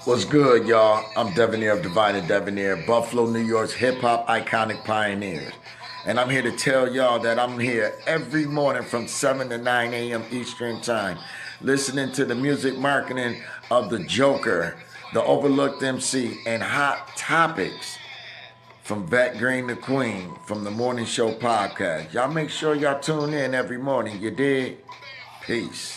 What's good, y'all? I'm Devonair of Divine and Devonair, Buffalo, New York's hip hop iconic pioneers. And I'm here to tell y'all that I'm here every morning from 7 to 9 a.m. Eastern Time, listening to the music marketing of the Joker, the Overlooked MC, and hot topics from Vettegreen to Queen from the Morning Show podcast. Y'all make sure y'all tune in every morning. You dig? Peace.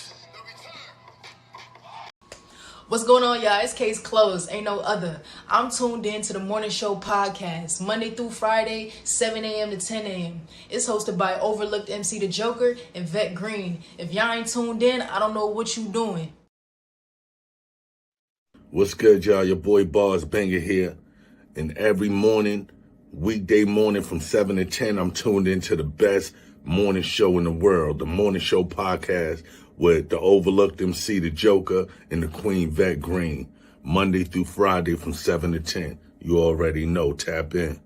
What's going on, y'all? It's Case Closed. Ain't no other. I'm tuned in to the Morning Show podcast, Monday through Friday, 7 a.m. to 10 a.m. It's hosted by Overlooked MC The Joker and Vette Green. If y'all ain't tuned in, I don't know what you doing. What's good, y'all? Your boy Bars Banger here. And every morning, weekday morning from 7 to 10, I'm tuned into the best morning show in the world, the Morning Show podcast with the Overlooked MC, The Joker, and the Queen Vette Green. Monday through Friday from 7 to 10. You already know. Tap in.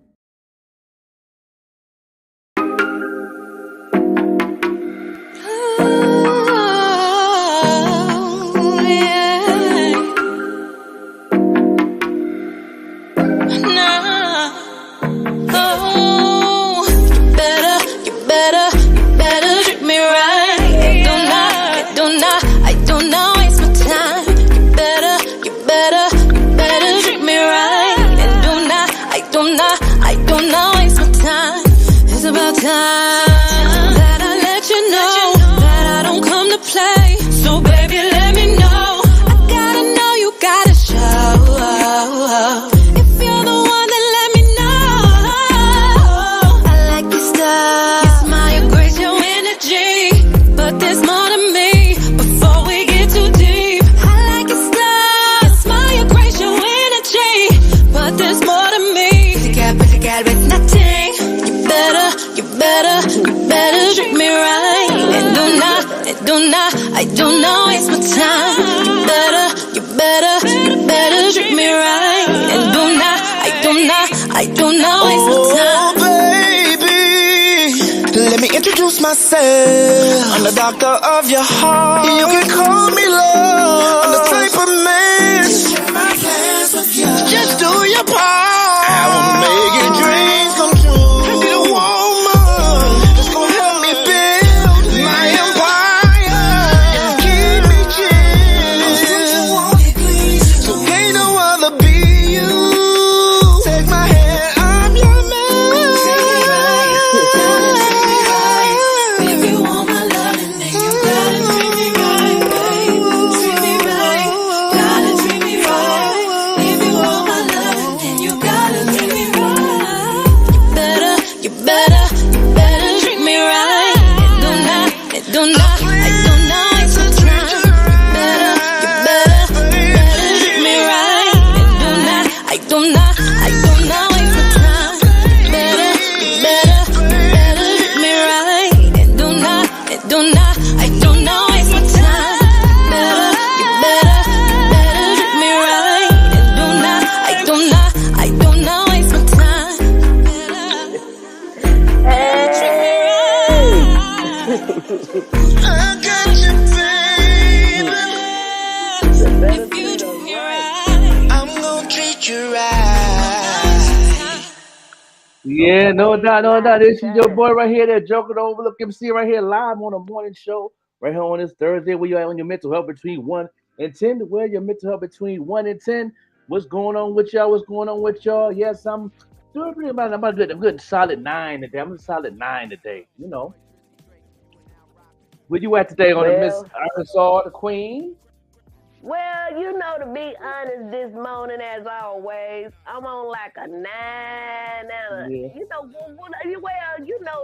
I do not waste my time. You better treat me right. And I do not waste my time. Oh, baby, let me introduce myself. I'm the doctor of your heart. You can call me love. I'm the type of man. Just share my plans with you. Just do your part. I will make your dreams come true. Be the woman that's gonna help me build my empire and keep me chill. So ain't no other be you. Take my hand, I'm your man. If you want my loving, then you gotta treat me right, babe. Treat me right, gotta treat me right. If you want my loving, then you gotta treat me right. You better treat me right. I do not waste my time. You better treat me right. I do not waste my time. You better treat me right. I do not waste my time. You better treat me right. I do not waste my time. Treat me I got you, baby. right. If you treat me right, I'm gonna treat you right. Yeah, no doubt. This is your boy right here, that Joker, the Overlook MC right here, live on the morning show, right here on this Thursday, where you at on your mental health between 1 and 10, where your mental health between 1 and 10. What's going on with y'all? Yes, I'm doing pretty much. I'm good solid 9 today. I'm a solid 9 today, you know. Where you at today on the Miss Arkansas, the Queen? Well, to be honest, this morning, as always, I'm on like a 9 and Yeah.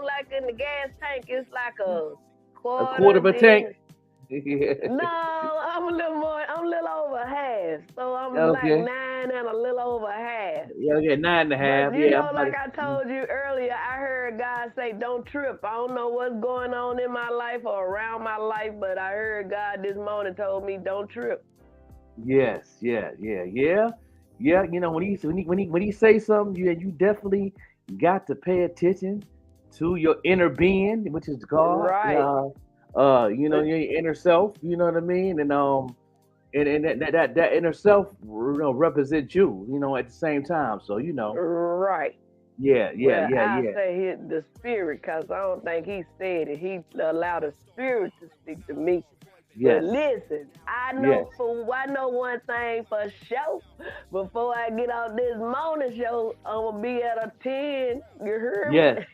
like in the gas tank, it's like a quarter of a tank. No, I'm a little over half. So I'm Okay. like 9 and a little over half. Yeah, 9.5. But Yeah. like I told you earlier, I heard God say, don't trip. I don't know what's going on in my life or around my life, but I heard God this morning told me, don't trip. Yes, yeah. When he say something, you definitely got to pay attention to your inner being, which is God. Right. Your inner self. You know what I mean? And and that inner self, represents you, at the same time. So, Right. yeah, Well, I yeah. say the spirit, because I don't think he said it. He allowed the spirit to speak to me. But Yes, listen, I yes, know one thing for sure. Before I get on this morning show, I'm gonna be at a 10. You heard me? yes.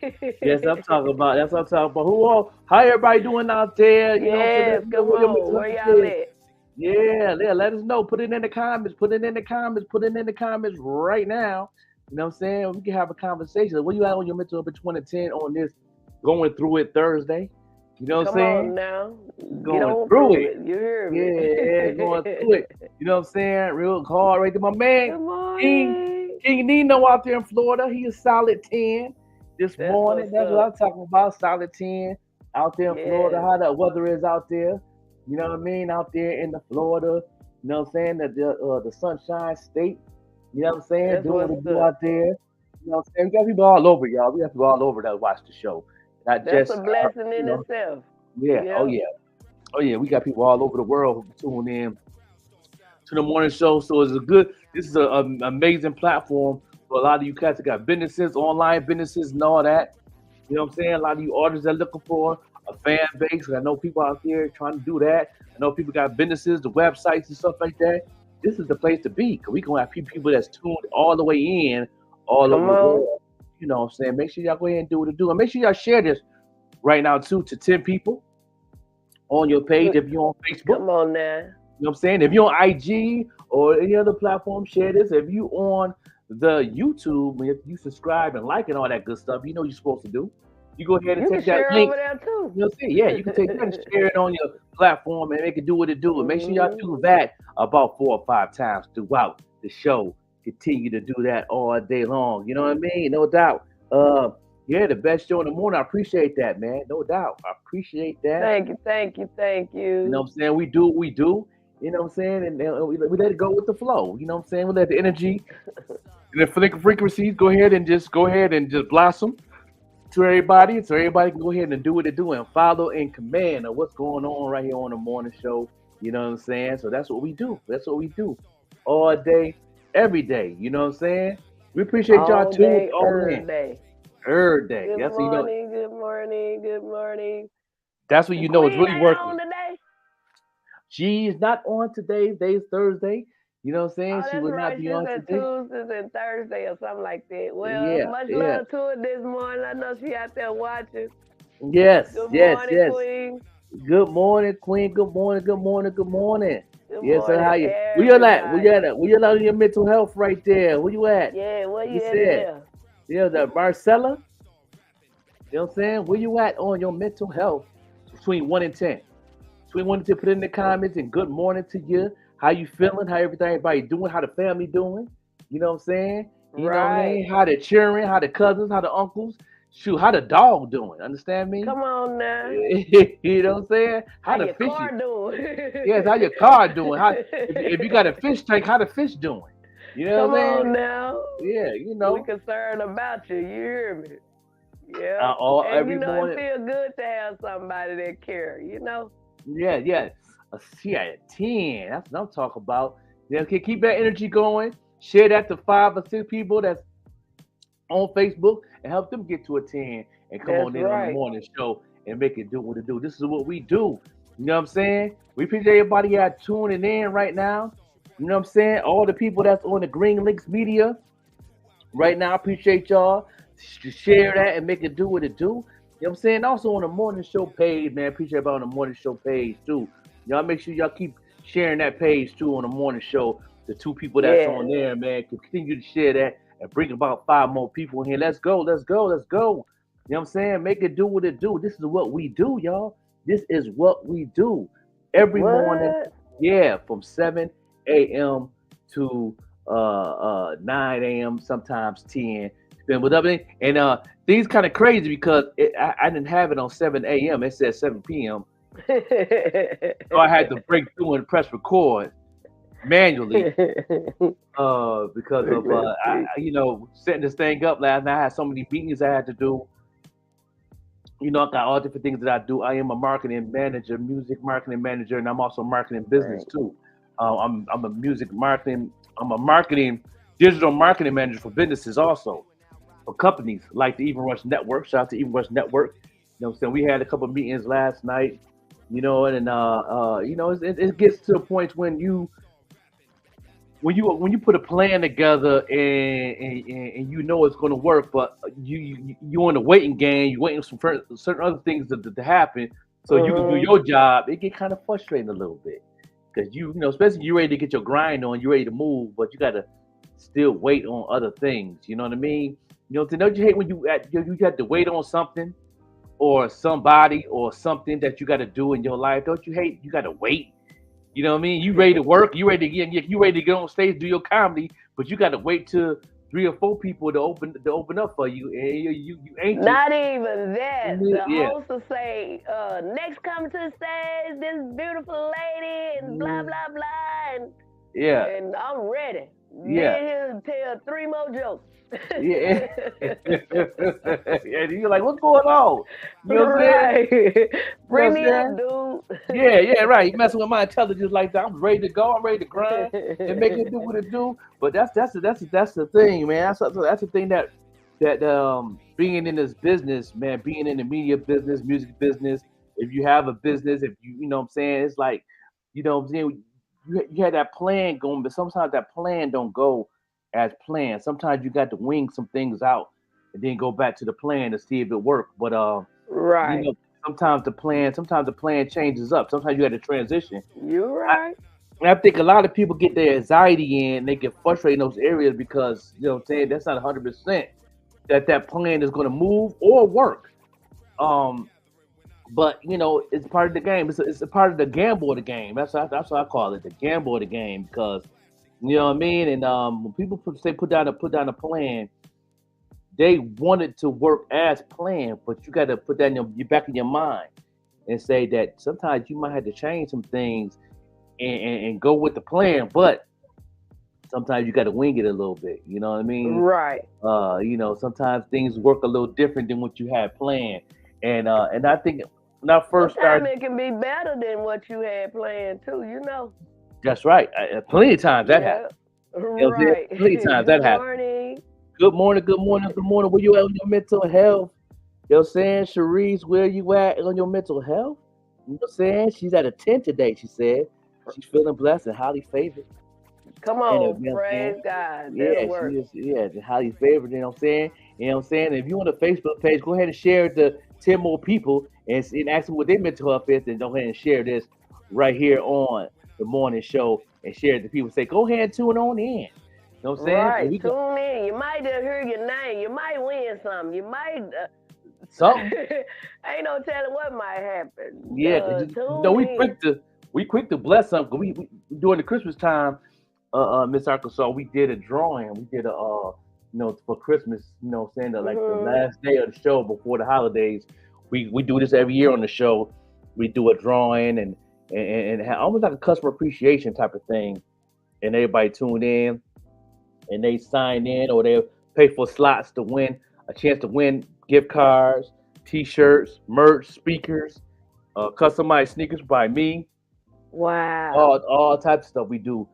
Yes, I'm talking about. That's what I'm talking about. How everybody doing out there? So let Yes, us know come where your on. mental Where health y'all is. at? Yeah, let us know. Put it in the comments. Put it in the comments. Put it in the comments right now. You know what I'm saying? We can have a conversation. Where you at on your mental health between the 10 on this going through it Thursday? You know what I'm Come on saying? now. Get Going on through through it. it. You hear me? Yeah, going through it. You know what I'm saying? Real hard right to my man, Good King morning. King Nino out there in Florida. He is solid 10 this That's morning. what's That's what up. I'm talking about. Solid 10 out there in Florida. Yes. How the weather is out there. You know what I mean? Out there in the Florida. You know what I'm saying? The Sunshine State. You know what I'm saying? That's Doing what what's we do up. out there. You know what I'm saying? We got people all over, y'all. We got people all over that watch the show. Not That's just a blessing in itself. yeah. Oh Yep. yeah. Oh yeah. We got people all over the world who tune in to the morning show. So it's a good. This is an amazing platform for a lot of you cats that got businesses, online businesses, and all that. You know what I'm saying? A lot of you artists are looking for a fan base. I know people out there trying to do that. I know people got businesses, the websites and stuff like that. This is the place to be because we gonna have people that's tuned all the way in, all over Come the on. world. You know what I'm saying? Make sure y'all go ahead and do what to do, and make sure y'all share this right now too to 10 people on your page if you're on Facebook. Come on now. You know what I'm saying? If you're on IG or any other platform, share this. If you on the YouTube, if you subscribe and like and all that good stuff, you know what you're supposed to do. You go ahead and You can take that share link. over there too. You know what I'm saying? Yeah, you can take that and share it on your platform and make it do what it do. And make sure y'all Mhm. do that about 4 or 5 times throughout the show. Continue to do that all day long. You know what I mean? No doubt. Yeah, the best show in the morning. I appreciate that, man. No doubt. I appreciate that. Thank you, thank you, thank You know you. what I'm saying? We do what we do. You know what I'm saying? And we let it go with the flow. You know what I'm saying? We let the energy and the frequencies go ahead and just blossom to everybody, so everybody can go ahead and do what they do and follow in command of what's going on right here on the morning show. You know what I'm saying? So that's what we do. That's what we do all day, every day. You know what I'm saying? We appreciate y'all All tuning day, all every in day. every day. Good That's what you know. morning, good morning, good morning. That's what And you know. It's Queen really ain't working. on today. She is not on today. Today's Thursday. You know what I'm saying? Oh, She that's will not right. be She on said today. Tuesdays and Thursday or something like that. Well, Yeah, much yeah. love to her this morning. I know she out there watching. Yes, Good yes, morning, yes. Queen. Good morning, Queen. Good morning, good morning, good morning. Good Yes, sir. morning, How you? Where you at? Where you everybody. at? Where you at on your mental health right there? Where you at? Yeah, where You you at said, there? yeah, the Marcella. You know what I'm saying? Where you at on your mental health between 1 and 10? Between 1 and 10, put it in the comments and good morning to you. How you feeling? How everybody doing? How the family doing? You know what I'm saying? You know what I Right. mean? How the children, how the cousins, how the uncles. Shoot, how the dog doing? Understand me? Come on now. You know what I'm saying? How How the your fishy? car doing? Yes, how your car doing? How if you got a fish tank, how the fish doing? You know Come what I'm on saying? now. Yeah, you We know, concerned about you. You hear me? Yeah. And every it morning. feels good to have somebody that care. Yeah, yeah. She at a 10. That's what I'm talking about. Yeah, okay, keep that energy going. Share that to 5 or 6 people that's on Facebook and help them get to a 10 and come That's on in on the right. morning show and make it do what it do. This is what we do. You know what I'm saying? We appreciate everybody out tuning in right now. You know what I'm saying? All the people that's on the Green Links Media right now, I appreciate y'all. Share that and make it do what it do. You know what I'm saying? Also on the morning show page, man. Appreciate everybody on the morning show page too. Y'all make sure y'all keep sharing that page too on the morning show. The 2 people that's on Yes. there, man, continue to share that and bring about 5 more people in here. Let's go, let's go, let's go. You know what I'm saying? Make it do what it do. This is what we do, y'all. This is what we do every morning. What? Yeah, from 7 a.m. to 9 a.m. Sometimes 10. Then whatever. And things kind of crazy because I didn't have it on 7 a.m. It said 7 p.m. So I had to break through and press record manually because of Let's see. setting this thing up last night. I had so many meetings I had to do. I got all different things that I do. I am a marketing manager, music marketing manager, and I'm also marketing business Right. too. I'm a digital marketing manager for businesses also, for companies like the Even Rush Network. Shout out to Even Rush Network. You know what I'm saying? We had a couple of meetings last night, you know, and it gets to a point when you put a plan together and you know it's going to work, but you in the waiting game, you waiting for certain other things to happen so you can do your job. It get kind of frustrating a little bit because you know, especially you ready to get your grind on, you ready to move, but you got to still wait on other things. You know what I mean? You know, don't you hate when you have to wait on something or somebody or something that you got to do in your life? Don't you hate you got to wait? You know what I mean? You ready to work, you ready to get on stage, do your comedy, but you got to wait till 3 or 4 people to open up for you, and you ain't not even that. The Yeah. host will say, "Next coming to the stage, this beautiful lady," and blah blah blah, and I'm ready. Yeah. Then he'll tell 3 more jokes. Yeah. And you're like, what's going on? You know what I'm saying? Bring me up, dude. Yeah, right. You messing with my intelligence like that. I'm ready to go. I'm ready to grind and make it do what it do. But that's the thing, man. That's the thing that being in this business, man, being in the media business, music business. If you have a business, if you know what I'm saying, it's like, you know what I'm saying, you had that plan going, but sometimes that plan don't go as planned. Sometimes you got to wing some things out and then go back to the plan to see if it worked. But right. you know, sometimes the plan changes up. Sometimes you got to transition. You're right. I think a lot of people get their anxiety in, they get frustrated in those areas because, you know what I'm saying, that's not 100% that plan is going to move or work. But you know, it's part of the game. It's a part of the gamble of the game. That's what I call it, the gamble of the game, because you know what I mean. And when people put down a plan, they want it to work as planned, but you got to put that in your back of your mind and say that sometimes you might have to change some things and go with the plan, but sometimes you got to wing it a little bit. You know what I mean? Right. You know, sometimes things work a little different than what you had planned, and I think when I first started, it can be better than what you had planned too. You know. That's right. Plenty of times that happened. Right. Plenty of times that happened. Good morning. Where you at on your mental health? You know what I'm saying? Cherise, where you at on your mental health? You know what I'm saying? She's at a 10 today, she said. She's feeling blessed and highly favored. Come on, praise God. Yeah, she is highly favored, you know what I'm saying? You know what I'm saying? If you on the Facebook page, go ahead and share it to 10 more people and ask them what their mental health is, and go ahead and share this right here on the morning show and share it to people. Say, go ahead and tune on in. You know what I'm saying? Right, tune in. You might just hear your name. You might win something. You might... something. Ain't no telling what might happen. Yeah, we quick to bless something. We during the Christmas time, Miss Arkansas, we did a drawing. We did you know, for Christmas, you know what I'm saying, like the last day of the show before the holidays. We do this every year on the show. We do a drawing and almost like a customer appreciation type of thing. And everybody tuned in and they sign in or they pay for slots to win a chance to win gift cards, t-shirts, merch, speakers, customized sneakers by me. Wow. All types of stuff we do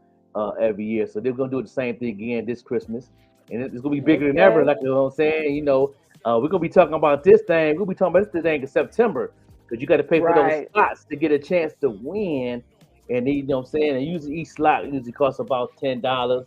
every year. So they're gonna do the same thing again this Christmas. And it's gonna be bigger than ever, like you know what I'm saying. You know, we're gonna be talking about this thing. We'll be talking about this thing in September. Because you got to pay for those slots to get a chance to win. And you know what I'm saying? And usually each slot usually costs about $10.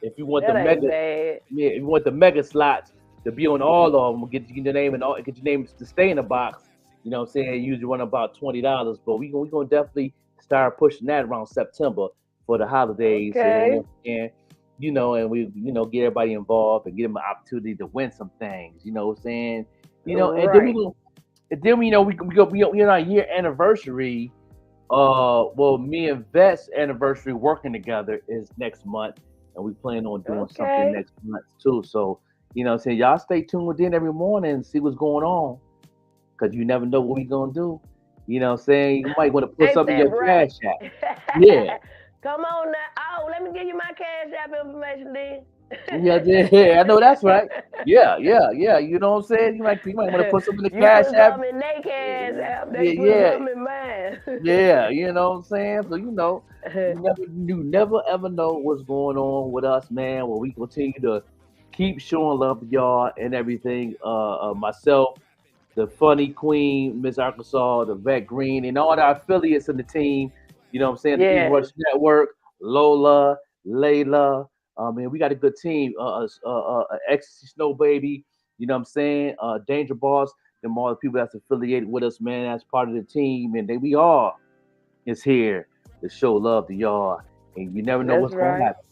If you want if you want the mega slots to be on all of them, get your name get your name to stay in the box. You know what I'm saying? It usually run about $20. But we're gonna definitely start pushing that around September for the holidays. Okay. And you know, and we get everybody involved and give them an opportunity to win some things. You know what I'm saying? You know, and then you know we're on our year anniversary. Well, me and Vette's anniversary working together is next month, and we plan on doing something next month too. So you know, what I'm saying, y'all stay tuned in every morning and see what's going on, because you never know what we're gonna do. You know, what I'm saying, you might want to put something in your cash app. Yeah. Come on now. Oh, let me give you my cash app information then. Yeah, yeah, I know that's right. Yeah, yeah, yeah. You know what I'm saying? You might want to put some in the You cash put app. some in their cash app, they Yeah, put yeah, some in mine. yeah. You know what I'm saying? So you never ever know what's going on with us, man. When we continue to keep showing love to y'all and everything. Myself, the funny queen, Miss Arkansas, the Vet Green, and all the affiliates in the team. You know what I'm saying? The East Yes, Rush Network, Lola, Layla. Man, we got a good team. Ecstasy Snow Baby. You know what I'm saying? Danger Boss. Them all the people that's affiliated with us, man. That's part of the team, and they we all is here to show love to y'all. And you never know that's what's gonna right. happen.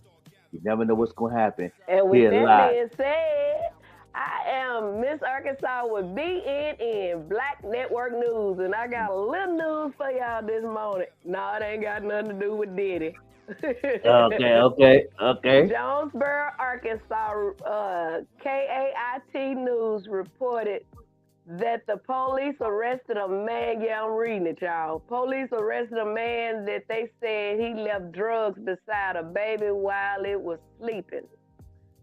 You never know what's gonna happen And with here that live. being said, I am Miss Arkansas with BNN Black Network News, and I got a little news for y'all this morning. No, it ain't got nothing to do with Diddy. Okay, okay, okay. Jonesboro, Arkansas, KAIT News reported that the police arrested a man. Yeah, I'm reading it, y'all. Police arrested a man that they said he left drugs beside a baby while it was sleeping.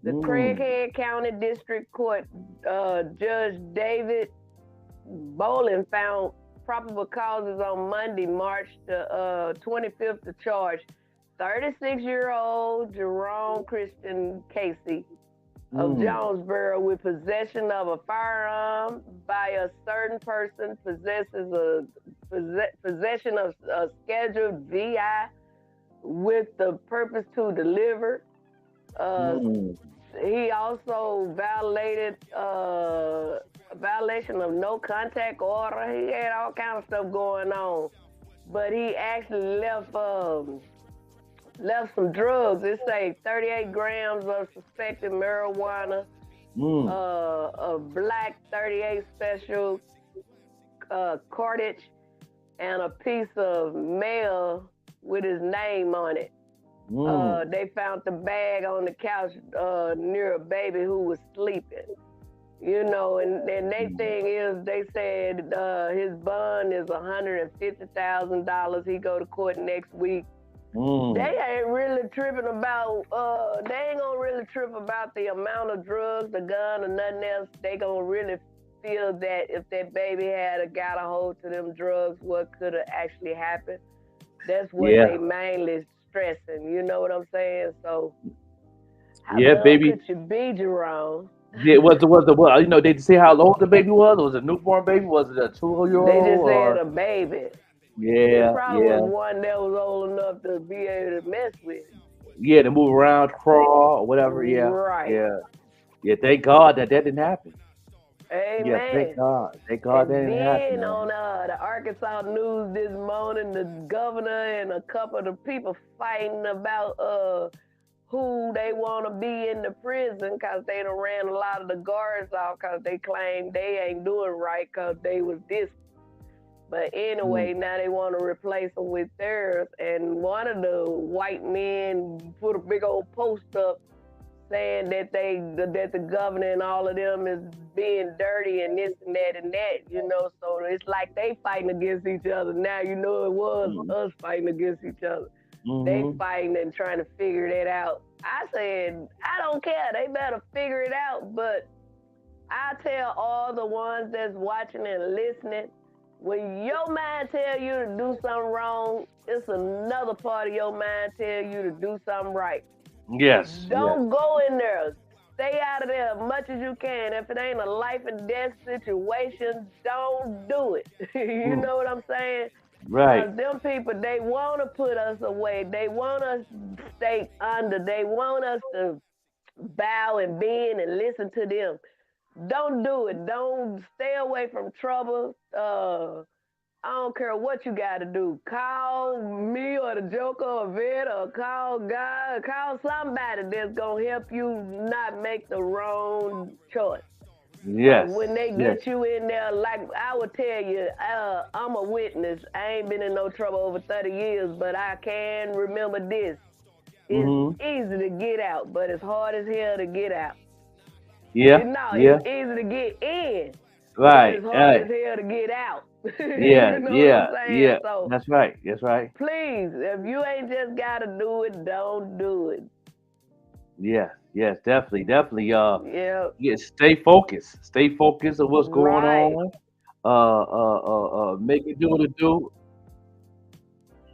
The Craighead County District Court Judge David Bolin found probable causes on Monday, March the 25th, to charge 36-year-old Jerome Christian Casey of Jonesboro with possession of a firearm by a certain person, possession of a scheduled VI with the purpose to deliver. He also violated a violation of no contact order. He had all kind of stuff going on, but he actually left some drugs. It say 38 grams of suspected marijuana, a black 38 special cartridge, and a piece of mail with his name on it. They found the bag on the couch near a baby who was sleeping. You know, and their thing is, they said his bond is $150,000. He go to court next week. They ain't really tripping about. They ain't gonna really trip about the amount of drugs, the gun, or nothing else. They gonna really feel that if that baby had got a hold to them drugs, what could have actually happened. That's what they mainly stressing. You know what I'm saying? So, how dumb baby. could you be, Jerome? Yeah, was the what? You know, they say how old the baby was. Was it a newborn baby? Was it a 2-year-old? They just said or a baby. yeah, It probably yeah, was one that was old enough to be able to mess with. yeah, to move around, crawl, or whatever. Yeah, Right. yeah, yeah. Thank God that didn't happen. Amen. Yeah, thank God that didn't happen. Then on the Arkansas News this morning, the governor and a couple of the people fighting about who they want to be in the prison because they done ran a lot of the guards off because they claim they ain't doing right because they was this. But anyway, now they want to replace them with theirs. And one of the white men put a big old post up saying that the governor and all of them is being dirty and this and that, you know. So it's like they fighting against each other. Now, you know, it was us fighting against each other. They fighting and trying to figure that out. I said, I don't care. They better figure it out. But I tell all the ones that's watching and listening, when your mind tell you to do something wrong, it's another part of your mind tell you to do something right. Yes. Don't go in there. Stay out of there as much as you can. If it ain't a life and death situation, don't do it. You know what I'm saying? Right. Because them people, they want to put us away. They want us to stay under. They want us to bow and bend and listen to them. Don't do it. Don't stay away from trouble. I don't care what you got to do. Call me or the Joker or Vette or call God. Call somebody that's going to help you not make the wrong choice. Yes. When they get you in there, like I would tell you, I'm a witness. I ain't been in no trouble over 30 years, but I can remember this. It's easy to get out, but it's hard as hell to get out. Yeah. It's easy to get in. Right. But it's hard as hell to get out. Yeah. You know yeah. what I'm saying? Yeah. So, that's right. That's right. please, if you ain't just got to do it, don't do it. Yes, definitely. Yeah. Yeah, stay focused. Stay focused on what's going Right. on. Make it do what it do.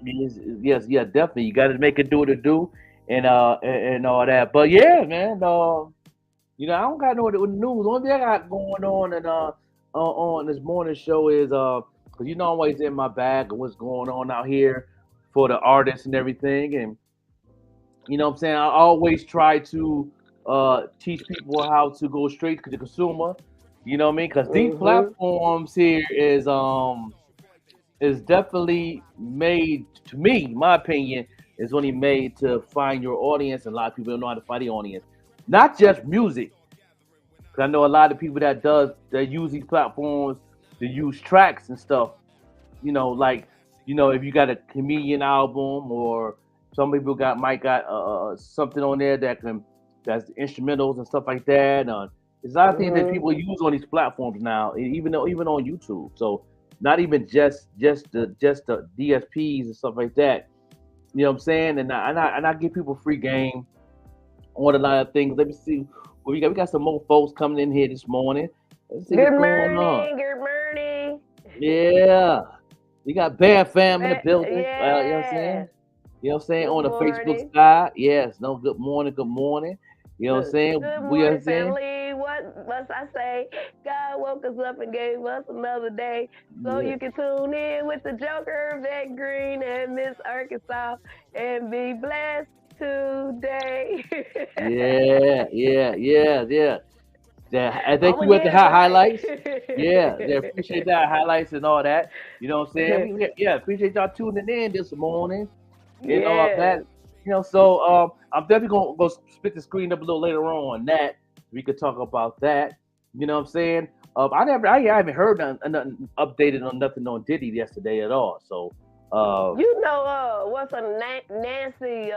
Yes, definitely. You got to make it do what it do, and all that. But yeah, man. I don't got no news. Only thing I got going on and on this morning show is cause I'm always in my bag of what's going on out here for the artists and everything, and what I'm saying. I always try to teach people how to go straight to the consumer. You know what I mean? Because these Mhm. platforms here is definitely made to me, my opinion, is only made to find your audience, and a lot of people don't know how to find the audience. Not just music. 'Cause I know a lot of people that use these platforms to use tracks and stuff. Like if you got a comedian album or some people might got something on there that's instrumentals and stuff like that. There's a lot of things that Mhm. people use on these platforms now, even on YouTube. So not even just the DSPs and stuff like that. You know what I'm saying? And I give people free game on a lot of things. Let me see. We got some more folks coming in here this morning. Let's see what's Good going on. morning. Good morning. Yeah. We got Bad Fam in the building. You know what I'm Yeah. saying? You know what I'm saying? Good On the Facebook morning. side. Yes. No, good morning. Good morning. You know what I'm saying? Good We are morning, saying? family. What must I say? God woke us up and gave us another day. So Yeah. you can tune in with the Joker, Vette Green, and Miss Arkansas and be blessed today. Yeah. Yeah. I think I'ma you at the get it highlights. Yeah. Yeah. right. Appreciate that highlights and all that. You know what I'm saying? Yeah. Appreciate y'all tuning in this morning and all Yes. that. So I'm definitely gonna go split the screen up a little later on that. We could talk about that. You know what I'm saying? I haven't heard nothing updated on nothing on Diddy yesterday at all. So You know, what's a Nancy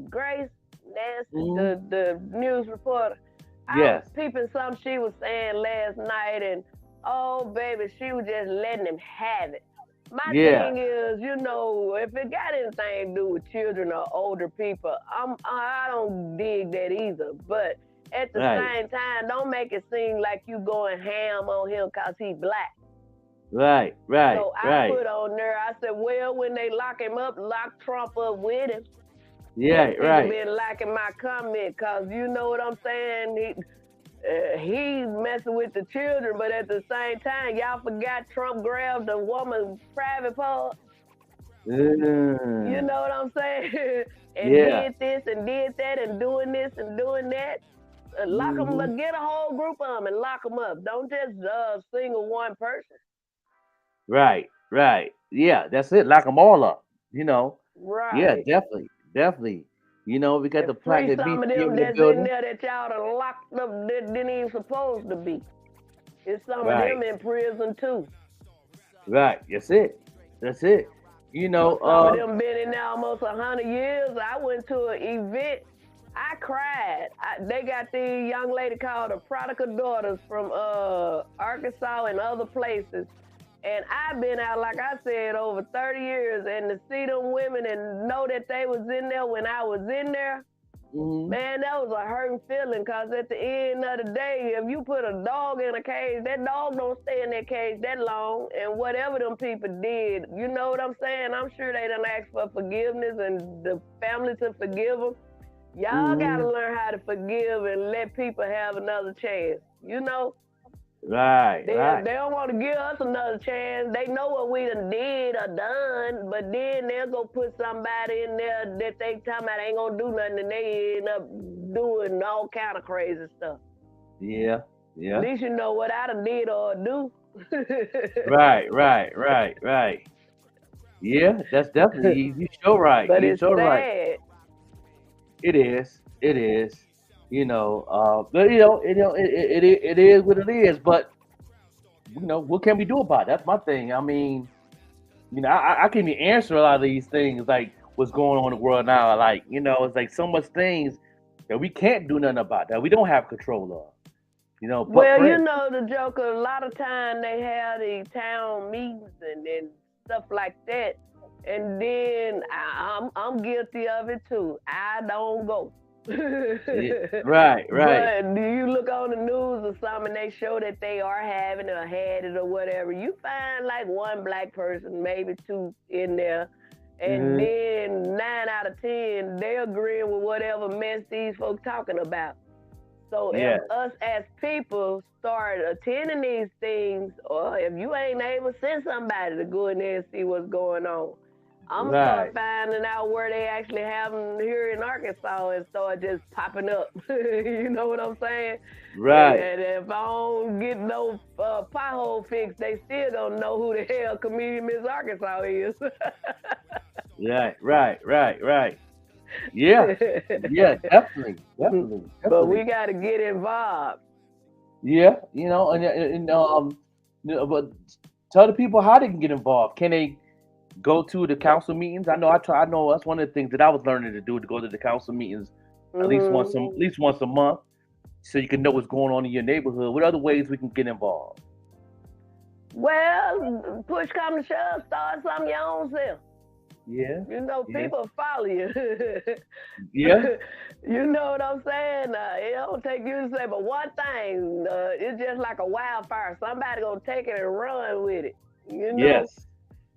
Grace? Nancy, mhm, the news reporter. I was yes, peeping something she was saying last night, and oh baby, she was just letting him have it. My yeah, thing is, if it got anything to do with children or older people, I don't dig that either. But at the right, same time, don't make it seem like you going ham on him cause he black. right, right, So I right, put on there, I said, well, when they lock him up, lock Trump up with him. yeah, And people right. been liking my comment because you know what I'm saying? He messing with the children, but at the same time, y'all forgot Trump grabbed the woman's private part. You Mm, know what I'm saying? And yeah. did this and did that and doing this and doing that. Lock them, Hmm. get a whole group of them and lock them up. Don't just single one person. Right, right. Yeah, that's it. Lock them all up. You know. Yeah, Right. definitely. We got And the free Platinum some of BCM them in the that's in building. there that y'all done locked up that didn't even supposed to be. It's some of Right, them in prison too. right. That's it. That's it. You know, But some of them been in there almost 100 years. I went to an event. I cried. They got the young lady called the Prodigal Daughters from Arkansas and other places. And I've been out, like I said, over 30 years. And to see them women and know that they was in there when I was in there, mhm. man, that was a hurting feeling because at the end of the day, if you put a dog in a cage, that dog don't stay in that cage that long. And whatever them people did, you know what I'm saying? I'm sure they done asked for forgiveness and the family to forgive them. Y'all got to Mhm. learn how to forgive and let people have another chance. Right, They right. don't want to give us another chance. They know what we done did or done, but then they'll go put somebody in there that they talking about ain't gonna do nothing, and they end up doing all kind of crazy stuff. Yeah, At yeah. least you know what I done did or do. Right. Yeah, that's definitely you sure right. But You it's sure right. sad. It is. It is. But it is what it is. But what can we do about it? That's my thing. I mean, I can't even answer a lot of these things like what's going on in the world now. Like, it's like so much things that we can't do nothing about that we don't have control of. But Well, for you instance, know the Joker. A lot of time they have the town meetings and stuff like that, and then I'm guilty of it too. I don't go. Right. But do you look on the news or something and they show that they are having or had it or whatever, you find like one black person, maybe two in there, and then 9 out of 10, they agreeing with whatever mess these folks talking about. So if us as people start attending these things, or if you ain't able to send somebody to go in there and see what's going on, I'm going to start finding out where they actually have them here in Arkansas and start just popping up. You know what I'm saying? Right. And if I don't get no pothole fixed, they still don't know who the hell Comedian Miss Arkansas is. Right. Yeah, definitely. But we got to get involved. Yeah, but tell the people how they can get involved. Can they go to the council meetings? I know that's one of the things that I was learning to do, to go to the council meetings at least once a month, so you can know what's going on in your neighborhood. What other ways we can get involved? Well, push come to shove, start something your own self. Yeah. People follow you. Yeah. You know what I'm saying? It don't take you to say, but one thing, it's just like a wildfire. Somebody gonna take it and run with it. Yes.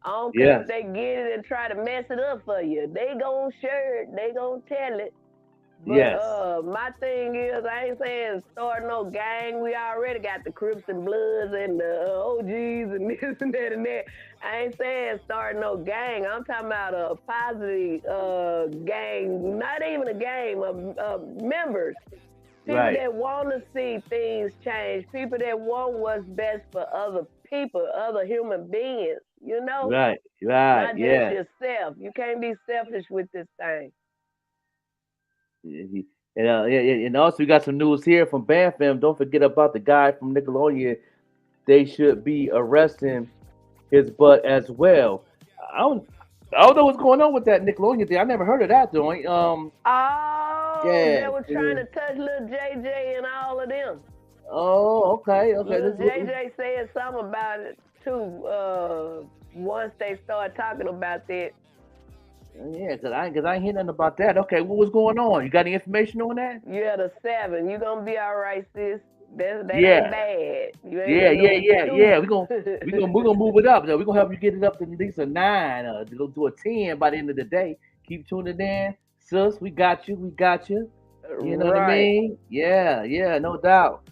I don't care if they get it and try to mess it up for you. They gonna share it. They gonna tell it. But my thing is, I ain't saying start no gang. We already got the Crips and Bloods and the OGs and this and that and that. I ain't saying start no gang. I'm talking about a positive gang, not even a gang, of members. People that want to see things change. People that want what's best for other people, other human beings, Right, not just yourself. You can't be selfish with this thing. And also we got some news here from Bam Fam. Don't forget about the guy from Nickelodeon. They should be arresting his butt as well. I don't know what's going on with that Nickelodeon thing. I never heard of that joint. They were trying to touch little JJ and all of them. Oh, okay. Little JJ said something about it too. Once they started talking about that. Yeah, cause I ain't hear nothing about that. Okay, what was going on? You got any information on that? Yeah, the 7. You gonna be all right, sis. That ain't bad. Yeah. We gonna move it up. Though. We gonna help you get it up to at least a 9, to go to a 10 by the end of the day. Keep tuning in, sis. We got you. You know what I mean? Yeah, no doubt.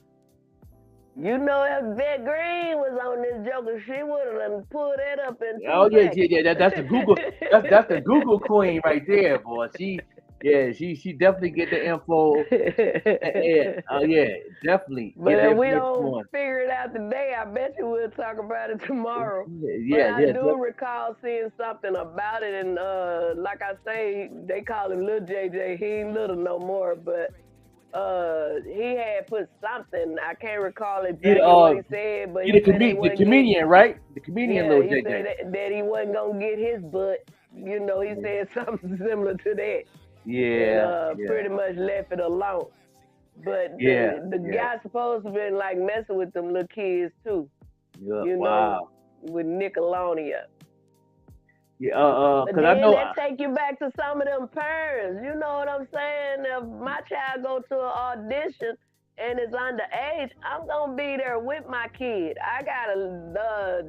If vettegreen was on this Joker, she would have pulled that up in 2 seconds. Yeah. That's the Google. that's the Google queen right there, boy. She definitely get the info. Definitely. But if we don't figure it out today, I bet you we'll talk about it tomorrow. I do recall seeing something about it, and like I say, they call him Little JJ. He ain't little no more, but. He had put something. I can't recall exactly what he said, but the comedian, right? The comedian, Lil JJ. Said that he wasn't gonna get his butt. He said something similar to that. Pretty much left it alone. But the guy's supposed to be like messing with them little kids too. With Nickelodeon. Because I know that take you back to some of them parents. You know what I'm saying? If my child go to an audition and is underage, I'm gonna be there with my kid. I gotta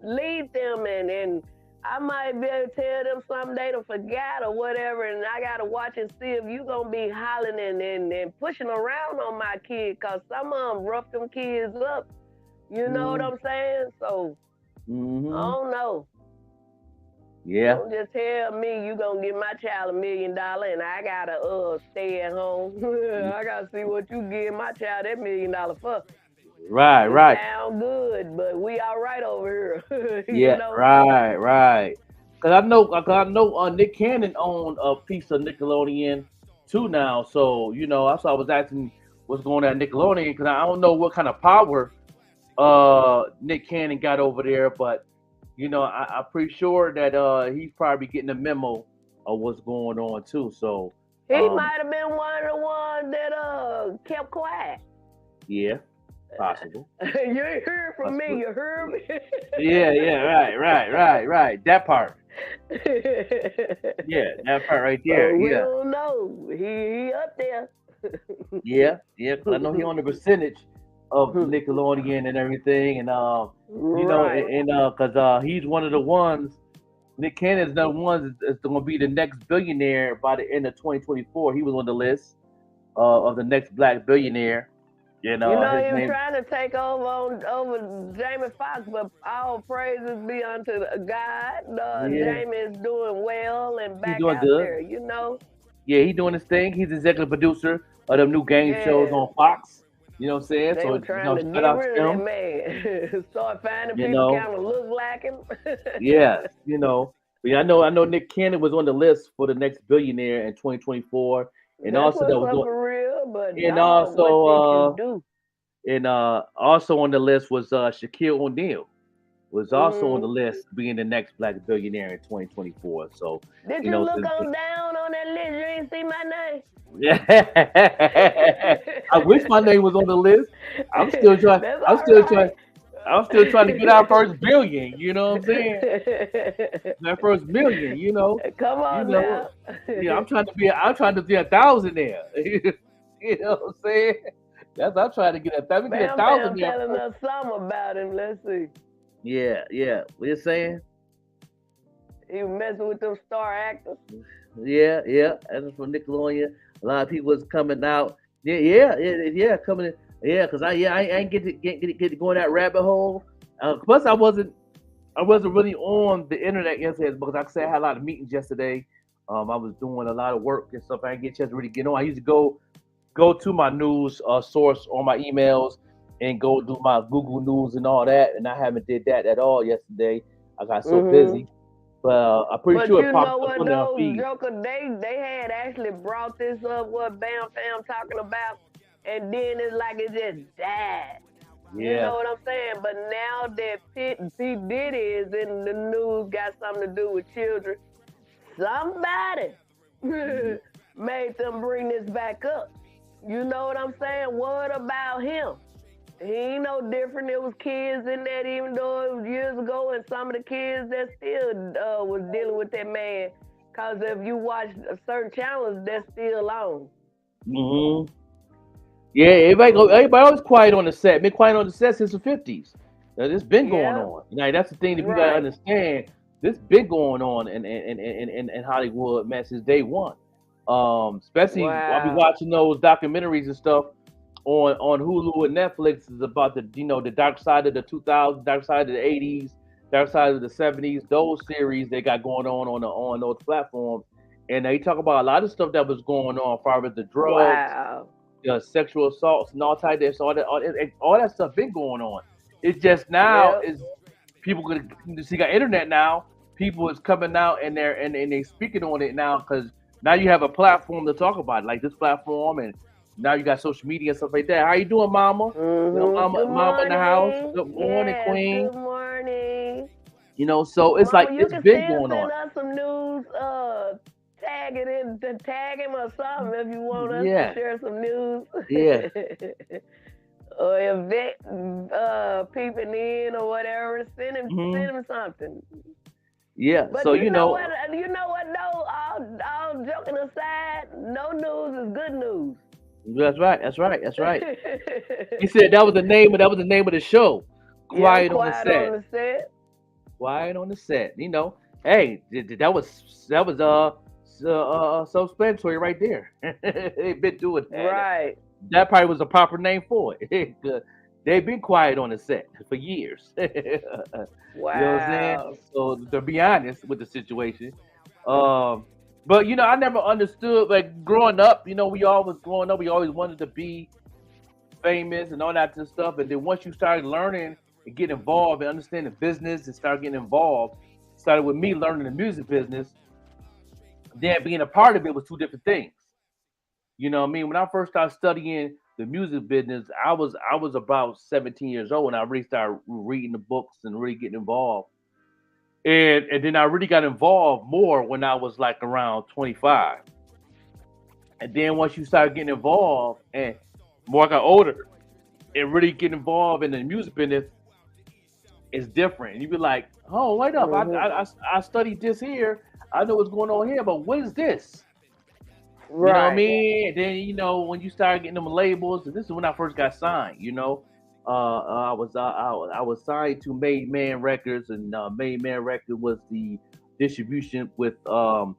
lead them, and I might be able to tell them something they done forgot or whatever, and I gotta watch and see if you gonna be hollering and pushing around on my kid, cause some of them rough them kids up. You know what I'm saying? So I don't know. Yeah. Don't just tell me you gonna give my child $1 million and I gotta stay at home. I gotta see what you give my child that $1 million for. Right. Sound good, but we all right over here. Right. Cause I know Nick Cannon owned a piece of Nickelodeon too now. So that's why I was asking what's going on at Nickelodeon, because I don't know what kind of power Nick Cannon got over there, but. I'm pretty sure that he's probably getting a memo of what's going on too. So he might have been one of the ones that kept quiet. Yeah, possible. You ain't heard from me. You heard me. Yeah. Right. That part. Yeah, that part right there. We Yeah, don't know. He up there. yeah, yeah. 'Cause I know he on the percentage of Nickelodeon and everything, and Right. because he's one of the ones. Nick Cannon's the one is going to be the next billionaire by the end of 2024. He was on the list of the next black billionaire. And You know, his he was name, trying to take over Jamie Foxx, but all praises be unto God. yeah, Jamie is doing well and he's back doing out good. there, you know. Yeah, he's doing his thing. He's executive producer of them new game shows Yeah. on Fox. You know what I'm saying? They So were trying to shout get out rid to of him. that man. Start finding You people know, kind of look like him. yes, But yeah, I know Nick Cannon was on the list for the next billionaire in 2024, and That's also that what's was up on, for real. But and dog, what also did you do? also on the list was Shaquille O'Neal was also on the Hmm. list being the next black billionaire in 2024. So Did you you know, look since on down on that list? You ain't see my name. I wish my name was on the list. I'm still trying. That's I'm all still trying. right. I'm still trying to get our first billion. You know what I'm saying? That first million. Come You on know. now. Yeah, I'm trying to be. I'm trying to be 1,000 there. You know what I'm saying? I'm trying to get a. Let me get Bam 1,000 Bam there telling first. us something about him. Let's see. Yeah, yeah. What you saying? He was messing with them star actors. Yeah, yeah. That's from Nickelodeon. A lot of people is coming out. Yeah, coming in. Yeah, because I ain't get to go in that rabbit hole. Plus, I wasn't really on the internet yesterday because, like I said, I had a lot of meetings yesterday. I was doing a lot of work and stuff. I didn't get a chance to really get on. I used to go to my news source on my emails and go do my Google News and all that, and I haven't did that at all yesterday. I got so Hmm. busy, but I'm pretty But sure it you know popped up what on their though, feed. Joker, they had actually brought this up what Bam Fam talking about, and then it's like it just died. You Yeah. know what I'm saying? But now that P. Diddy is in the news, got something to do with children, somebody made them bring this back up. You know what I'm saying? What about him? He ain't no different. There was kids in that, even though it was years ago, and some of the kids that still was dealing with that man. Cause if you watch certain channels, they're still on. Hmm. Yeah, everybody always quiet on the set. Been quiet on the set since the 50s. Now, this been going Yeah, on. That's the thing that you gotta right. understand. This been going on in Hollywood, man, since day one. Especially I'll be Wow. watching those documentaries and stuff on Hulu and Netflix is about the dark side of the 2000s, dark side of the 80s, dark side of the 70s. Those series they got going on those platforms, and they talk about a lot of stuff that was going on, as far as the drugs, Wow. sexual assaults, and all type of this, all that stuff been going on. It's just now Yep. is people could see got internet now. People is coming out and they speaking on it now because now you have a platform to talk about it, like this platform, and now you got social media and stuff like that. How you doing, Mama? Good Mama in the house. morning. Good morning, Yes, Queen. good morning. So it's like Mama, you it's can been still going on. send us some news, tag him or something if you want us to Yeah, share some news. yeah. Or if Vette peeping in or whatever, send Hmm. him something. Yeah. But So you know what? You know what? Though, all joking aside, no news is good news. that's right. That's right. That's right. He said that was the name. That was the name of the show. Yeah, Quiet on the quiet on set. the set. Quiet on the set. Hey, that was self-explanatory right there. They've been doing that. Right. That probably was a proper name for it. They've been quiet on the set for years. You know what I'm saying? Wow. So to be honest with the situation, but I never understood, like, growing up. We always wanted to be famous and all that stuff. And then once you started learning and get involved and understand the business and start getting involved, started with me learning the music business. Then being a part of it was two different things. You know what I mean? When I first started studying the music business, I was about 17 years old when I really started reading the books and really getting involved. And then I really got involved more when I was like around 25. And then once you start getting involved and more I got older and really getting involved in the music business, is different. And you be like, oh, wait up, I studied this here. I know what's going on here, but what is this? Right. You know what I mean? And then when you start getting them labels, and this is when I first got signed. I was signed to Made Man Records, and Made Man Records was the distribution with Sony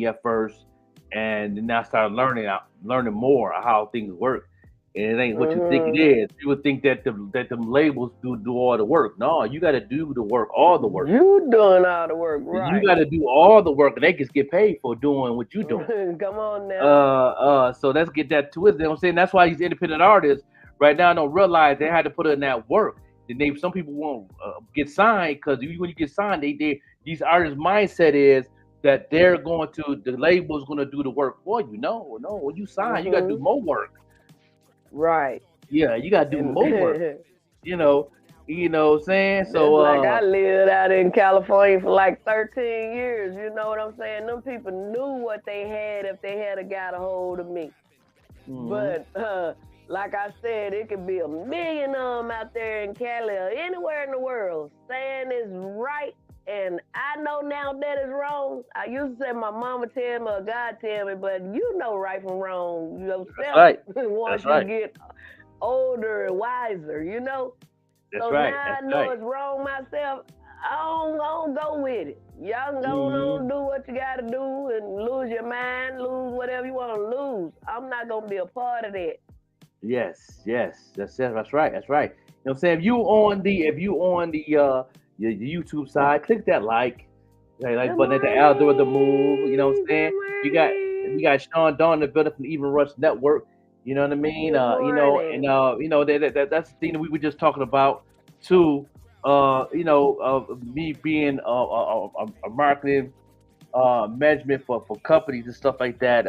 at first, and then I started learning more how things work. And it ain't what you think it is. People think that them labels do all the work. No, you got to do the work, all the work. You doing all the work, right? You got to do all the work, and they just get paid for doing what you doing. Come on now. So let's get that twisted. You know what I'm saying? That's why these independent artists right now don't realize they had to put in that work. And some people won't get signed because when you get signed, these artists' mindset is that the label is going to do the work for you. No. When you sign, you got to do more work. Right. Yeah, you got to do more work. You know what I'm saying? So like I lived out in California for like 13 years. You know what I'm saying? Them people knew what they had if they had got a hold of me. But like I said, it could be a million of them out there in Cali or anywhere in the world saying it's right, and I know now that is wrong. I used to say my mama tell me or God tell me, but you know right from wrong yourself. That's right. Once That's you get older and wiser, That's so right. now That's I know right. it's wrong myself. I don't go with it. Y'all can go on, do what you got to do and lose your mind, lose whatever you want to lose. I'm not going to be a part of that. Yes. That's right. You know what I'm saying? If you on the your YouTube side, click that like button at the algorithm move. You know what I'm saying? You got Sean Dawn, the builder from the Even Rush Network. You know what I mean? That's the thing that we were just talking about too. Me being a marketing management for companies and stuff like that.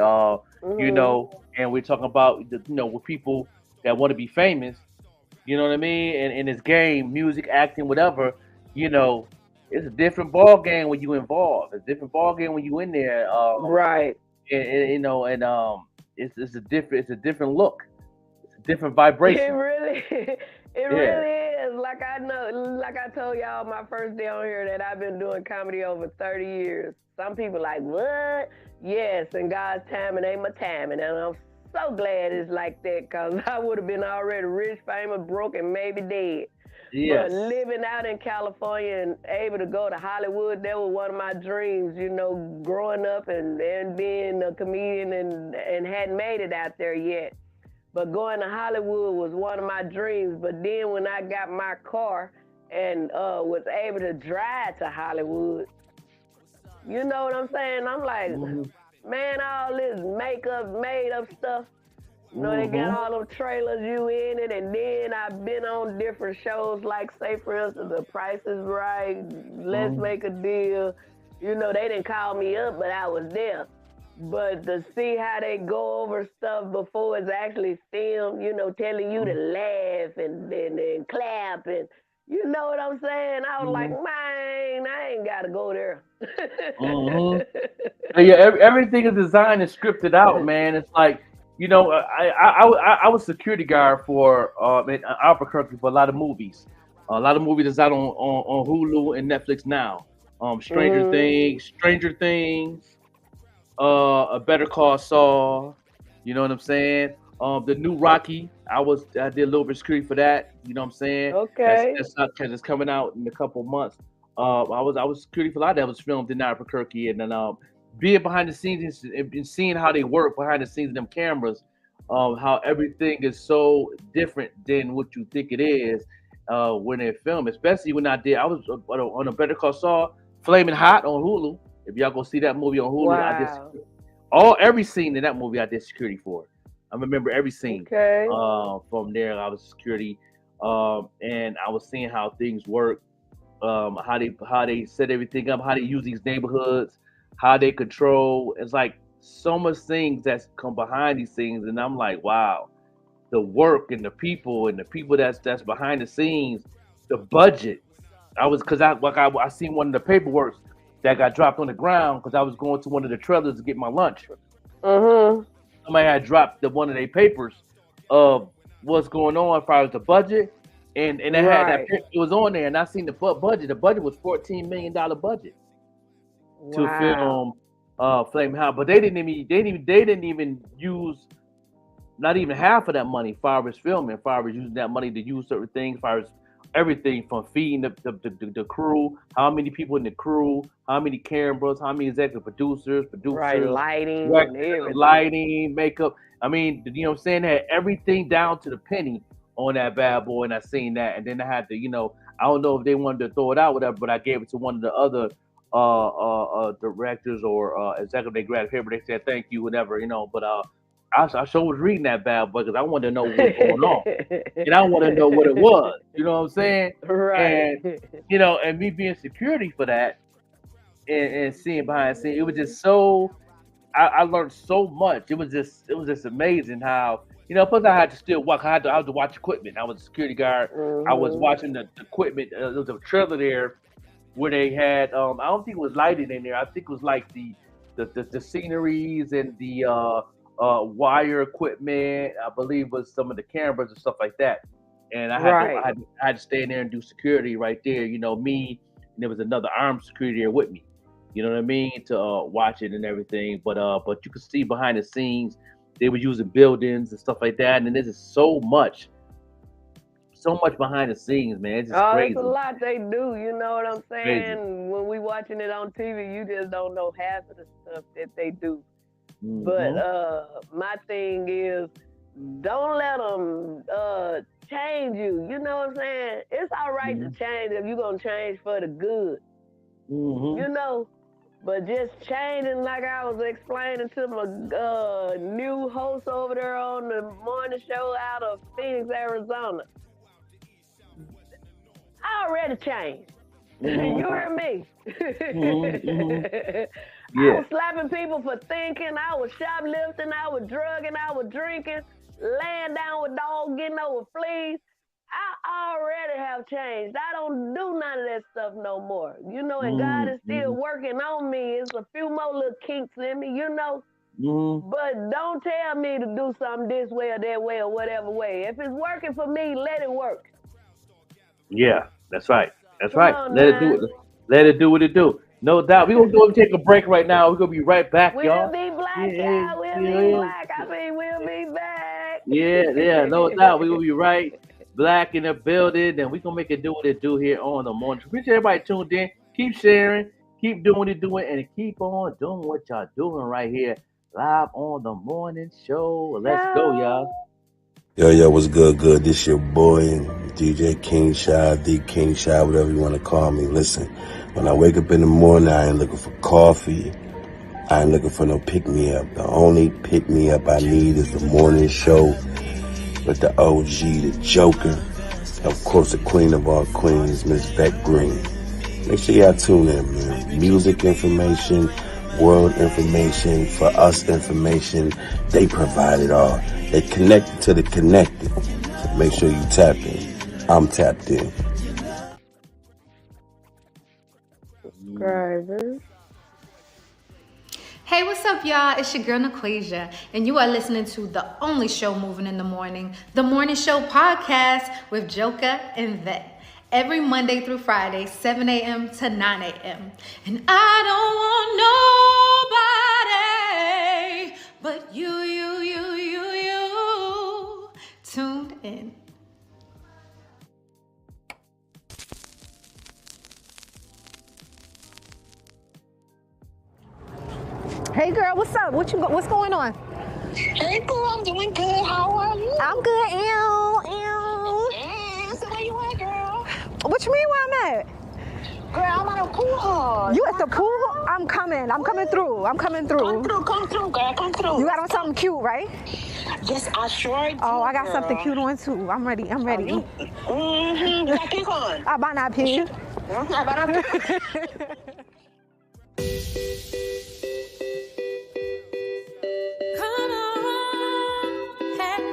And we're talking about with people that want to be famous. You know what I mean? And in this game, music, acting, whatever, it's a different ball game when you involved. It's a different ball game when you in there. Right. It's a different look. It's a different vibration. It really is. Like I told y'all my first day on here that I've been doing comedy over 30 years. Some people like, what? Yes, and God's timing ain't my timing. And I'm so glad it's like that, because I would have been already rich, famous, broke, and maybe dead. Yes. But living out in California and able to go to Hollywood, that was one of my dreams, growing up and being a comedian and hadn't made it out there yet. But going to Hollywood was one of my dreams. But then when I got my car and was able to drive to Hollywood, you know what I'm saying? I'm like, man, all this makeup, made up stuff. They got all them trailers you in it, and then I've been on different shows, like, say, for instance, The Price is Right, Let's Make a Deal. They didn't call me up, but I was there. But to see how they go over stuff before it's actually filmed, telling you to laugh and clap, and you know what I'm saying? I was like, man, I ain't got to go there. Yeah, everything is designed and scripted out, man. It's like, I was security guard for in Albuquerque for a lot of movies. A lot of movies that's out on Hulu and Netflix now. Stranger Things, A Better Call Saul. You know what I'm saying? The new Rocky, I did a little bit of security for that. You know what I'm saying? Okay. That's coming out in a couple of months. I was security for a lot that was filmed in Albuquerque, and then being behind the scenes and seeing how they work behind the scenes of them cameras, how everything is so different than what you think it is when they film. Especially when I was on A Better Call Saul, Flaming Hot on Hulu. If y'all go see that movie on Hulu, Wow. every scene in that movie I did security for. I remember every scene. Okay. From there, I was security, and I was seeing how things work, how they set everything up, how they use these neighborhoods, how they control. It's like so much things that's come behind these things, and I'm like, wow, the work and the people that's behind the scenes, the budget. I seen one of the paperwork that got dropped on the ground because I was going to one of the trailers to get my lunch. Somebody had dropped one of their papers of what's going on as far as the budget, and they had that. It was on there, and I seen the budget. The budget was $14 million budget to film Flame House, but they didn't even use not even half of that money. As far as filming, as far as using that money to use certain things, as far as everything from feeding the crew, how many people in the crew, how many cameras, how many executive producers, lighting, lighting, makeup. I mean, you know what I'm saying? They had everything down to the penny on that bad boy, and I seen that, and then I had to, you know, I don't know if they wanted to throw it out, whatever, but I gave it to one of the other directors or executive. They grabbed paper, they said thank you, whatever, you know. But I sure was reading that bad boy because I wanted to know what was going on, and I wanted to know what it was. You know what I'm saying? Right. And you know, and me being security for that, and seeing behind the scenes, it was just so. I learned so much. It was just amazing how, you know. Plus, I had to still walk. I had to watch equipment. I was a security guard. Mm-hmm. I was watching the equipment. There was a trailer there where they had. I don't think it was lighting in there. I think it was like the sceneries and the wire equipment. I believe was some of the cameras and stuff like that. And I had to stay in there and do security right there. You know, me, and there was another armed security there with me. You know what I mean? To watch it and everything. But you could see behind the scenes, they were using buildings and stuff like that. And there's just so much behind the scenes, man. It's just crazy. There's a lot they do. You know what I'm saying? Crazy. When we watching it on TV, you just don't know half of the stuff that they do. Mm-hmm. But my thing is, don't let them change you. You know what I'm saying? It's all right to change if you're going to change for the good. Mm-hmm. You know? But just changing, like I was explaining to my new host over there on the morning show out of Phoenix, Arizona. I already changed. Mm-hmm. You heard me. Mm-hmm. I was slapping people for thinking. I was shoplifting. I was drugging. I was drinking. Laying down with dogs, getting over fleas. I already have changed. I don't do none of that stuff no more. You know, and God is still working on me. It's a few more little kinks in me, you know. Mm-hmm. But don't tell me to do something this way or that way or whatever way. If it's working for me, let it work. Yeah, that's right. That's Come right. on, Let it do what it do. No doubt. We're going to take a break right now. We're going to be right back, y'all. We'll be black, y'all. We'll be black. I mean, we'll be back. Yeah, no doubt. We're going to be right black in the building, and we're going to make it do what it do here on the morning. Appreciate everybody tuned in. Keep sharing. Keep doing what you're doing, and keep on doing what y'all doing right here live on the morning show. Let's go, y'all. Yo, what's good? This your boy, DJ King Shy, the King Shy, whatever you want to call me. Listen, when I wake up in the morning, I ain't looking for coffee. I ain't looking for no pick-me-up. The only pick-me-up I need is the morning show with the OG, the Joker. Of course, the queen of all queens, Miss Vettegreen. Make sure y'all tune in, man. Music information, world information, for us information. They provide it all. They connected to the connected. So make sure you tap in. I'm tapped in. Subscribers. Hey, what's up, y'all? It's your girl, Naquasia, and you are listening to the only show moving in the morning, the Morning Show Podcast with Joker and Vette. Every Monday through Friday, 7 a.m. to 9 a.m. And I don't want nobody but you tuned in. Hey girl, what's up? What's going on? Hey girl, I'm doing good. How are you? I'm good. So where you at, girl? What you mean where I'm at? Girl, I'm at a pool hall. You at the pool? I'm coming through. Come through, girl. Come through. You got on something cute, right? Yes, I sure do. Oh, I got girl. something cute on too. I'm ready. You got pink on. I might not pee. Come on, hey, love.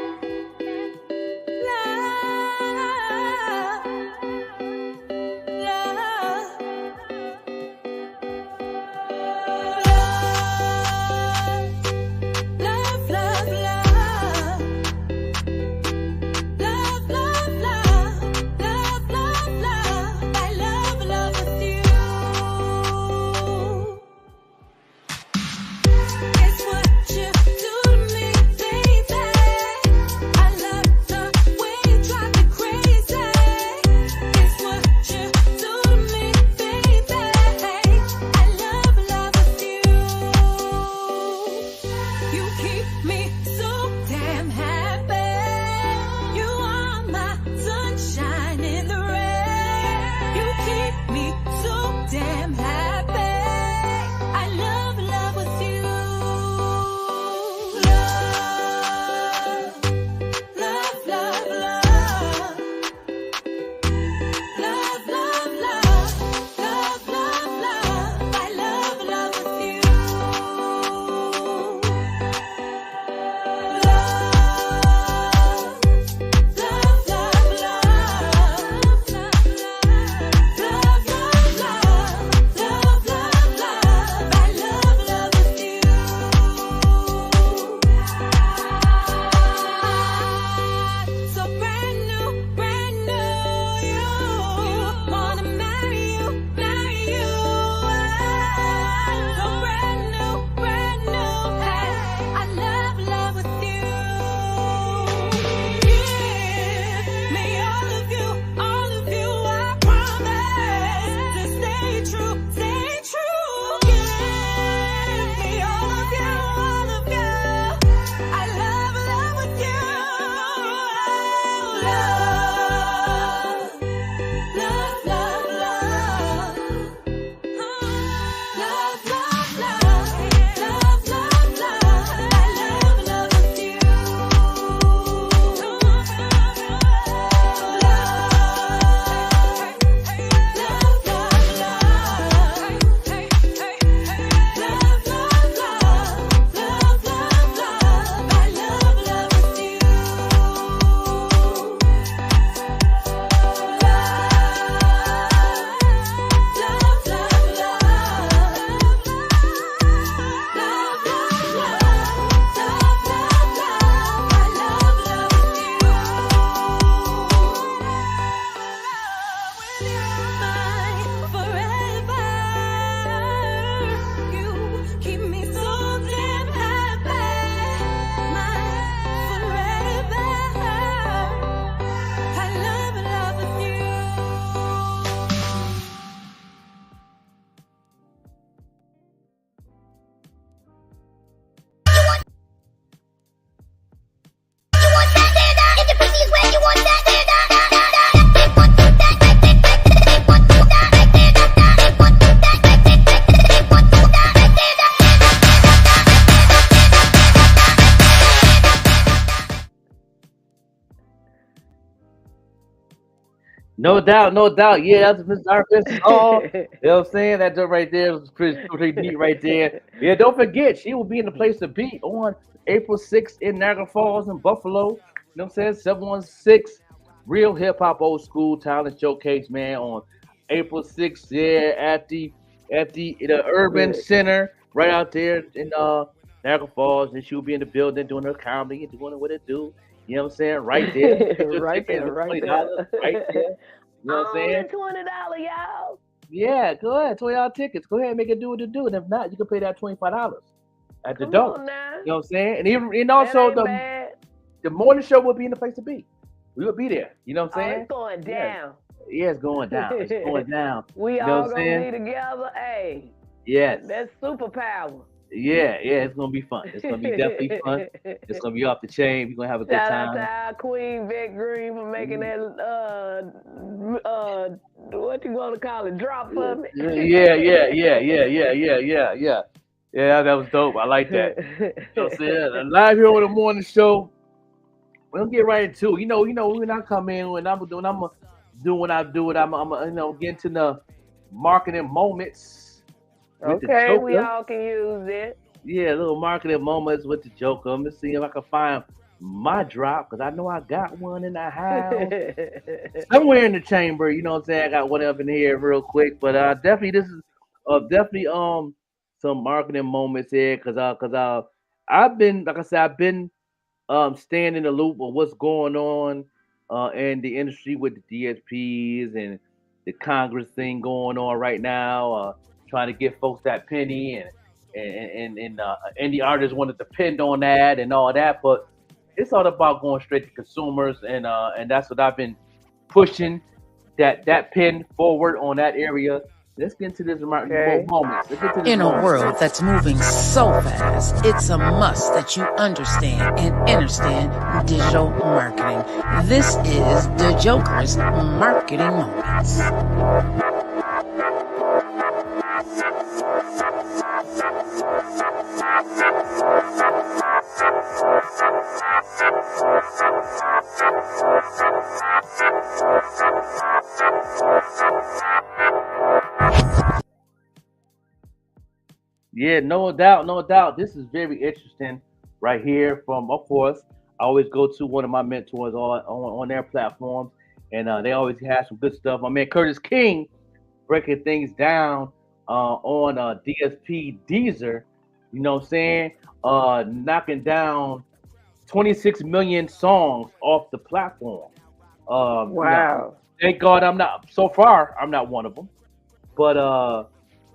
No doubt, no doubt. Yeah, that's Miss Artist Hall. You know what I'm saying? That joke right there was pretty neat right there. Yeah, don't forget, she will be in the place to be on April 6th in Niagara Falls and Buffalo. You know what I'm saying? 716 Real Hip Hop Old School Talent Showcase, man, on April 6th, yeah, at the Urban Center right out there in Niagara Falls. And she'll be in the building doing her comedy and doing what it do. You know what I'm saying? Right there. Right there, right $20 there. right there. You know what I'm saying? Only $20, y'all. Yeah, go ahead. $20 tickets. Go ahead and make it do what it do. And if not, you can pay that $25 at the Come door. on now. You know what I'm saying? And That also ain't bad. the morning show will be in the place to be. We will be there. You know what I'm Oh, saying? it's going down. Yeah, it's going down. It's going down. We You know all what I'm gonna saying? be together. Hey, Yes. that's superpower. Yeah, it's gonna be fun. It's gonna be definitely fun. It's gonna be off the chain. We're gonna have a good Shout out to time. our queen Vettegreen for making that what you gonna call it, drop for me. Yeah. Yeah, that was dope. I like that. You know what I'm saying? Live here on the morning show. We'll get right into it. You know, when I come in, when I'm gonna do what I do. I'm get into the marketing moments. With the Okay, we Joker. all can use it. Yeah, little marketing moments with the Joker. Let me see if I can find my drop because I know I got one in the house somewhere in the chamber. You know what I'm saying? I got one up in here real quick, but definitely this is definitely some marketing moments here because I've been like I said I've been staying in the loop of what's going on in the industry with the DSPs and the Congress thing going on right now. Trying to get folks that penny and indie artists wanted to depend on that and all that, but it's all about going straight to consumers and that's what I've been pushing that pin forward on that area. Let's get into this moment. In a world that's moving so fast, it's a must that you understand and understand digital marketing. This is the Joker's Marketing Moments. Yeah, no doubt. This is very interesting right here from, of course, I always go to one of my mentors on their platforms, and they always have some good stuff. My man Curtis King breaking things down on DSP Deezer, you know what I'm saying? Knocking down 26 million songs off the platform. Wow. Thank God I'm not one of them. But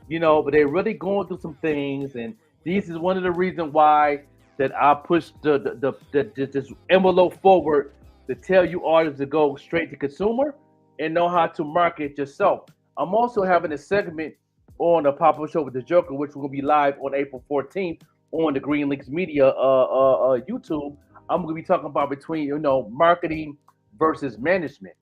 but they're really going through some things, and this is one of the reasons why that I pushed this envelope forward to tell you artists to go straight to consumer and know how to market yourself. I'm also having a segment on the pop-up show with the Joker, which will be live on April 14th on the Green Lynx Media YouTube. I'm going to be talking about between marketing versus management.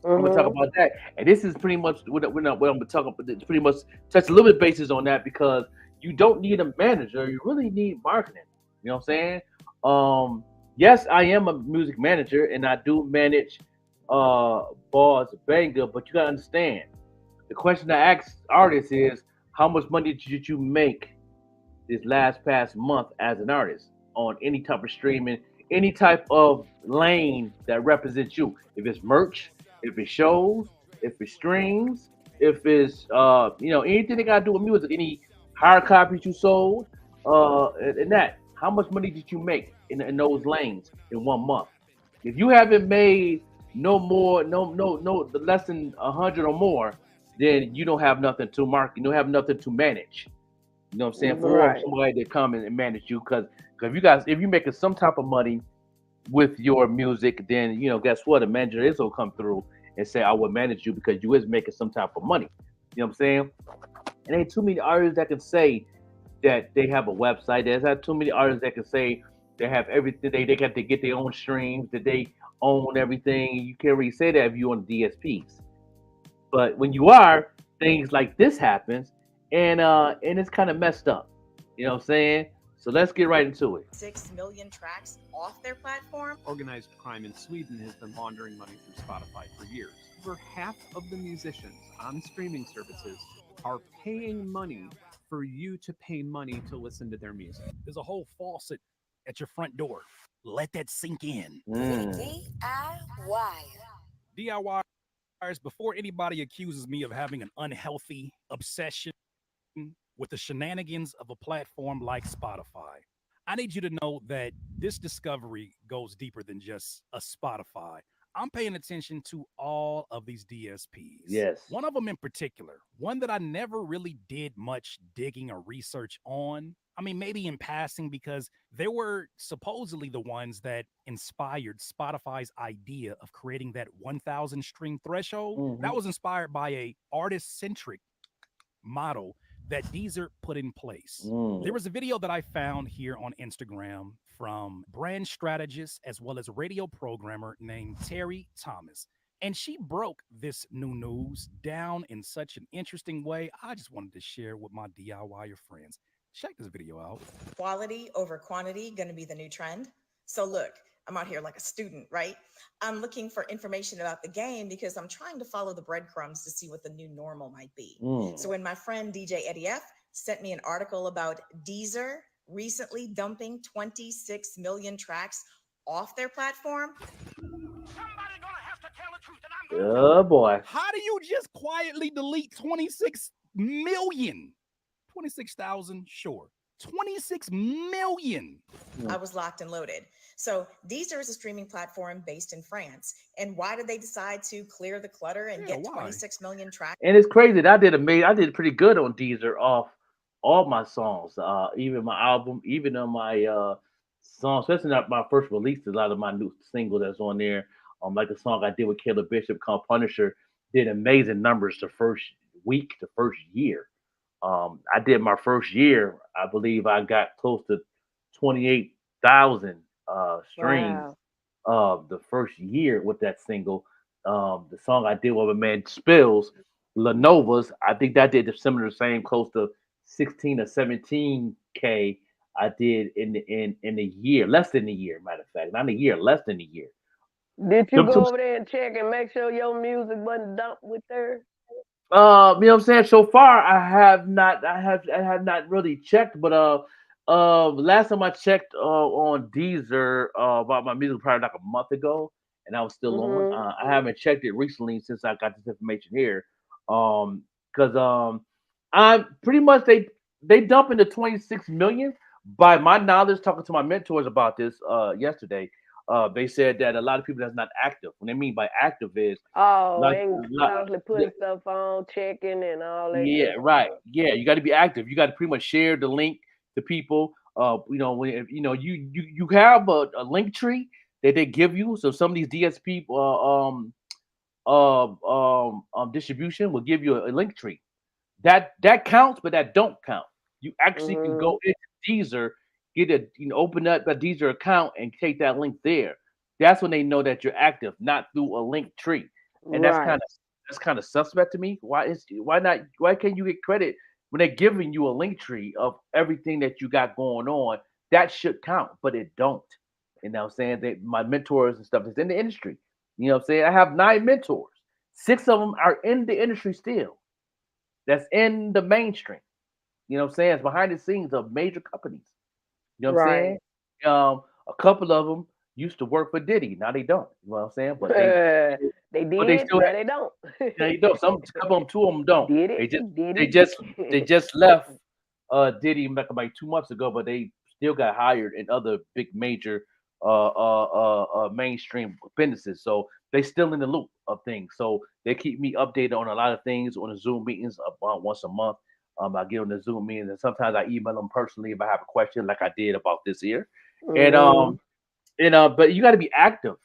I'm gonna talk about that, and this is pretty much what I'm gonna talk about. It's pretty much touch a little bit basis on that because you don't need a manager; you really need marketing. You know what I'm saying? Yes, I am a music manager, and I do manage Bars Banger. But you gotta understand, the question I ask artists is, how much money did you make this past month as an artist on any type of streaming, any type of lane that represents you? If it's merch, if it's shows, if it's streams, if it's anything that got to do with music, any hard copies you sold, and that, how much money did you make in those lanes in 1 month? If you haven't made no less than 100 or more, then you don't have nothing to market. You don't have nothing to manage. You know what I'm saying? For somebody to come and manage you, because if you're making some type of money with your music, then guess what? A manager is gonna come through and say, I will manage you because you is making some type of money. You know what I'm saying? And ain't too many artists that can say that they have a website. There's not too many artists that can say they have everything. They got to get their own streams, that they own everything. You can't really say that if you're on the DSPs. But when you are, things like this happens, and it's kind of messed up. You know what I'm saying? So let's get right into it. 6 million tracks off their platform. Organized crime in Sweden has been laundering money through Spotify for years. over half of the musicians on streaming services are paying money for you to pay money to listen to their music. There's a whole faucet at your front door. Let that sink in. DIY. DIYers, before anybody accuses me of having an unhealthy obsession with the shenanigans of a platform like Spotify, I need you to know that this discovery goes deeper than just a Spotify. I'm paying attention to all of these DSPs. Yes. One of them in particular, one that I never really did much digging or research on. I mean, maybe in passing, because they were supposedly the ones that inspired Spotify's idea of creating that 1,000 stream threshold. That was inspired by a artist-centric model that Deezer put in place. There was a video that I found here on Instagram from brand strategist as well as radio programmer named Terry Thomas. And she broke this new news down in such an interesting way. I just wanted to share with my DIYer friends. Check this video out. Quality over quantity going to be the new trend. So look, I'm out here like a student, right? I'm looking for information about the game because I'm trying to follow the breadcrumbs to see what the new normal might be. So when my friend DJ Eddie F sent me an article about Deezer recently dumping 26 million tracks off their platform. Oh boy. How do you just quietly delete 26 million? 26,000, sure. 26 million. I was locked and loaded. So Deezer is a streaming platform based in France. And why did they decide to clear the clutter and get 26 million tracks? And it's crazy that I did pretty good on Deezer off all my songs, even my album, even on my songs, especially not my first release. A lot of my new singles that's on there, like the song I did with Caleb Bishop called Punisher, did amazing numbers the first week, the first year. I did my first year, I believe I got close to 28,000 streams the first year with that single. The song I did with my man Spills, Lenova's, I think that did similar the same, close to 16 or 17K I did in a year, less than a year, matter of fact. Not a year, less than a year. Did you go over there and check and make sure your music wasn't dumped with theirs? You know what I'm saying? So far, I have not really checked, but last time I checked on Deezer about my music probably like a month ago, and I was still on. I haven't checked it recently since I got this information here. Because I pretty much they dump into 26 million. By my knowledge, talking to my mentors about this yesterday, they said that a lot of people that's not active. What they mean by active is constantly putting stuff on, checking, and all that. Yeah, right. Yeah, you got to be active. You got to pretty much share the link to people. You have a link tree that they give you. So some of these DSP distribution will give you a link tree. That counts, but that don't count. You actually can go into Deezer, open up a Deezer account and take that link there. That's when they know that you're active, not through a link tree. And that's kind of suspect to me. Why can't you get credit when they're giving you a link tree of everything that you got going on? That should count, but it don't. You know what I'm saying? My mentors and stuff is in the industry. You know what I'm saying? I have 9 mentors. 6 of them are in the industry still. That's in the mainstream. You know what I'm saying? It's behind the scenes of major companies. You know what I'm saying? A couple of them used to work for Diddy. Now they don't. You know what I'm saying? But they did. But they still they don't. They don't. Couple of them, 2 of them don't. They just left Diddy like about 2 months ago, but they still got hired in other big major mainstream businesses. So they still in the loop of things. So they keep me updated on a lot of things on the Zoom meetings about once a month. I get on the Zoom meetings, and sometimes I email them personally if I have a question, like I did about this here. But you got to be active.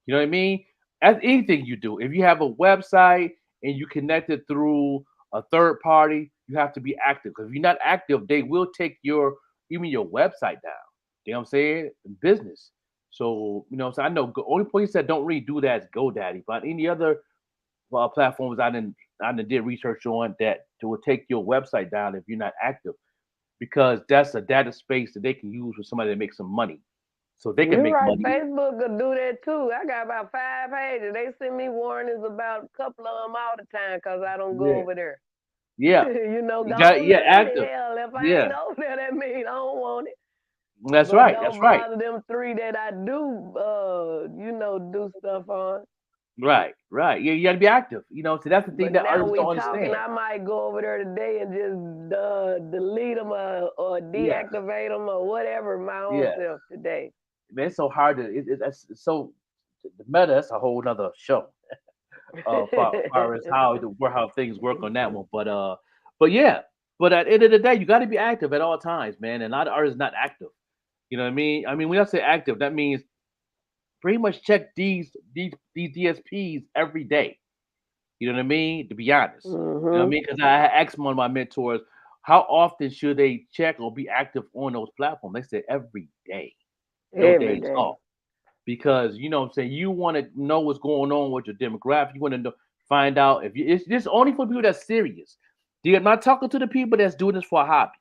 You know what I mean? As anything you do, if you have a website and you connect it through a third party, you have to be active. Because if you're not active, they will take even your website down. You know what I'm saying? Business. So I know the only place that don't really do that is GoDaddy, but any other platforms I did research on that will take your website down if you're not active, because that's a data space that they can use for somebody to make some money. so they can You're make right. money. Facebook could do that too. I got about 5 pages. They send me warnings about a couple of them all the time because I don't go Yeah. over there. Yeah. You know, You go got over there. active. Hell, if I Yeah. ain't over there, that means I don't want it. That's But right. don't That's right. bother them 3 that I do, do stuff on. Right. Right. Yeah, you got to be active. So that's the thing But that now artists we don't talking, understand. I might go over there today and just delete them or Yeah. deactivate them or whatever my own Yeah. self today. Man, it's so hard to. That's so. The meta. That's a whole nother show. Far as how things work on that one. But yeah. But at the end of the day, you got to be active at all times, man. And a lot of artists not active. You know what I mean? I mean, when I say active, that means pretty much check these DSPs every day. You know what I mean? To be honest, you know what I mean? Because I asked one of my mentors, how often should they check or be active on those platforms? They said every day, no Every days day. off. Because you know what I'm saying, you want to know what's going on with your demographic. You want to know, find out if it's this only for people that's serious. I'm not talking to the people that's doing this for a hobby,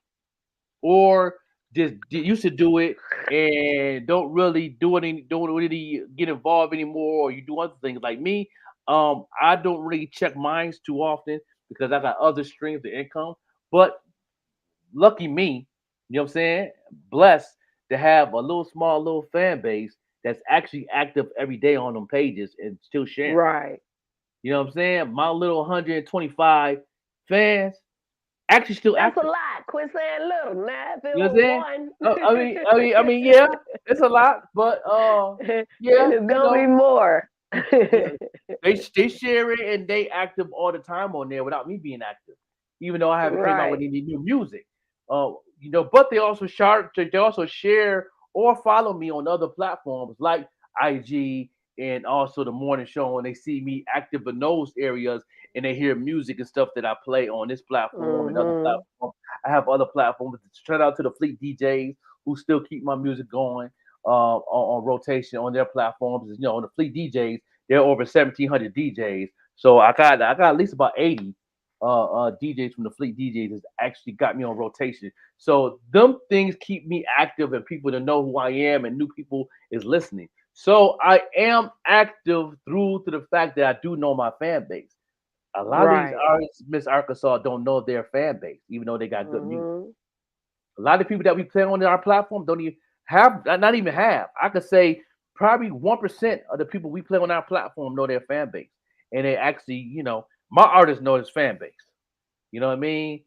or just used to do it and don't really don't really get involved anymore, or you do other things like me. I don't really check mines too often because I got other streams of income. But lucky me, you know what I'm saying? Blessed to have a little fan base that's actually active every day on them pages and still sharing. Right. You know what I'm saying? My little 125 fans actually still That's active. a lot. Quit saying little. Now if it You know what I'm was saying? one. I mean, yeah, it's a lot, but yeah, and it's gonna be more. they share it and they active all the time on there without me being active, even though I haven't came out with Right. any new music. But they also share or follow me on other platforms like IG and also the morning show, and they see me active in those areas and they hear music and stuff that I play on this platform and other platforms. I have other platforms. Shout out to the Fleet DJs who still keep my music going on rotation on their platforms. On the Fleet DJs, there are over 1,700 DJs. So I got at least about 80 DJs from the Fleet DJs has actually got me on rotation. So them things keep me active and people to know who I am and new people is listening. So I am active through to the fact that I do know my fan base. A lot of these artists, Miss Arkansas, don't know their fan base, even though they got good music. A lot of people that we play on our platform don't even have, not even have. I could say probably 1% of the people we play on our platform know their fan base. And they actually, my artists know his fan base. You know what I mean?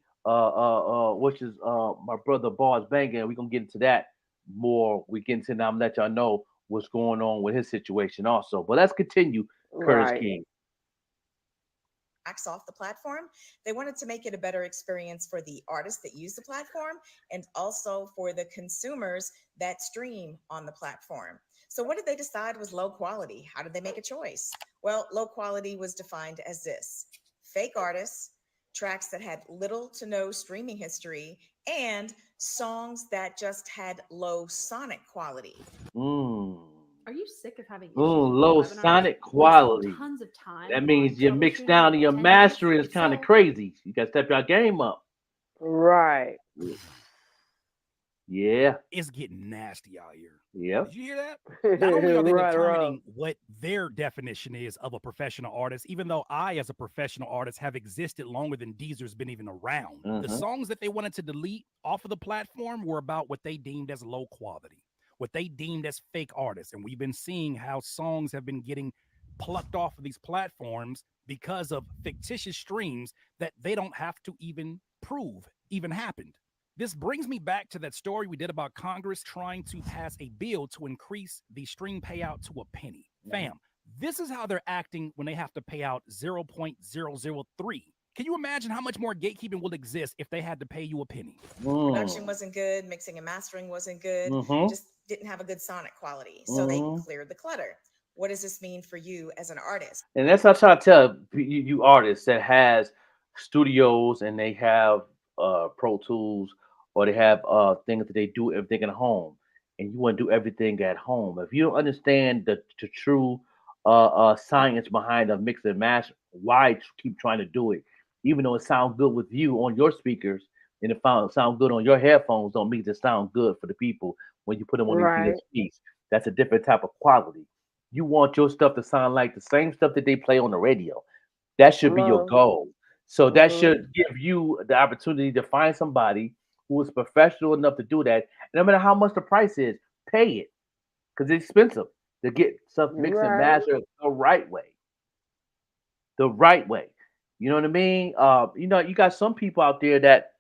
Which is my brother Bars Banging. We're gonna get into that more. We get into now. I'm gonna let y'all know what's going on with his situation also. But let's continue, Curtis King. Off the platform, they wanted to make it a better experience for the artists that use the platform and also for the consumers that stream on the platform. So what did they decide was low quality? How did they make a choice? Well, low quality was defined as this: fake artists, tracks that had little to no streaming history, and songs that just had low sonic quality. Are you sick of having Low sonic quality? Tons of time. That means your mix down and your mastering is kind of crazy. You got to step your game up. Right. Yeah. It's getting nasty out here. Yeah. Did you hear that? Not only are they determining what their definition is of a professional artist, even though I, as a professional artist, have existed longer than Deezer's been even around. The songs that they wanted to delete off of the platform were about what they deemed as low quality, what they deemed as fake artists. And we've been seeing how songs have been getting plucked off of these platforms because of fictitious streams that they don't have to even prove even happened. This brings me back to that story we did about Congress trying to pass a bill to increase the stream payout to a penny. Fam, this is how they're acting when they have to pay out 0.003. Can you imagine how much more gatekeeping will exist if they had to pay you a penny? Production wasn't good, mixing and mastering wasn't good, just didn't have a good sonic quality. So they cleared the clutter. What does this mean for you as an artist? And that's what I try to tell you artists that has studios and they have Pro Tools, or they have things that they do everything at home, and you want to do everything at home. If you don't understand the true science behind a mix and master, why keep trying to do it? Even though it sounds good with you on your speakers and it sounds good on your headphones, don't mean it sound good for the people when you put them on these piece. That's a different type of quality. You want your stuff to sound like the same stuff that they play on the radio. That should be your goal. So that should give you the opportunity to find somebody who is professional enough to do that. And no matter how much the price is, pay it because it's expensive to get stuff mixed and mastered the right way. The right way. You know what I mean? You got some people out there that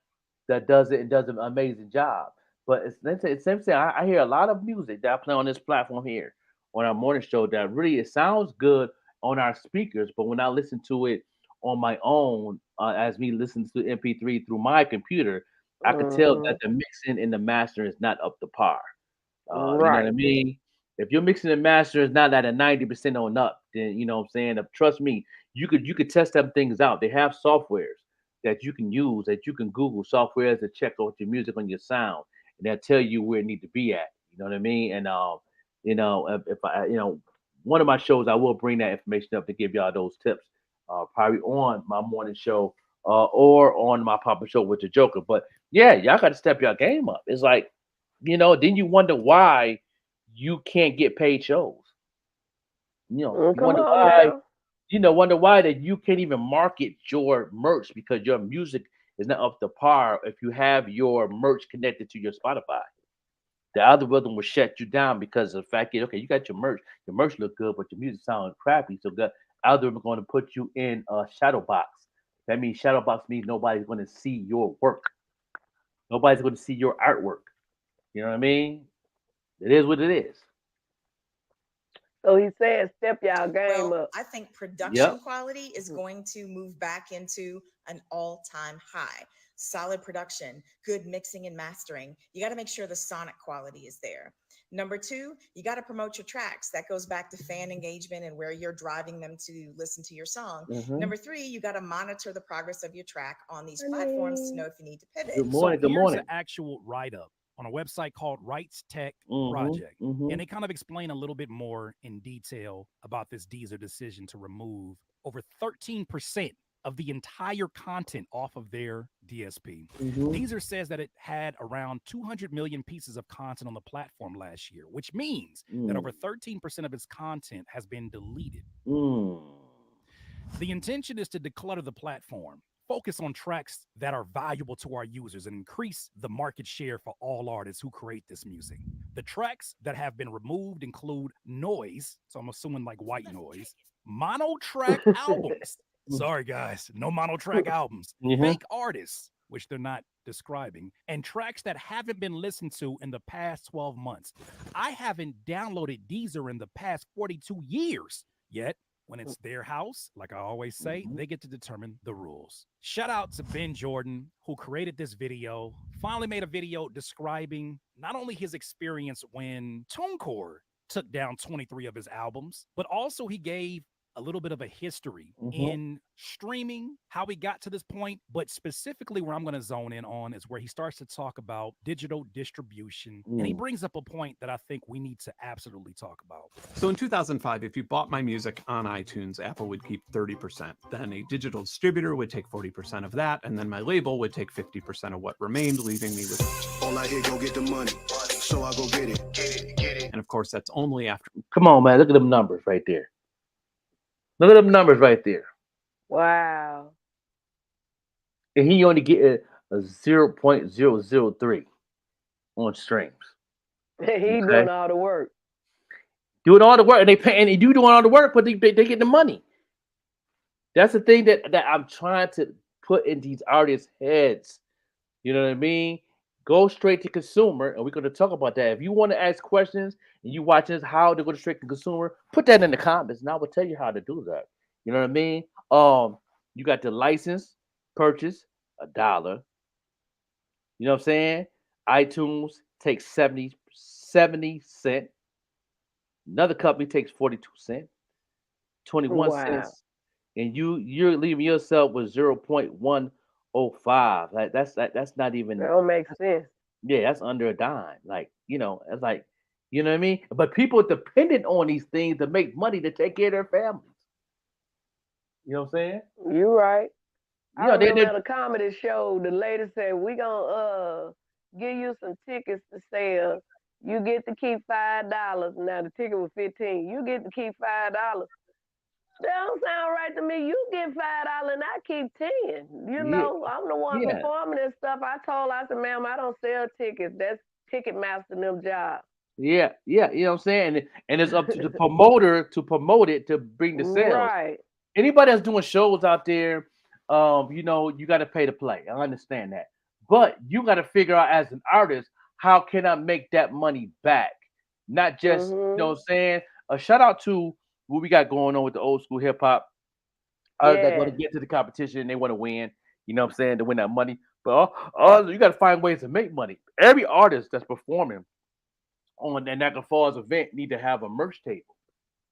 does it and does an amazing job. But it's same thing. I hear a lot of music that I play on this platform here on our morning show that really it sounds good on our speakers, but when I listen to it on my own, as me listening to MP3 through my computer, I could tell that the mixing and the mastering is not up to par. You know what I mean? If your mixing and mastering is not at a 90% on up, then you know what I'm saying. Trust me, you could test them things out. They have softwares that you can use, that you can Google softwares to check out your music on your sound, and they'll tell you where it need to be at. You know what I mean? And if I, one of my shows, I will bring that information up to give y'all those tips, probably on my morning show or on my pop-up show with the Joker. But yeah, y'all got to step your game up. It's like, then you wonder why you can't get paid shows. You wonder why that you can't even market your merch because your music is not up to par if you have your merch connected to your Spotify. The algorithm will shut you down because of the fact that, okay, you got your merch look good, but your music sounds crappy. So the algorithm is going to put you in a shadow box. That means shadow box means nobody's going to see your work. Nobody's going to see your artwork. You know what I mean? It is what it is. So he said, step y'all game up. I think production quality is going to move back into an all-time high. Solid production, good mixing and mastering. You got to make sure the sonic quality is there. Number two, you got to promote your tracks. That goes back to fan engagement and where you're driving them to listen to your song. Number three, you got to monitor the progress of your track on these platforms to know if you need to pivot. Good morning. So here's an actual write-up on a website called Rights Tech Project. And they kind of explain a little bit more in detail about this Deezer decision to remove over 13% of the entire content off of their DSP. Deezer says that it had around 200 million pieces of content on the platform last year, which means that over 13% of its content has been deleted. The intention is to declutter the platform, focus on tracks that are valuable to our users, and increase the market share for all artists who create this music. The tracks that have been removed include noise, so I'm assuming like white noise, mono-track albums. Sorry, guys, no mono-track albums. Fake artists, which they're not describing, and tracks that haven't been listened to in the past 12 months. I haven't downloaded Deezer in the past 42 years, yet when it's their house, like I always say, they get to determine the rules. Shout out to Ben Jordan, who created this video, finally made a video describing not only his experience when TuneCore took down 23 of his albums, but also he gave a little bit of a history in streaming, how we got to this point, but specifically where I'm going to zone in on is where he starts to talk about digital distribution. And he brings up a point that I think we need to absolutely talk about. So in 2005, if you bought my music on iTunes, Apple would keep 30%. Then a digital distributor would take 40% of that, and then my label would take 50% of what remained, leaving me with all I hear, go get the money. So I go get it. And of course, that's only after. Come on, man. Look at them numbers right there. Look at them numbers right there. Wow. And he only get a 0.003 on streams. He doing all the work. Doing all the work, and they pay, and you doing all the work, but they get the money. That's the thing that I'm trying to put in these artists' heads. You know what I mean? Go straight to consumer, and we're going to talk about that. If you want to ask questions and you watch this, how to go straight to consumer, put that in the comments, and I will tell you how to do that. You know what I mean? You got the license purchase $1. You know what I'm saying? iTunes takes 70 cents. Another company takes 42 cents, 21 cents, and you're leaving yourself with 0.105. That's not even. That don't make sense. Yeah, that's under a dime. Like, it's like, you know what I mean? But people are dependent on these things to make money to take care of their families. You know what I'm saying? You're right. Yeah, I remember at a comedy show, the lady said, we gonna give you some tickets to sell. You get to keep $5. Now the ticket was $15. You get to keep $5. That don't sound right to me. You get $5 and I keep 10. You know, I'm the one performing this stuff. I said, ma'am, I don't sell tickets. That's Ticketmaster and them job. Yeah, you know what I'm saying? And it's up to the promoter to promote it to bring the sales. Right. Anybody that's doing shows out there, you know, you got to pay to play. I understand that. But you got to figure out as an artist, how can I make that money back? Not just, you know what I'm saying? A shout out to what we got going on with the old school hip hop. They're going to get to the competition and they want to win, you know what I'm saying, to win that money. But you got to find ways to make money. Every artist that's performing on that Niagara Falls event need to have a merch table.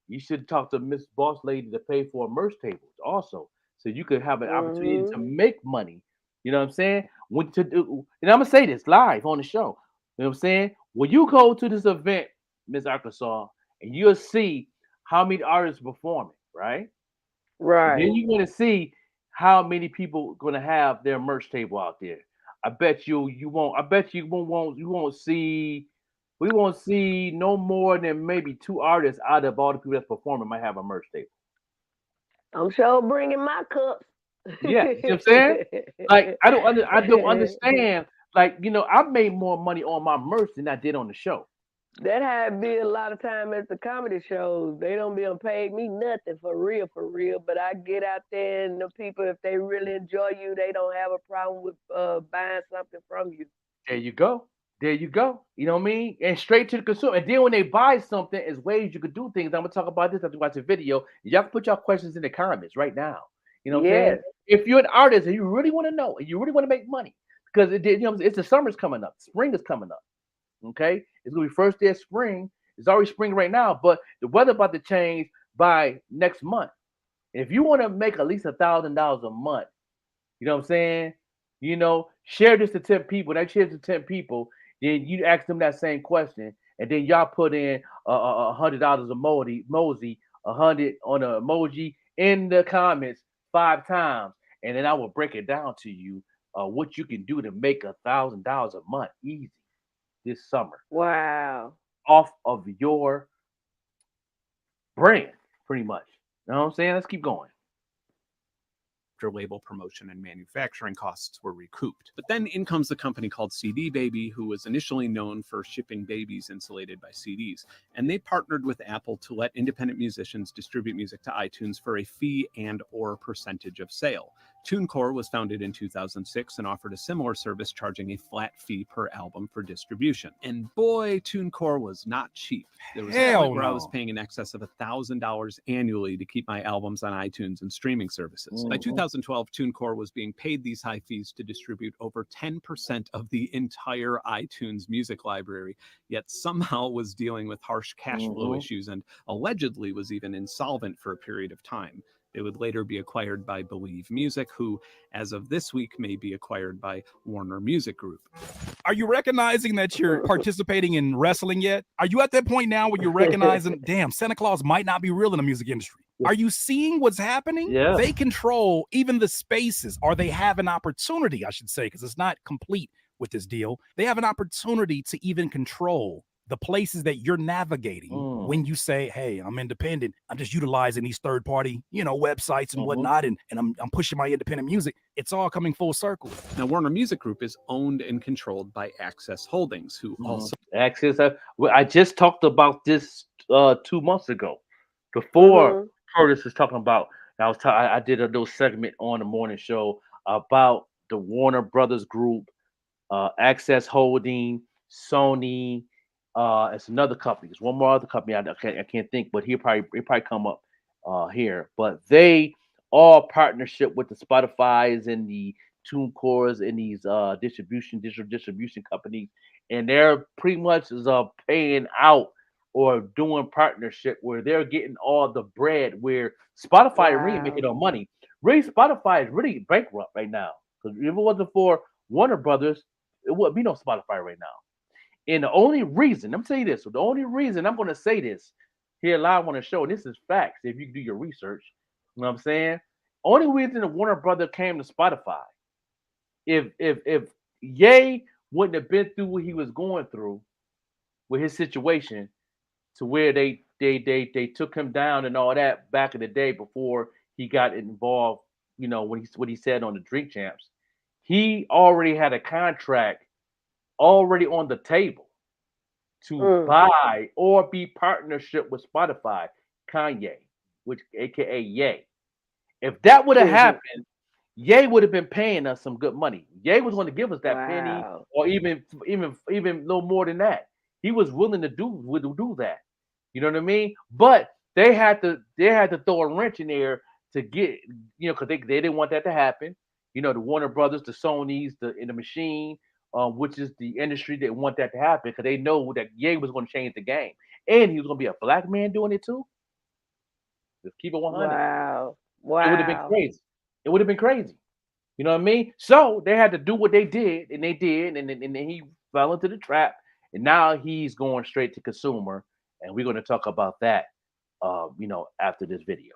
You should talk to Miss Boss Lady to pay for a merch table also, so you could have an opportunity to make money. You know what I'm saying? And I'm gonna say this live on the show. You know what I'm saying? When you go to this event, Miss Arkansas, and you'll see how many artists performing, right? Right. And then you're gonna see how many people gonna have their merch table out there. I bet you won't. I bet you won't see. We won't see no more than maybe 2 artists out of all the people that's performing might have a merch table. I'm sure bringing my cups. Yeah, you know what I'm saying? Like I don't understand. Like, you know, I made more money on my merch than I did on the show. That had been a lot of time at the comedy shows. They don't be paid me nothing for real. But I get out there and the people, if they really enjoy you, they don't have a problem with buying something from you. There you go. You know what I mean? And straight to the consumer. And then when they buy something, there's ways you could do things. I'm gonna talk about this after you watch the video. Y'all can put your questions in the comments right now. You know what I'm saying? If you're an artist and you really want to know and you really want to make money, because you know, it's the summer's coming up, spring is coming up. Okay, it's gonna be first day of spring. It's already spring right now, but the weather about to change by next month. If you want to make at least $1,000 a month, you know what I'm saying? You know, share this to 10 people. That shares to 10 people. Then you ask them that same question, and then y'all put in $100 emoji, 100 on an emoji in the comments 5 times, and then I will break it down to you what you can do to make $1,000 a month easy this summer. Wow! Off of your brand, pretty much. You know what I'm saying? Let's keep going. Label promotion and manufacturing costs were recouped. But then in comes the company called CD Baby, who was initially known for shipping babies insulated by CDs. And they partnered with Apple to let independent musicians distribute music to iTunes for a fee and or percentage of sale. TuneCore was founded in 2006 and offered a similar service, charging a flat fee per album for distribution. And boy, TuneCore was not cheap. There was a point where I was paying in excess of $1,000 annually to keep my albums on iTunes and streaming services. By 2012, TuneCore was being paid these high fees to distribute over 10% of the entire iTunes music library, yet somehow was dealing with harsh cash flow issues and allegedly was even insolvent for a period of time. They would later be acquired by Believe Music, who, as of this week, may be acquired by Warner Music Group. Are you recognizing that you're participating in wrestling yet? Are you at that point now where you're recognizing, damn, Santa Claus might not be real in the music industry? Are you seeing what's happening? Yeah. They control even the spaces, or they have an opportunity, I should say, because it's not complete with this deal. They have an opportunity to even control the places that you're navigating when you say, hey, I'm independent. I'm just utilizing these third-party, you know, websites and whatnot, and I'm pushing my independent music. It's all coming full circle. Now, Warner Music Group is owned and controlled by Access Holdings, who also... Access, I just talked about this 2 months ago. Before Curtis is talking about, I did a little segment on the morning show about the Warner Brothers Group, Access Holding, Sony. It's another company. There's one more other company I can't think, but it probably come up here. But they all partnership with the Spotify's and the TuneCores and these digital distribution companies, and they're pretty much paying out or doing partnership where they're getting all the bread. Where Spotify really making no money. Really, Spotify is really bankrupt right now. Because if it wasn't for Warner Brothers, it wouldn't be no Spotify right now. And the only reason, I'm telling you this, the only reason I'm going to say this here live on the show, and this is facts if you do your research, you know what I'm saying? Only reason the Warner Brother came to Spotify, if Ye wouldn't have been through what he was going through, with his situation to where they took him down and all that back in the day before he got involved, you know, when what he said on the Drink Champs. He already had a contract already on the table to buy or be partnership with Spotify, Kanye, which aka Ye. If that would have happened, Ye would have been paying us some good money. Ye was going to give us that penny, or even a little more than that. He was willing to do that. You know what I mean? But they had to throw a wrench in there to get, you know, because they didn't want that to happen. You know, the Warner Brothers, the Sonys, the Machine, which is the industry that want that to happen because they know that Ye was going to change the game, and he was going to be a black man doing it too. Just keep it 100. Wow. It would have been crazy. It would have been crazy. You know what I mean? So they had to do what they did, and they did, and then he fell into the trap, and now he's going straight to consumer, and we're going to talk about that, you know, after this video.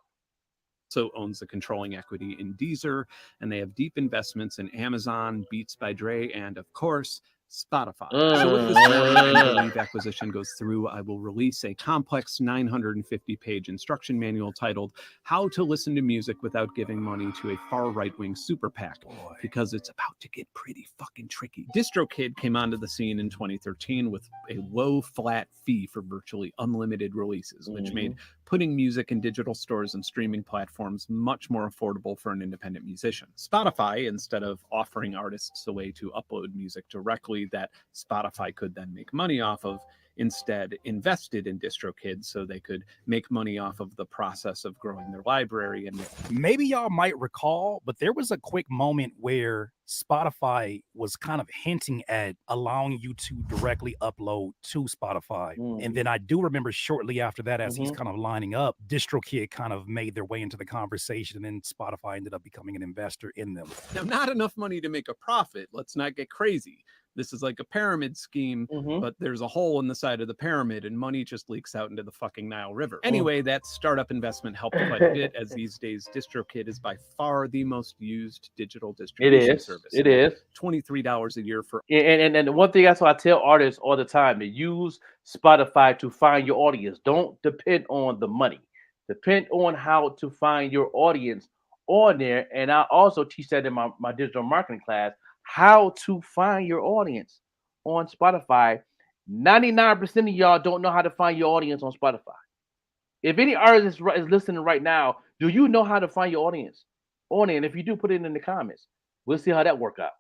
Also owns the controlling equity in Deezer, and they have deep investments in Amazon, Beats by Dre, and of course, Spotify. So if this Warner and Believe acquisition goes through, I will release a complex 950-page instruction manual titled How to Listen to Music Without Giving Money to a Far Right-Wing Super PAC, because it's about to get pretty fucking tricky. DistroKid came onto the scene in 2013 with a low flat fee for virtually unlimited releases, which made putting music in digital stores and streaming platforms much more affordable for an independent musician. Spotify, instead of offering artists a way to upload music directly that Spotify could then make money off of, instead invested in DistroKid so they could make money off of the process of growing their library. And maybe y'all might recall, but there was a quick moment where Spotify was kind of hinting at allowing you to directly upload to Spotify. And then I do remember shortly after that, as he's kind of lining up, DistroKid kind of made their way into the conversation, and then Spotify ended up becoming an investor in them. Now, not enough money to make a profit. Let's not get crazy. This is like a pyramid scheme, but there's a hole in the side of the pyramid and money just leaks out into the fucking Nile River. Anyway, that startup investment helped quite a bit, as these days DistroKid is by far the most used digital distribution service. It is. $23 a year for... And one thing that's why I tell artists all the time, to use Spotify to find your audience. Don't depend on the money. Depend on how to find your audience on there. And I also teach that in my digital marketing class, how to find your audience on Spotify. 99% of y'all don't know how to find your audience on Spotify. If any artist is listening right now, do you know how to find your audience on it? And if you do, put it in the comments. We'll see how that works out.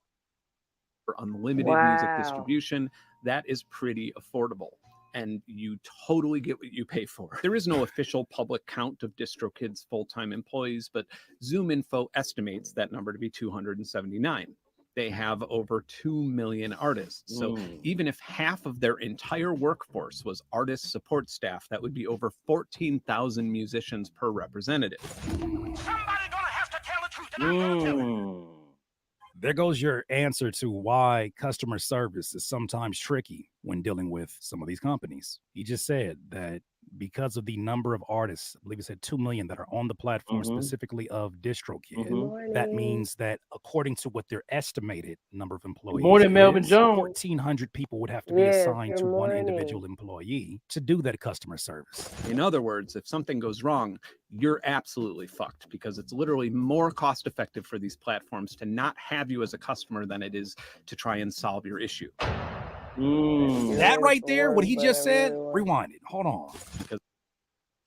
For unlimited music distribution, that is pretty affordable. And you totally get what you pay for. There is no official public count of DistroKid's full-time employees, but ZoomInfo estimates that number to be 279. They have over 2 million artists. So even if half of their entire workforce was artist support staff, that would be over 14,000 musicians per representative. Somebody gonna have to tell the truth. There goes your answer to why customer service is sometimes tricky when dealing with some of these companies. He just said that because of the number of artists, I believe it said 2 million that are on the platform specifically of DistroKid. That means that according to what their estimated number of employees, morning, Melvin Jones. 1,400 people would have to be assigned to one individual employee to do that customer service. In other words, if something goes wrong, you're absolutely fucked, because it's literally more cost effective for these platforms to not have you as a customer than it is to try and solve your issue. That right there, what he just said, rewind it. Hold on. Because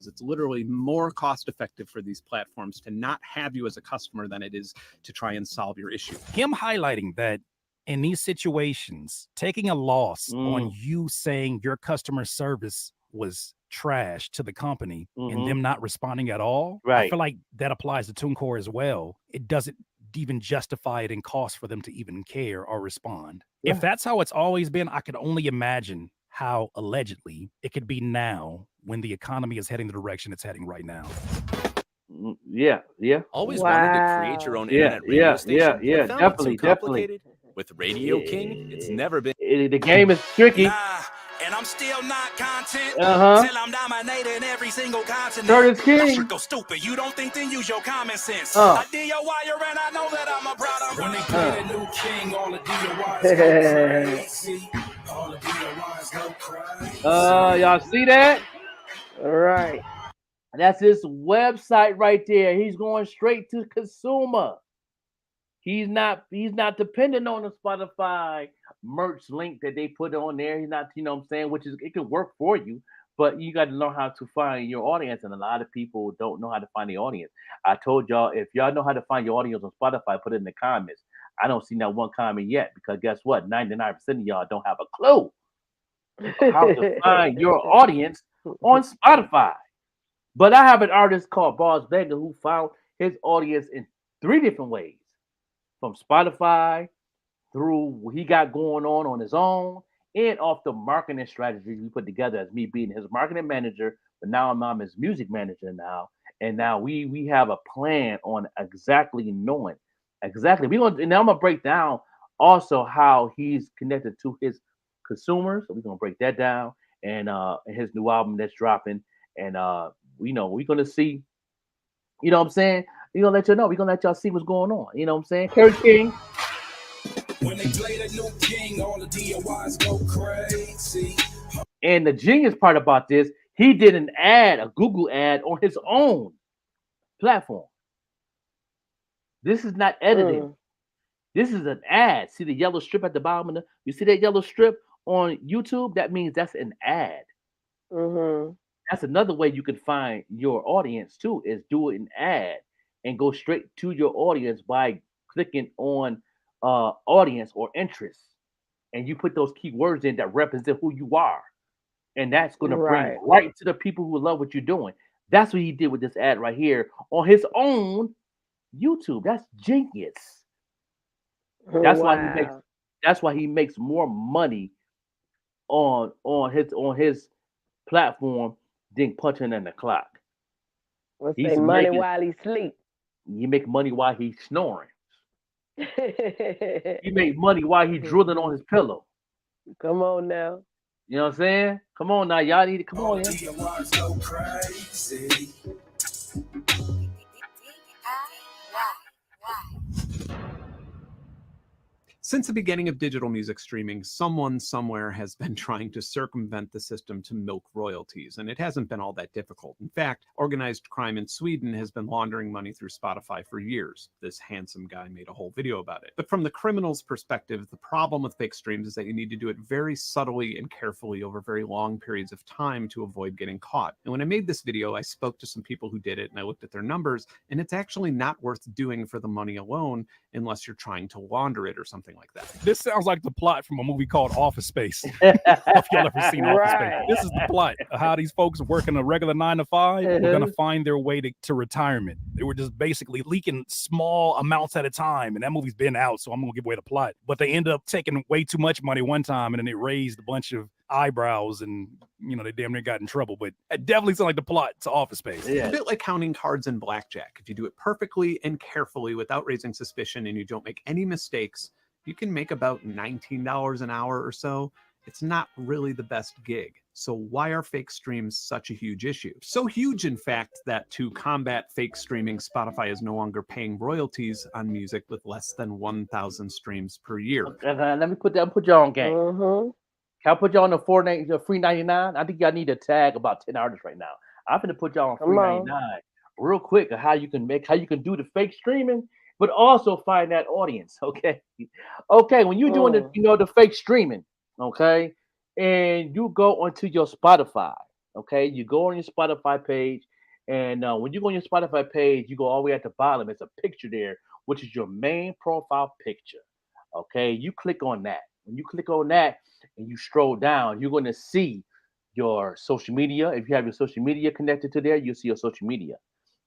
it's literally more cost effective for these platforms to not have you as a customer than it is to try and solve your issue. Him highlighting that in these situations, taking a loss on you saying your customer service was trash to the company and them not responding at all. I feel like that applies to TuneCore as well. It doesn't even justify it in cost for them to even care or respond. If that's how it's always been, I could only imagine how allegedly it could be now when the economy is heading the direction it's heading right now. Always wanted to create your own internet radio station. Yeah, definitely. With Radio King, it's never been. The game is tricky. And I'm still not content till I'm dominating every single continent. Curtis King. I should go stupid. You don't think, then use your common sense. I did your wire and I know that I'm a product. When they play the new king, all the DIYs go crazy. Y'all see that? All right. That's his website right there. He's going straight to consumer. He's not dependent on the Spotify merch link that they put on there. He's not, you know what I'm saying, which is, it can work for you, but you got to learn how to find your audience. And a lot of people don't know how to find the audience. I told y'all, if y'all know how to find your audience on Spotify, put it in the comments. I don't see that one comment yet, because guess what? 99% of y'all don't have a clue how to find your audience on Spotify. But I have an artist called Boss Banger who found his audience in 3 different ways. From Spotify, through what he got going on his own, and off the marketing strategies we put together as me being his marketing manager, but now I'm his music manager now. And now we have a plan on exactly knowing exactly. And I'm gonna break down also how he's connected to his consumers. So we're gonna break that down, and his new album that's dropping. And we're gonna see, you know what I'm saying? We're gonna let you know. We're gonna let y'all see what's going on. You know what I'm saying? Curry King. When they play the new King, all the DIYs go crazy. And the genius part about this, he did an ad, a Google ad on his own platform. This is not edited. This is an ad. See the yellow strip at the bottom of you see that yellow strip on YouTube? That means that's an ad. That's another way you can find your audience too, is do an ad and go straight to your audience by clicking on audience or interest, and you put those keywords in that represent who you are, and that's going to bring right to the people who love what you're doing. That's what he did with this ad right here on his own YouTube. That's genius. That's why he makes more money on his platform than punching in the clock. He's money while he sleep. You make money while he's snoring. He make money while he's drooling on his pillow. Come on now. You know what I'm saying? Come on now, y'all need to come on. Since the beginning of digital music streaming, someone somewhere has been trying to circumvent the system to milk royalties, and it hasn't been all that difficult. In fact, organized crime in Sweden has been laundering money through Spotify for years. This handsome guy made a whole video about it. But from the criminal's perspective, the problem with fake streams is that you need to do it very subtly and carefully over very long periods of time to avoid getting caught. And when I made this video, I spoke to some people who did it, and I looked at their numbers, and it's actually not worth doing for the money alone unless you're trying to launder it or something like that. This sounds like the plot from a movie called Office Space. If y'all ever seen Office Space, this is the plot of how these folks working a regular 9 to 5 were going to find their way to retirement. They were just basically leaking small amounts at a time, and that movie's been out, so I'm going to give away the plot. But they ended up taking way too much money one time, and then it raised a bunch of eyebrows, and they damn near got in trouble. But it definitely sounds like the plot to Office Space. Yeah. A bit like counting cards in blackjack. If you do it perfectly and carefully without raising suspicion and you don't make any mistakes, you can make about $19 an hour or so. It's not really the best gig. So why are fake streams such a huge issue? So huge, in fact, that to combat fake streaming, Spotify is no longer paying royalties on music with less than 1,000 streams per year. Let me put y'all on game. Can I put y'all on the free 99? I think y'all need to tag about 10 artists right now. I'm going to put y'all on free 99 real quick of how you can do the fake streaming, but also find that audience. Okay. When you're doing the fake streaming, okay, and you go onto your Spotify, okay, you go on your Spotify page, and when you go on your Spotify page, you go all the way at the bottom. It's a picture there, which is your main profile picture. Okay, you click on that. When you click on that and you scroll down, you're going to see your social media. If you have your social media connected to there, you'll see your social media.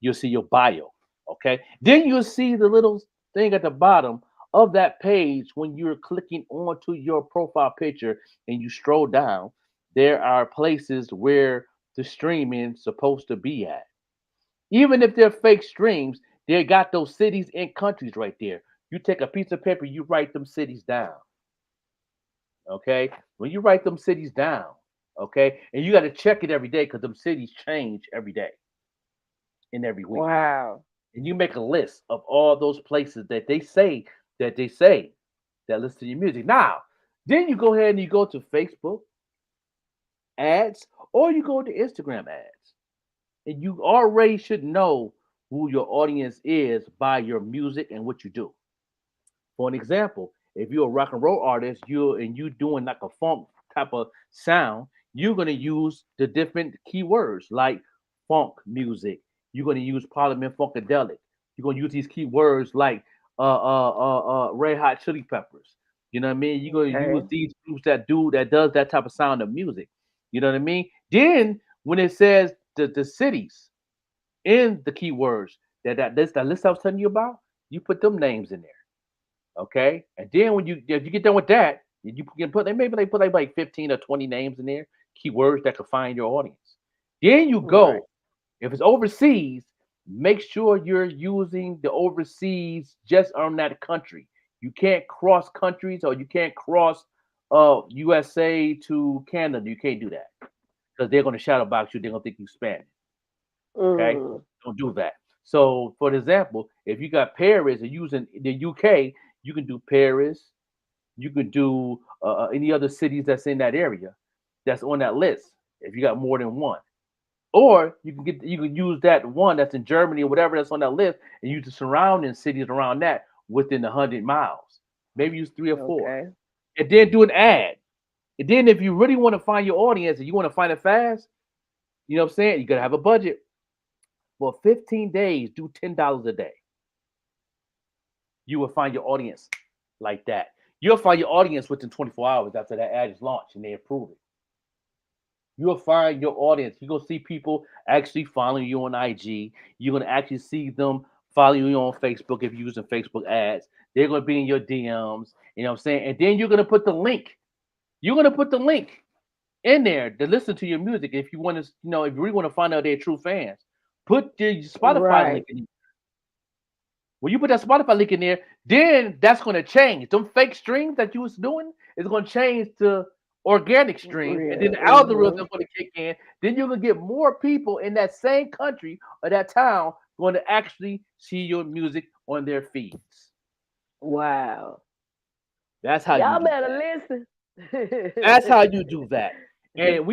You'll see your bio. Okay. Then you'll see the little thing at the bottom of that page when you're clicking onto your profile picture and you scroll down. There are places where the streaming is supposed to be at. Even if they're fake streams, they got those cities and countries right there. You take a piece of paper, you write them cities down. Okay. When you write them cities down, okay, and you got to check it every day because them cities change every day and every week. Wow. And you make a list of all those places that they say that listen to your music. Now, Then you go ahead and you go to Facebook ads, or you go to Instagram ads. And you already should know who your audience is by your music and what you do. For an example, if you're a rock and roll artist, you doing like a funk type of sound, you're gonna use the different keywords like funk music. You're gonna use Parliament Funkadelic. You're gonna use these keywords like Red Hot Chili Peppers. You know what I mean? You're gonna use Okay. these groups that does that type of sound of music. You know what I mean? Then when it says the cities in the keywords that list I was telling you about, you put them names in there. Okay, and then when if you get done with that, you can put they put like 15 or 20 names in there, keywords that can find your audience. Then you Right. go, if it's overseas, make sure you're using the overseas just on that country. You can't cross countries or you can't cross USA to Canada. You can't do that because they're gonna shadow box you. They're gonna think you Spanish. Okay, don't do that. So, for example, if you got Paris and using the UK, you can do Paris. You could do any other cities that's in that area that's on that list. If you got more than one, or you can use that one that's in Germany or whatever that's on that list, and use the surrounding cities around that within 100 miles. Maybe use 3 or 4, Okay. and then do an ad. And then if you really want to find your audience and you want to find it fast, you know what I'm saying? You gotta have a budget. For 15 days, do $10 a day. You will find your audience like that. You'll find your audience within 24 hours after that ad is launched and they approve it. You'll find your audience. You're gonna see people actually following you on IG. You're gonna actually see them following you on Facebook if you're using Facebook ads. They're gonna be in your DMs. You know what I'm saying? And then you're gonna put the link. You're gonna put the link in there to listen to your music. If you want to, if you really want to find out they're true fans, put the Spotify link Right. in. When you put that Spotify link in there, then that's going to change. Them fake streams that you was doing is going to change to organic streams, and then the algorithm going to kick in. Then you're going to get more people in that same country or that town going to actually see your music on their feeds. Wow. That's how Y'all you do better that. listen. That's how you do that. And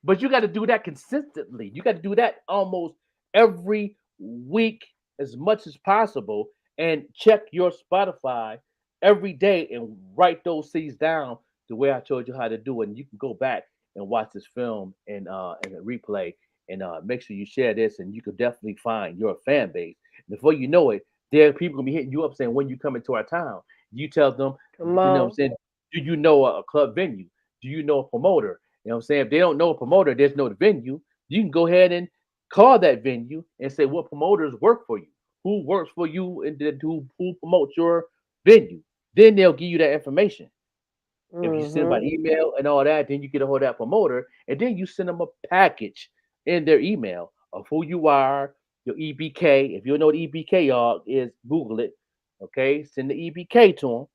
but you got to do that consistently. You got to do that almost every week as much as possible, and check your Spotify every day and write those C's down the way I told you how to do it. And you can go back and watch this film and a replay, and make sure you share this, and you can definitely find your fan base. Before you know it, there are people gonna be hitting you up saying, when you come into our town, you tell them, Come you know what I'm on. saying, do you know a club venue? Do you know a promoter? You know what I'm saying? If they don't know a promoter, there's no venue. You can go ahead and call that venue and say what promoters work for you, who works for you, and then who promotes your venue. Then they'll give you that information. If you send by email and all that, then you get a hold of that promoter, and then you send them a package in their email of who you are, your EBK. If you don't know what EBK y'all is, Google it. Okay, send the EBK to them.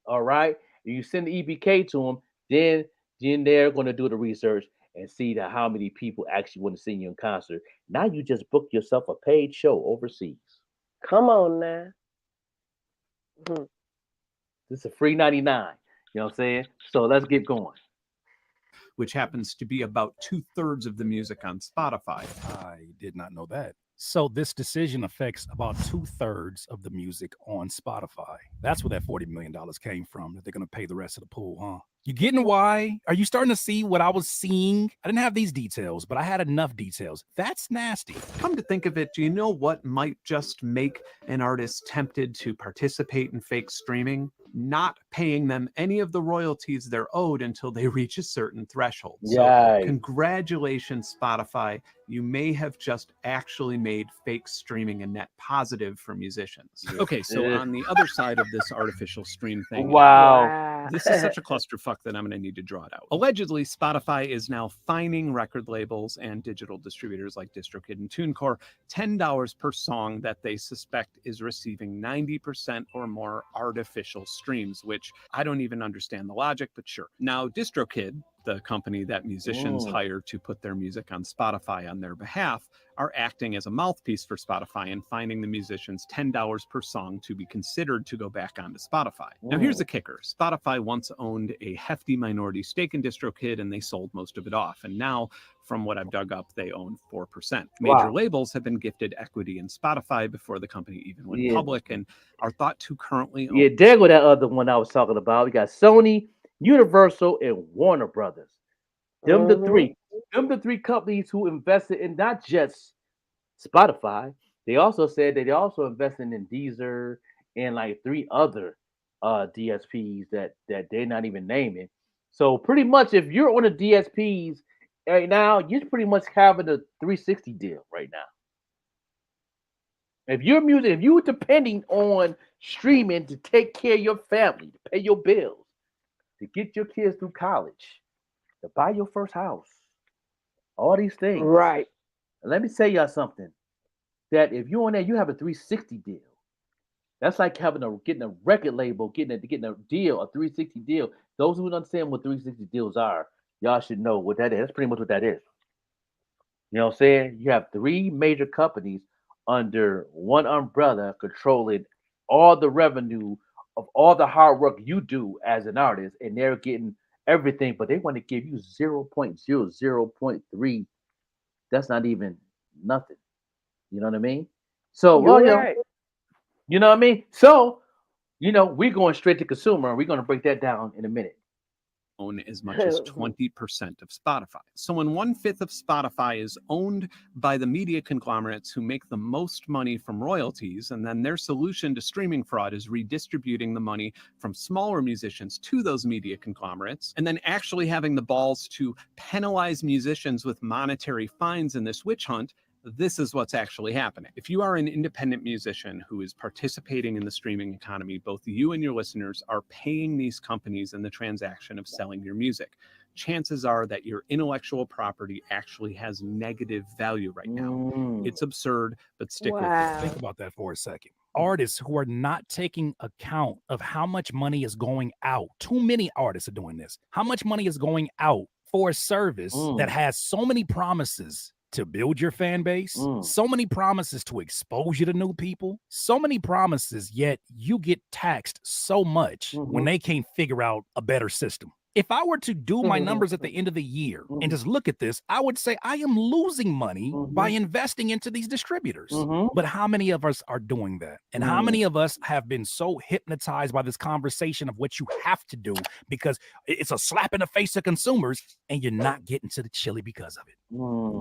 All right, you send the EBK to them, then they're going to do the research and see that how many people actually want to see you in concert. Now you just booked yourself a paid show overseas. Come on now. This is a free 99. You know what I'm saying? So let's get going. Which happens to be about 2/3 of the music on Spotify. I did not know that. So this decision affects about 2/3 of the music on Spotify. That's where that $40 million came from, that they're going to pay the rest of the pool, huh? You getting why? Are you starting to see what I was seeing? I didn't have these details, but I had enough details. That's nasty. Come to think of it, do you know what might just make an artist tempted to participate in fake streaming? Not paying them any of the royalties they're owed until they reach a certain threshold. Yeah. So congratulations, Spotify. You may have just actually made fake streaming a net positive for musicians. Okay, so on the other side of this artificial stream thing, Wow. this is such a clusterfuck that I'm going to need to draw it out. Allegedly, Spotify is now fining record labels and digital distributors like DistroKid and TuneCore $10 per song that they suspect is receiving 90% or more artificial streams, which I don't even understand the logic, but sure. Now, DistroKid the company that musicians hire to put their music on Spotify on their behalf, are acting as a mouthpiece for Spotify and finding the musicians $10 per song to be considered to go back onto Spotify. Now, here's the kicker. Spotify once owned a hefty minority stake in DistroKid, and they sold most of it off. And now, from what I've dug up, they own 4%. Major labels have been gifted equity in Spotify before the company even went public and are thought to currently own. there go that other one I was talking about. We got Sony, Universal, and Warner Brothers. Them the three. Them the three companies who invested in not just Spotify. They also said that they also invested in Deezer and like 3 other DSPs that they're not even naming. So pretty much, if you're on the DSPs right now, you're pretty much having a 360 deal right now. If you're depending on streaming to take care of your family, to pay your bills, to get your kids through college, to buy your first house, all these things. Right. And let me tell y'all something. That if you're on there, you have a 360 deal. That's like getting a record label, getting a deal, a 360 deal. Those who don't understand what 360 deals are, y'all should know what that is. That's pretty much what that is. You know what I'm saying? You have 3 major companies under one umbrella controlling all the revenue of all the hard work you do as an artist, and they're getting everything, but they want to give you 0.00.3. That's not even nothing. You know what I mean? So, you know what I mean? So, we're going straight to consumer, and we're going to break that down in a minute. Own as much as 20% of Spotify. So when 1/5 of Spotify is owned by the media conglomerates who make the most money from royalties, and then their solution to streaming fraud is redistributing the money from smaller musicians to those media conglomerates, and then actually having the balls to penalize musicians with monetary fines in this witch hunt, this is what's actually happening. If you are an independent musician who is participating in the streaming economy, both you and your listeners are paying these companies in the transaction of selling your music. Chances are that your intellectual property actually has negative value right now. It's absurd, but stick with it. Think about that for a second. Artists who are not taking account of how much money is going out. Too many artists are doing this. How much money is going out for a service that has so many promises to build your fan base, so many promises to expose you to new people, so many promises, yet you get taxed so much when they can't figure out a better system. If I were to do my numbers at the end of the year and just look at this, I would say I am losing money by investing into these distributors. But how many of us are doing that? And how many of us have been so hypnotized by this conversation of what you have to do because it's a slap in the face to consumers and you're not getting to the chili because of it?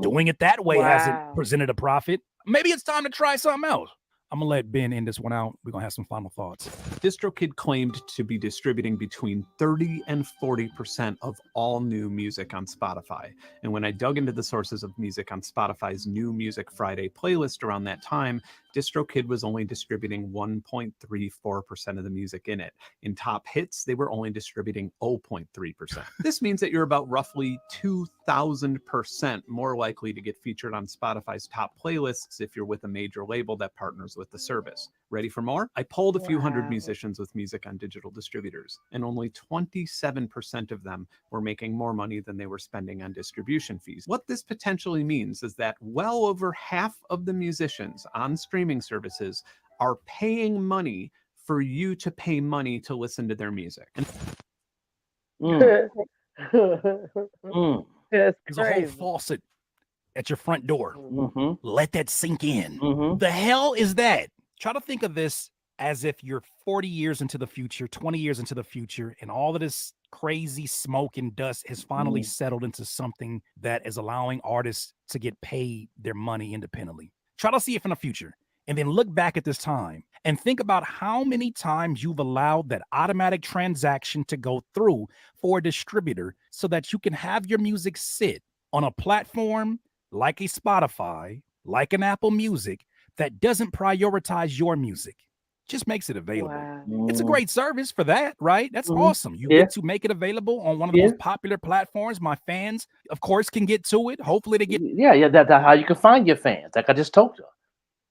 Doing it that way hasn't presented a profit. Maybe it's time to try something else. I'm going to let Ben end this one out. We're going to have some final thoughts. DistroKid claimed to be distributing between 30 and 40% of all new music on Spotify. And when I dug into the sources of music on Spotify's New Music Friday playlist around that time, DistroKid was only distributing 1.34% of the music in it. In top hits, they were only distributing 0.3%. This means that you're about roughly 2,000% more likely to get featured on Spotify's top playlists if you're with a major label that partners with the service. Ready for more? I polled a few hundred musicians with music on digital distributors, and only 27% of them were making more money than they were spending on distribution fees. What this potentially means is that well over half of the musicians on streaming services are paying money for you to pay money to listen to their music. There's a whole faucet at your front door. Let that sink in. The hell is that? Try to think of this as if you're 40 years into the future, 20 years into the future, and all of this crazy smoke and dust has finally settled into something that is allowing artists to get paid their money independently. Try to see it from the future, and then look back at this time and think about how many times you've allowed that automatic transaction to go through for a distributor so that you can have your music sit on a platform like a Spotify, like an Apple Music, that doesn't prioritize your music, just makes it available. It's a great service for that, right? That's awesome. You get to make it available on one of the most popular platforms. My fans, of course, can get to it. Hopefully they get... That's how you can find your fans, like I just told you.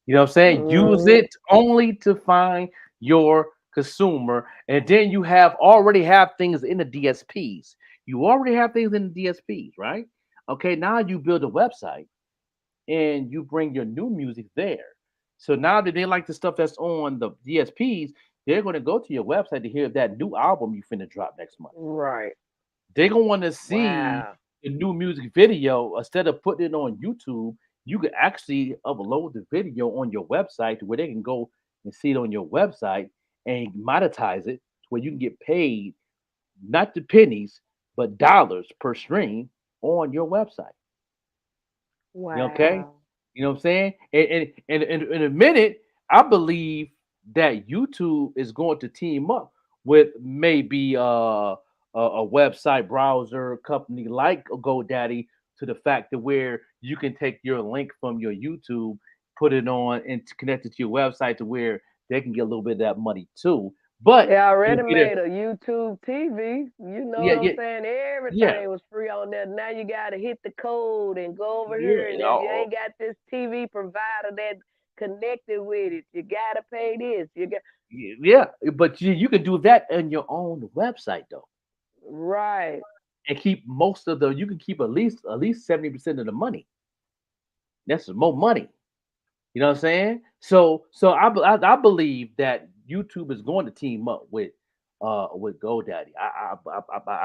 You know what I'm saying? Use it only to find your consumer, and then you already have things in the DSPs. You already have things in the DSPs, right? Okay, now you build a website and you bring your new music there. So now that they like the stuff that's on the DSPs, they're going to go to your website to hear that new album you finna drop next month. Right. They're going to want to see Wow. the new music video instead of putting it on YouTube. You can actually upload the video on your website to where they can go and see it on your website and monetize it to where you can get paid not the pennies but dollars per stream on your website. Okay, Wow. you know what I'm saying? And in a minute, I believe that YouTube is going to team up with maybe a website browser company like GoDaddy to the fact that where you can take your link from your YouTube, put it on, and connect it to your website to where they can get a little bit of that money too. But They already you'll get made a YouTube TV. You know yeah, what I'm yeah, saying? yeah, Everything was free on there. Now you got to hit the code and go over yeah, here. And if you ain't got this TV provider that connected with it, you got to pay this. You got yeah. But you can do that on your own website though. right. And keep most of the you can keep at least 70% of the money. That's more money. You know what I'm saying? So I believe that YouTube is going to team up with GoDaddy.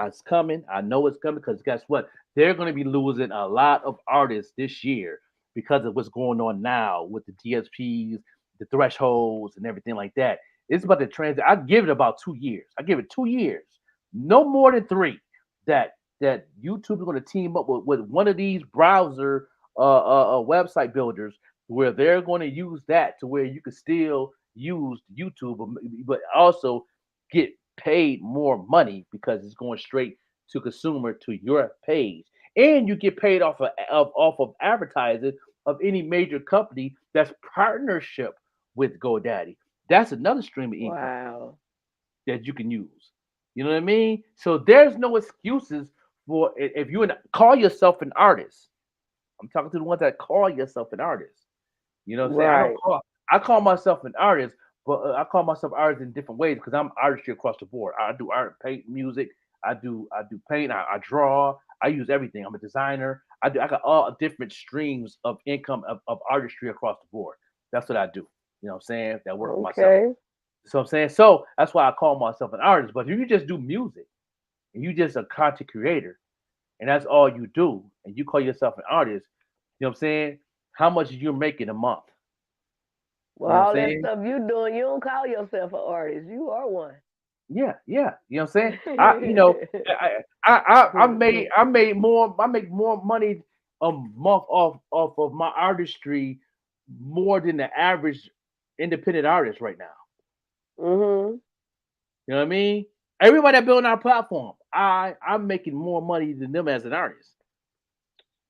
It's coming. I know it's coming because guess what? They're going to be losing a lot of artists this year because of what's going on now with the DSPs, the thresholds, and everything like that. It's about to transit. I give it about 2 years. I give it 2 years, no more than three. That YouTube is going to team up with one of these browser website builders where they're going to use that to where you can still use YouTube, but also get paid more money because it's going straight to consumer to your page, and you get paid off of advertising of any major company that's partnership with GoDaddy. That's another stream of income Wow. that you can use. You know what I mean? So there's no excuses for if you call yourself an artist. I'm talking to the ones that call yourself an artist. You know what I'm saying? Right. I call myself an artist, but I call myself artist in different ways because I'm artistry across the board. I do art, paint, music. I do paint. I draw. I use everything. I'm a designer. I got all different streams of income of artistry across the board. That's what I do. You know what I'm saying? That work for myself. Okay. So I'm saying, so that's why I call myself an artist. But if you just do music and you just a content creator and that's all you do, and you call yourself an artist, you know what I'm saying? How much you're making a month? Well, You know what all I'm that saying? stuff you doing, you don't call yourself an artist. You are one. Yeah. You know what I'm saying? I make more money a month off of my artistry more than the average independent artist right now. Mm-hmm. You know what I mean? Everybody that building our platform, I'm making more money than them as an artist.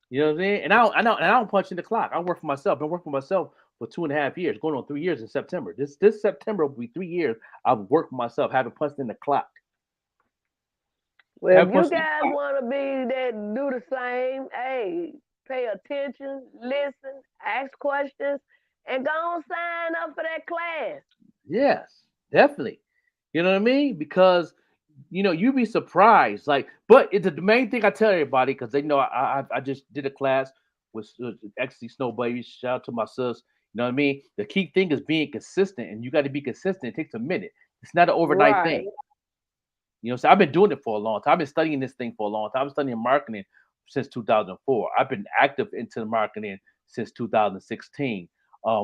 You know what I'm saying? And I don't punch in the clock. I work for myself. I've been working for myself for 2.5 years, going on 3 years in September. This September will be 3 years I've worked for myself, haven't punched in the clock. Well, if you guys want to be that do the same, hey, pay attention, listen, ask questions, and go on sign up for that class. Yes, definitely. You know what I mean? Because you'd be surprised. Like, but it's the main thing I tell everybody because they know I just did a class with Ecstasy Snow Baby. Shout out to my sis. You know what I mean? The key thing is being consistent, and you got to be consistent. It takes a minute. It's not an overnight thing. You know, so I've been doing it for a long time. I've been studying this thing for a long time. I've been studying marketing since 2004. I've been active into the marketing since 2016.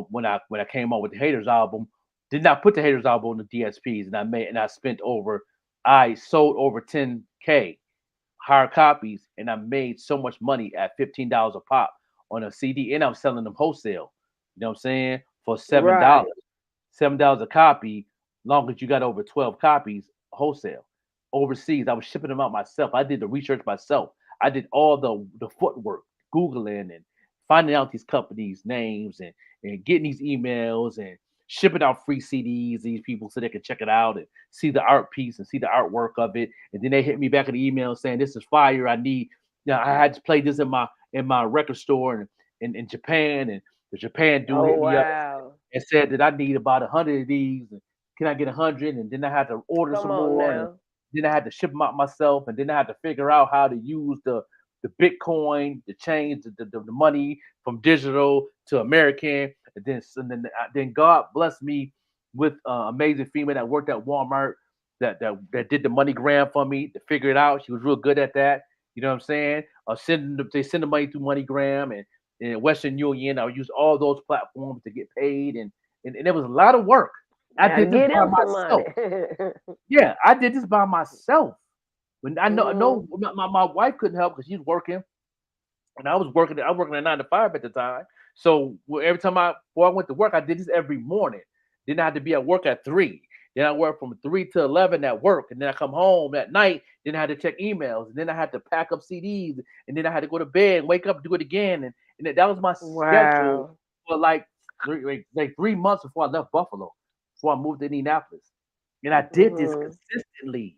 When I came out with the Haters album, did not put the Haters album on the DSPs, and I sold over 10K hard copies, and I made so much money at $15 a pop on a CD, and I'm selling them wholesale. You know what I'm saying? For $7. Right. $7 a copy, long as you got over 12 copies wholesale. Overseas, I was shipping them out myself. I did the research myself. I did all the footwork, Googling and finding out these companies' names and getting these emails and shipping out free CDs, these people so they can check it out and see the art piece and see the artwork of it. And then they hit me back in the email saying, this is fire. I had to play this in my record store in Japan, and the Japan dude hit me up and said that I need about 100 of these. And can I get 100? And then I had to order some more. Then I had to ship them out myself, and then I had to figure out how to use the Bitcoin to change the money from digital to American. And then God blessed me with amazing female that worked at Walmart that did the MoneyGram for me to figure it out. She was real good at that. You know what I'm saying? They send the money through MoneyGram and Western Union. I would use all those platforms to get paid, and it was a lot of work. I did this by myself. Yeah, I did this by myself. When I know my wife couldn't help because she's working, and I was working at 9 to 5 at the time. So every time before I went to work, I did this every morning. Then I had to be at work at 3. Then I worked from 3 to 11 at work, and then I come home at night. Then I had to check emails, and then I had to pack up CDs, and then I had to go to bed, wake up, do it again, and that was my schedule for like 3 months before I left Buffalo, before I moved to Indianapolis, and I did this consistently,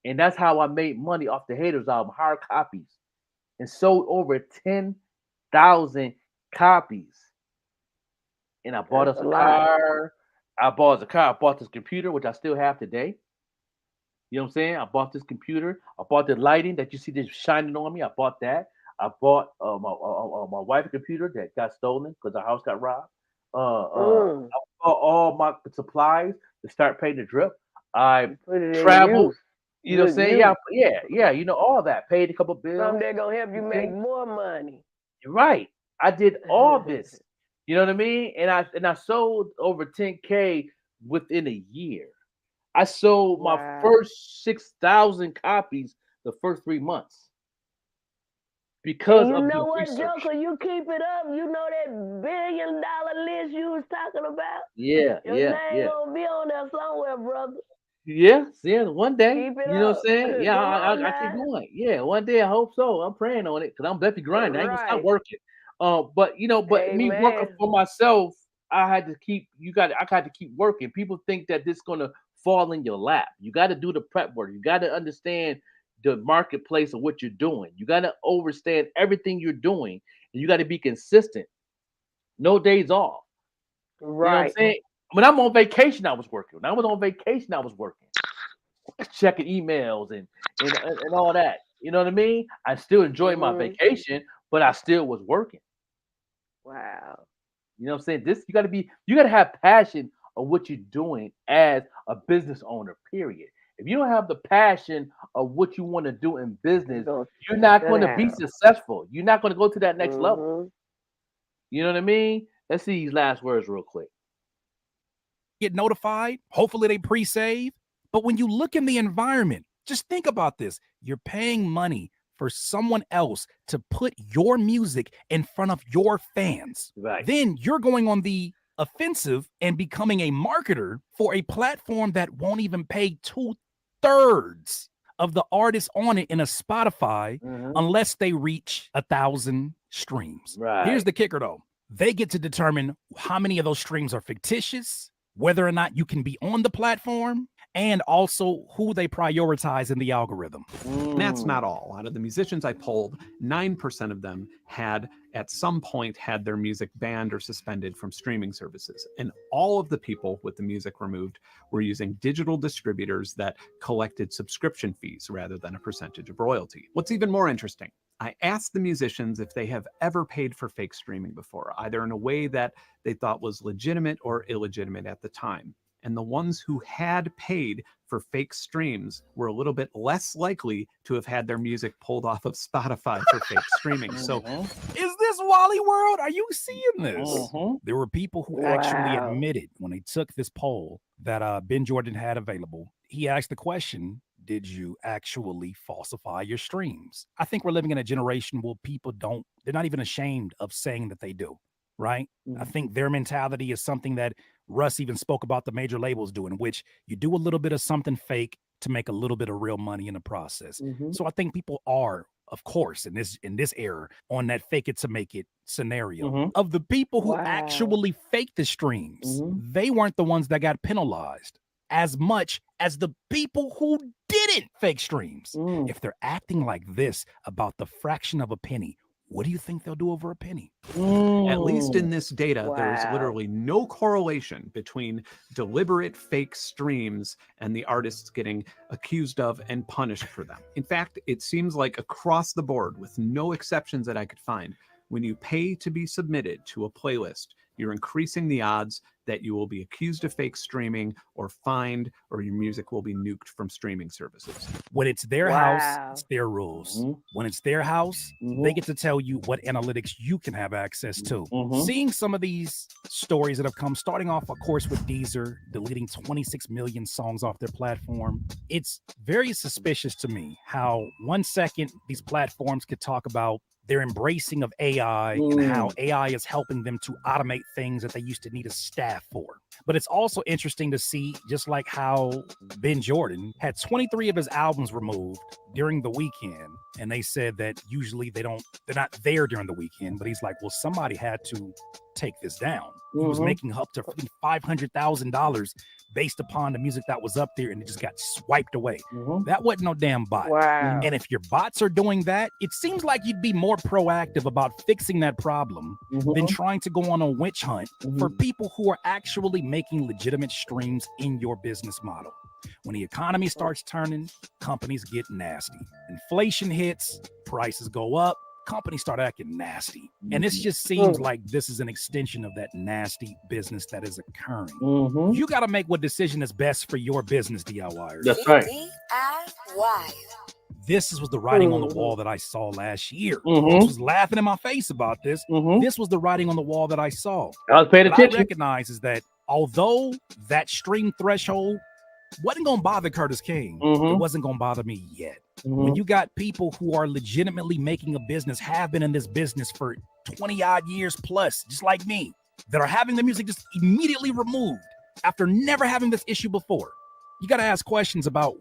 and that's how I made money off the Haters album, hard copies, and sold over 10,000 copies, and I bought us a car. I bought this computer, which I still have today. You know what I'm saying? I bought this computer. I bought the lighting that you see that's shining on me. I bought that. I bought my wife's computer that got stolen because our house got robbed. I bought all my supplies to start paying the drip. I traveled. You know what I'm saying? Yeah. You know, all that. Paid a couple bills. Some they're gonna help you make more money. Right. I did all this. You know what I mean? And I sold over 10K within a year. I sold my first 6,000 copies the first 3 months because you of know the what, research. Joker? You keep it up. You know that $1 billion list you was talking about? Yeah, Your name gonna be on there somewhere, brother. Yeah, one day. Keep it you know up. what I'm saying? Yeah, I keep going. Yeah, one day I hope so. I'm praying on it because I'm definitely grinding. I ain't gonna stop working. But me working for myself, I had to keep working. People think that this is gonna fall in your lap. You got to do the prep work. You got to understand the marketplace of what you're doing. You got to understand everything you're doing, and you got to be consistent. No days off. Right. You know what I'm saying? When I'm on vacation, I was working. When I was on vacation, I was working, checking emails and all that. You know what I mean? I still enjoyed my vacation, but I still was working. Wow. You know what I'm saying? You got to have passion of what you're doing as a business owner, period. If you don't have the passion of what you want to do in business, you're not going to be successful. You're not going to go to that next level. You know what I mean? Let's see these last words real quick. Get notified. Hopefully they pre-save. But when you look in the environment, just think about this. You're paying money for someone else to put your music in front of your fans. Right. Then you're going on the offensive and becoming a marketer for a platform that won't even pay 2/3 of the artists on it in a Spotify unless they reach 1,000 streams. Right. Here's the kicker though. They get to determine how many of those streams are fictitious, whether or not you can be on the platform, and also who they prioritize in the algorithm. And that's not all. Out of the musicians I polled, 9% of them had at some point had their music banned or suspended from streaming services. And all of the people with the music removed were using digital distributors that collected subscription fees rather than a percentage of royalty. What's even more interesting, I asked the musicians if they have ever paid for fake streaming before, either in a way that they thought was legitimate or illegitimate at the time. And the ones who had paid for fake streams were a little bit less likely to have had their music pulled off of Spotify for fake streaming. So is this Wally World? Are you seeing this? There were people who actually admitted when they took this poll that Ben Jordan had available. He asked the question, did you actually falsify your streams? I think we're living in a generation where people they're not even ashamed of saying that they do, right? I think their mentality is something that Russ even spoke about the major labels doing, which you do a little bit of something fake to make a little bit of real money in the process. So I think people are, of course, in this era on that fake it to make it scenario. Of the people who actually faked the streams, they weren't the ones that got penalized as much as the people who didn't fake streams. If they're acting like this about the fraction of a penny, what do you think they'll do over a penny? At least in this data, there's Wow. literally no correlation between deliberate fake streams and the artists getting accused of and punished for them. In fact, it seems like across the board, with no exceptions that I could find, when you pay to be submitted to a playlist, you're increasing the odds that you will be accused of fake streaming or fined, or your music will be nuked from streaming services. When it's their Wow. house, it's their rules. When it's their house, they get to tell you what analytics you can have access to. Seeing some of these stories that have come, starting off, of course, with Deezer deleting 26 million songs off their platform, it's very suspicious to me how 1 second these platforms could talk about their embracing of AI and how AI is helping them to automate things that they used to need a staff for. But it's also interesting to see, just like how Ben Jordan had 23 of his albums removed during the weekend, and they said that usually they're not there during the weekend, but he's like, well, somebody had to take this down. He was making up to $500,000 based upon the music that was up there, and it just got swiped away. That wasn't no damn bot. Wow. And if your bots are doing that, it seems like you'd be more proactive about fixing that problem than trying to go on a witch hunt for people who are actually making legitimate streams in your business model. When the economy starts turning, companies get nasty. Inflation hits, prices go up, companies start acting nasty. And this just seems like this is an extension of that nasty business that is occurring. You got to make what decision is best for your business, DIYers. That's right. This was the writing on the wall that I saw last year. Folks was laughing in my face about this. This was the writing on the wall that I saw. I was paying What attention. I recognize is that although that stream threshold wasn't going to bother Curtis King, it wasn't going to bother me yet. When you got people who are legitimately making a business, have been in this business for 20 odd years plus, just like me, that are having the music just immediately removed after never having this issue before, you got to ask questions about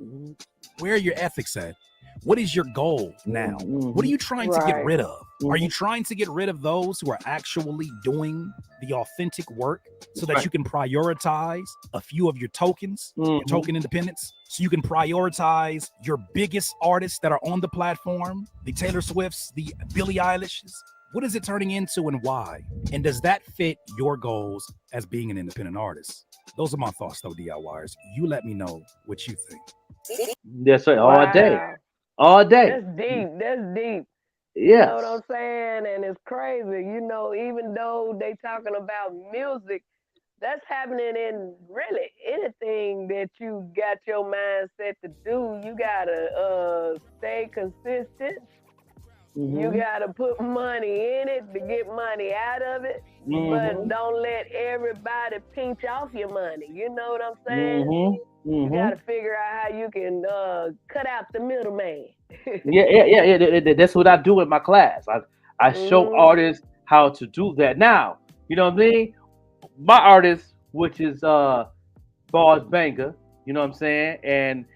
where your ethics at. What is your goal now? What are you trying to get rid of? Are you trying to get rid of those who are actually doing the authentic work so that you can prioritize a few of your tokens, your token independence, so you can prioritize your biggest artists that are on the platform, the Taylor Swifts, the Billie Eilish's? What is it turning into and why? And does that fit your goals as being an independent artist? Those are my thoughts, though, DIYers. You let me know what you think. Yes, sir. All day. All day. That's deep. That's deep. Yes. You know what I'm saying? And it's crazy. You know, even though they talking about music, that's happening in really anything that you got your mind set to do. You gotta stay consistent. You gotta put money in it to get money out of it. But don't let everybody pinch off your money. You know what I'm saying? You gotta figure out how you can cut out the middleman. Yeah. That's what I do in my class. I show artists how to do that. Now, you know what I mean? My artist, which is Boss Banger, you know what I'm saying? And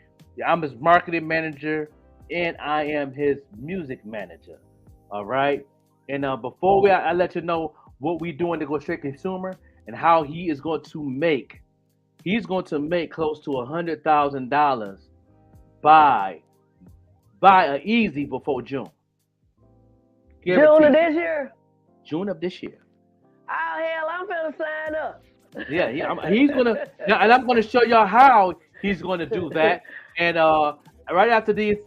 I'm his marketing manager and I am his music manager. All right. And before I let you know what we're doing to go straight consumer and how he is going to make. He's going to make close to $100,000 by an easy before June. June of this year? June of this year. Oh hell, I'm gonna sign up. He's gonna, and I'm gonna show y'all how he's gonna do that. And right after this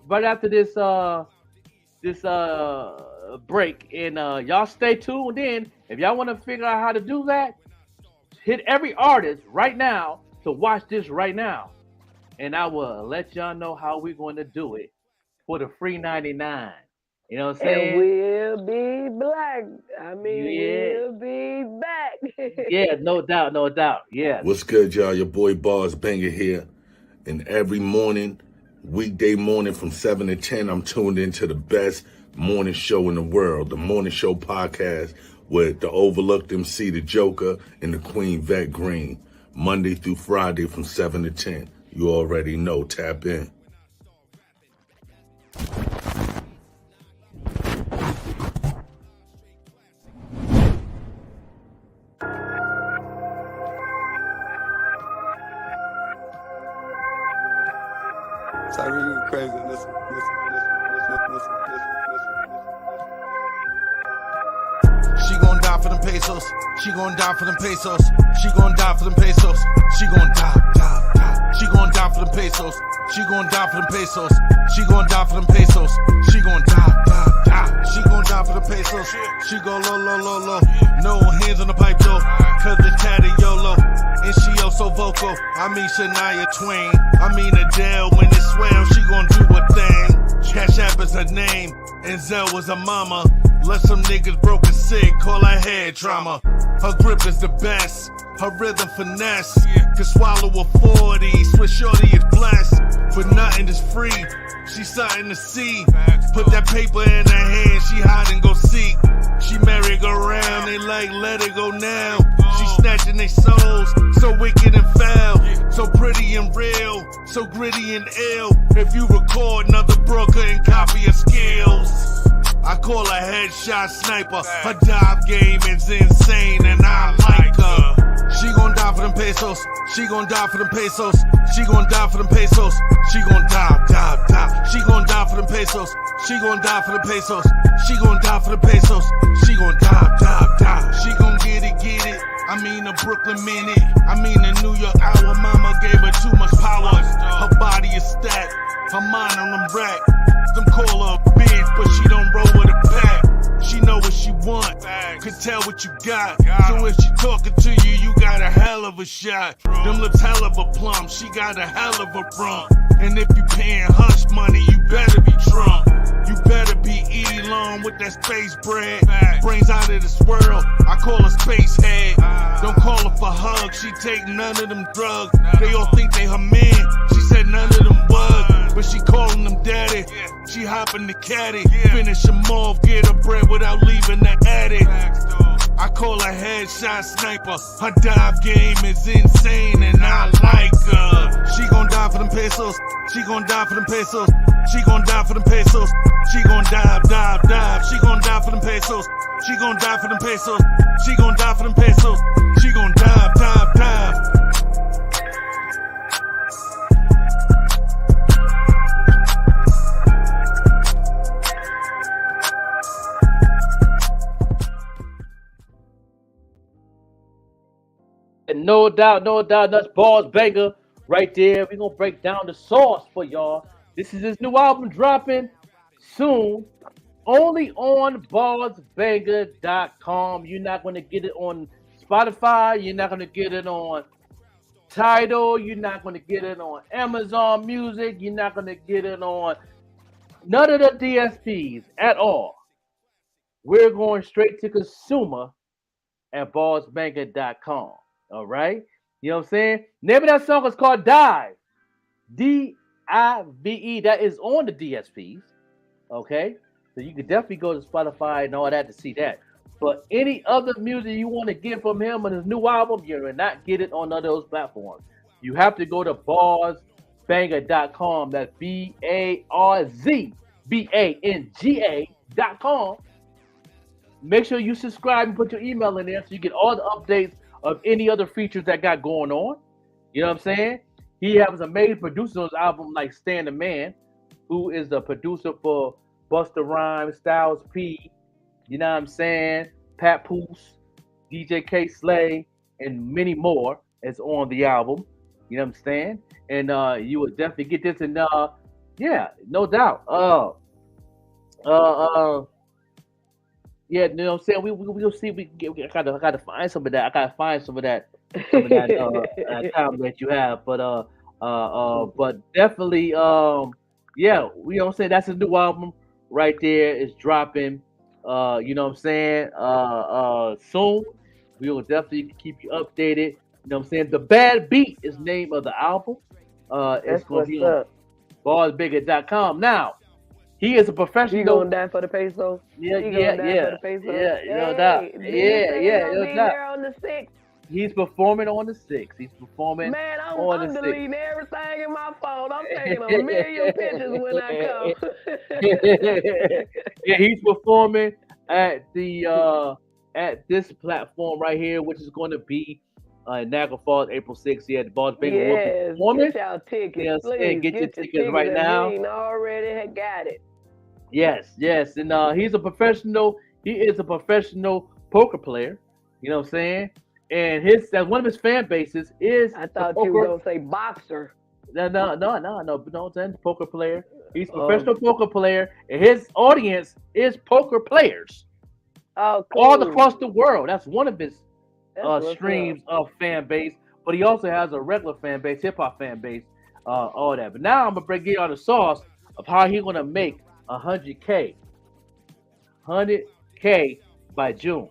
break, and y'all stay tuned in. If y'all want to figure out how to do that, hit every artist right now to watch this right now, and I will let y'all know how we're going to do it for the free 99. You know what I'm saying? And we'll be black. I mean, we'll be back. Yeah, no doubt. Yeah. What's good, y'all? Your boy Boss Banger here. And every morning, weekday morning from 7 to 10, I'm tuned into the best morning show in the world, the Morning Show Podcast with the overlooked MC, the Joker, and the Queen Vettegreen. Monday through Friday from 7 to 10. You already know. Tap in. It's really crazy. Listen. pesos. She gon' die for them pesos. She gon' die for them pesos. She gon' die. She gon' die for them pesos. She gon' die for them pesos. She gon' die for them pesos. She gon' die. She gon' die for the pesos. She go low. No hands on the pipe though, cause the tatty YOLO. And she so vocal. I mean Shania Twain. I mean Adele when it swell. She gon' do a thing. Cash App is her name. And Zell was her mama. Let some niggas broken sick, call her head trauma. Her grip is the best. Her rhythm finesse. Can swallow a 40. Swiss shorty is blessed. But nothing is free. She something to see. Put that paper in her hand. She hide and go seek. She merry go round. They like let it go now. She snatching their souls. So wicked and foul. So pretty and real. So gritty and ill. If you record another broker and copy her skills. I call her headshot sniper. Her dive game is insane and I like her. She gon' die for them pesos. She gon' die for them pesos. She gon' die for them pesos. She gon' die. She gon' die for them pesos. She gon' die for them pesos. She gon' die for the pesos. She gon' die. She gon' get it. I mean a Brooklyn minute. I mean a New York hour. Mama gave her too much power. Her body is stacked. Her mind on them rack. Them call her a bitch, but she don't roll with a pack. She know what she want, can tell what you got. So if she talking to you, you got a hell of a shot. Them lips hell of a plum, she got a hell of a rump. And if you paying hush money, you better be drunk. You better be eating long with that space bread. Brains out of this world, I call her space head. Don't call her for hugs, she take none of them drugs. They all think they her man, she said none of them was. But she calling them daddy, she hopping the caddy. Finish them off, get her bread without leaving the attic. I call her headshot sniper. Her dive game is insane and I like her. She gon' die for them pesos. She gon' die for them pesos. She gon' die for them pesos. She gon' dive. She gon' die for them pesos. She gon' die for them pesos. She gon' die for them pesos. She gon' dive. And no doubt, that's Boss Banger right there. We're going to break down the sauce for y'all. This is his new album dropping soon, only on bossbanger.com. You're not going to get it on Spotify. You're not going to get it on Tidal. You're not going to get it on Amazon Music. You're not going to get it on none of the DSPs at all. We're going straight to consumer at bossbanger.com. All right? You know what I'm saying? Name of that song is called Dive. D-I-V-E. That is on the DSPs. Okay? So you can definitely go to Spotify and all that to see that. But any other music you want to get from him on his new album, you will not get it on none of those platforms. You have to go to bossbanger.com. That's BARZBANGA.com. Make sure you subscribe and put your email in there so you get all the updates of any other features that got going on. You know what I'm saying? He has amazing producers on his album like Stan the Man, who is the producer for Busta Rhymes, Styles P, you know what I'm saying? Pat Poose, DJ K Slay, and many more is on the album. You know what I'm saying? And you will definitely get this. And yeah, no doubt. Yeah, you know what I'm saying? We'll see. I gotta find some of that. I gotta find some of that time that you have. But definitely, yeah, you know what I'm saying? That's his new album right there. It's dropping. You know what I'm saying? Soon. We will definitely keep you updated. You know what I'm saying? The Bad Beat is the name of the album. It's gonna be on bossbigger.com. Now, he is a professional. You gonna die for the pesos? Yeah. No doubt. Yeah, no doubt. There on the 6th. He's performing on the 6th. He's performing on the 6th. I'm deleting everything in my phone. I'm taking a million pictures when I come. Yeah, he's performing at the at this platform right here, which is going to be Niagara Falls, April 6th. Yeah, the Boss Banger will be performing. Get y'all tickets, Yes, please. get your tickets right now. You ain't already got it. Yes, and he's a professional. He is a professional poker player. You know what I'm saying? And that's one of his fan bases is I thought you were gonna say boxer. No, the poker player. He's a professional poker player, and his audience is poker players. Oh, cool. All across the world. That's one of his That's streams of fan base. But he also has a regular fan base, hip hop fan base, all that. But now I'm gonna bring you on the sauce of how he's gonna make 100K by June.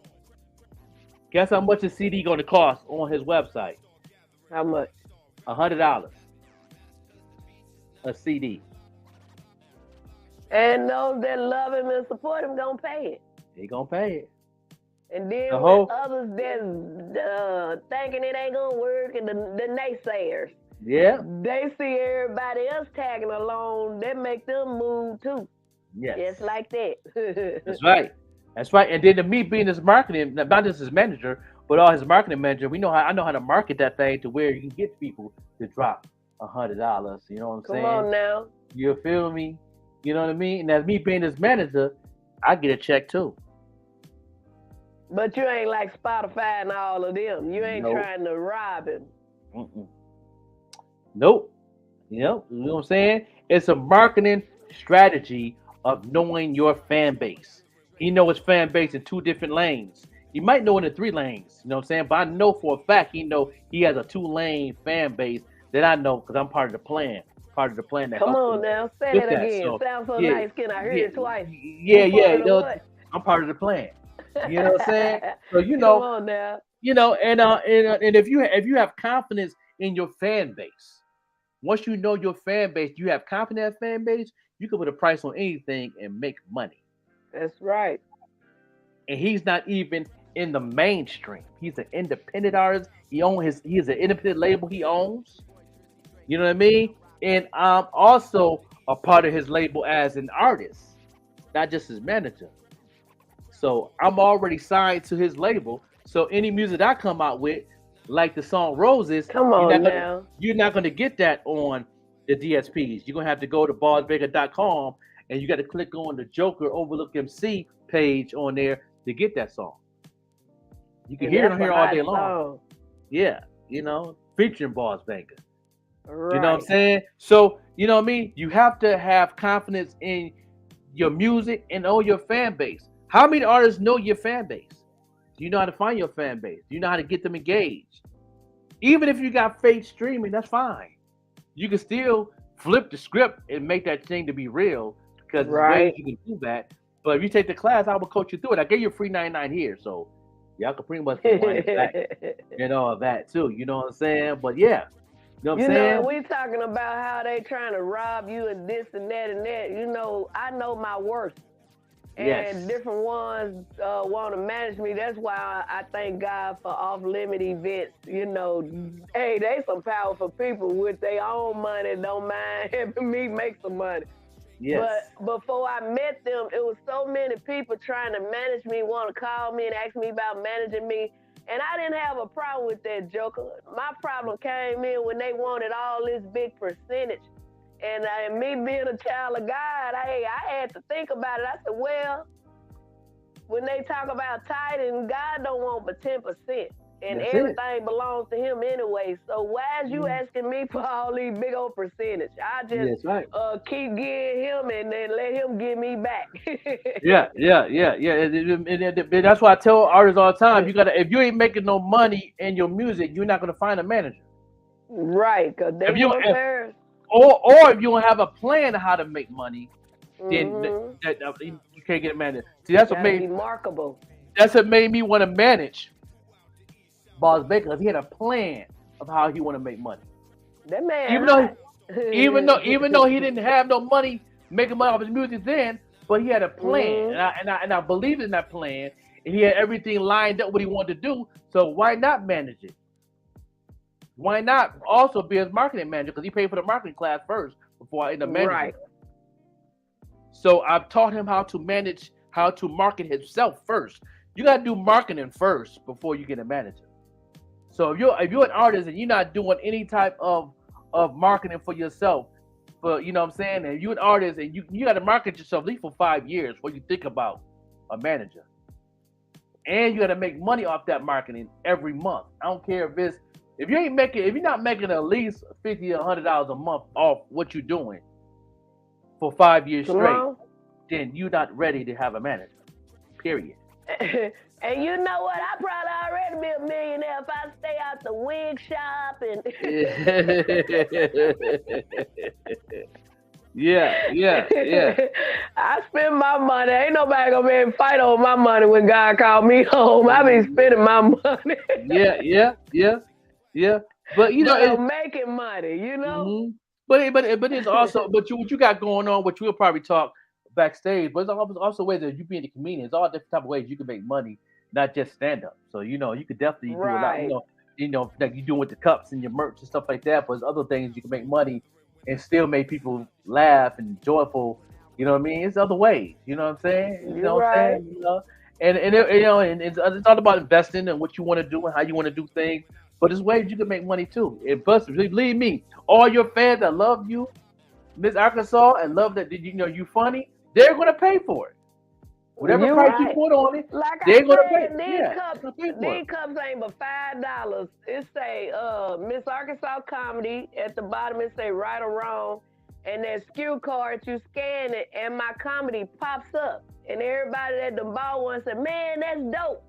Guess how much a CD gonna cost on his website? How much? $100 a CD. And those that love him and support him gonna pay it. He gonna pay it. And then The with whole- others that's thinking it ain't gonna work, and the naysayers, Yeah. they see everybody else tagging along, that make them move too. Yes. Just like that. That's right. That's right. And then to me being his marketing, not just his manager, but all his marketing manager, I know how to market that thing to where you can get people to drop $100. You know what I'm saying? Come on now. You feel me? You know what I mean? And as me being his manager, I get a check too. But you ain't like Spotify and all of them. You ain't Nope. trying to rob him. Nope. You know what I'm saying? It's a marketing strategy of knowing your fan base. He knows his fan base in 2 different lanes. He might know it in 3 lanes. You know what I'm saying? But I know for a fact he has a 2-lane fan base that I know because I'm part of the plan. Part of the plan that Come helps on him now, say with that again. So, Sounds so yeah, nice, Ken. I heard yeah, it twice. Yeah, I'm yeah. part of the what? I'm part of the plan. You know what I'm saying? So Come on now. And if you have confidence in your fan base, once you know your fan base, you have confidence in that fan base, you can put a price on anything and make money. That's right. And he's not even in the mainstream. He's an independent artist. He has an independent label he owns. You know what I mean? And I'm also a part of his label as an artist, not just his manager. So I'm already signed to his label. So any music I come out with, like the song Roses, Come on now. You're not gonna get that on the DSPs. You're gonna have to go to bossbaker.com and you got to click on the Joker Overlook MC page on there to get that song. You can And hear it that's on here a all hot day long. song. Yeah, featuring Boss Banker. Right. You know what I'm saying? So, you know what I mean? You have to have confidence in your music and know your fan base. How many artists know your fan base? Do you know how to find your fan base? Do you know how to get them engaged? Even if you got fake streaming, that's fine. You can still flip the script and make that thing to be real because there's ways you can do that. But if you take the class, I will coach you through it. I gave you a free 99 here, so y'all can pretty much wind it back and all that too. You know what I'm saying? But yeah, you know what I'm saying? We talking about how they trying to rob you and this and that and that. I know my worth. And Yes. different ones want to manage me. That's why I thank God for off-limit events. Hey, they some powerful people with their own money. Don't mind helping me make some money. Yes. But before I met them, it was so many people trying to manage me, want to call me and ask me about managing me. And I didn't have a problem with that, Joker. My problem came in when they wanted all this big percentage. And me being a child of God, I had to think about it. I said, well, when they talk about tithing, God don't want but 10%. And That's everything belongs to him anyway. So why is you asking me for all these big old percentage? I just That's right. keep giving him and then let him give me back. Yeah. And that's why I tell artists all the time, if you ain't making no money in your music, you're not gonna find a manager. Right, because they want theirs. Or if you don't have a plan of how to make money, then you can't get a manager. See, that's what made remarkable. That's what made me want to manage Boss Baker, because he had a plan of how he want to make money. That man, even though he didn't have no money making money off his music then, but he had a plan, and I believed in that plan, and he had everything lined up what he wanted to do. So why not manage it? Why not also be his marketing manager? Because he paid for the marketing class first before I ended up managing. Right. So I've taught him how to manage, how to market himself first. You got to do marketing first before you get a manager. So if you're an artist and you're not doing any type of marketing for yourself, but you know what I'm saying, and you're an artist and you got to market yourself at least for 5 years before you think about a manager. and you got to make money off that marketing every month. I don't care if you're not making at least $50 or $100 a month off what you're doing for 5 years straight, then you're not ready to have a manager. Period. And you know what? I probably already be a millionaire if I stay out the wig shop and. Yeah. I spend my money. Ain't nobody gonna be able to fight over my money when God called me home. I be spending my money. Yeah. But you know, making money. You know. Mm-hmm. But it's also what you got going on, which we'll probably talk backstage. But it's also ways that you being a comedian. It's all different type of ways you can make money, not just stand up. So you could definitely do a lot. Like you doing with the cups and your merch and stuff like that. But there's other things you can make money and still make people laugh and joyful. You know what I mean? It's other ways. You know what I'm saying? You know what I'm saying? And it's all about investing and what you want to do and how you want to do things. But there's ways you can make money too. And plus, believe me, all your fans that love you, Miss Arkansas, and love that you funny, they're gonna pay for it. Whatever price you put on it, like they're gonna pay. These cups ain't but $5. It say Miss Arkansas Comedy at the bottom. It say right or wrong, and that SKU card you scan it, and my comedy pops up, and everybody that the bought one said, "Man, that's dope."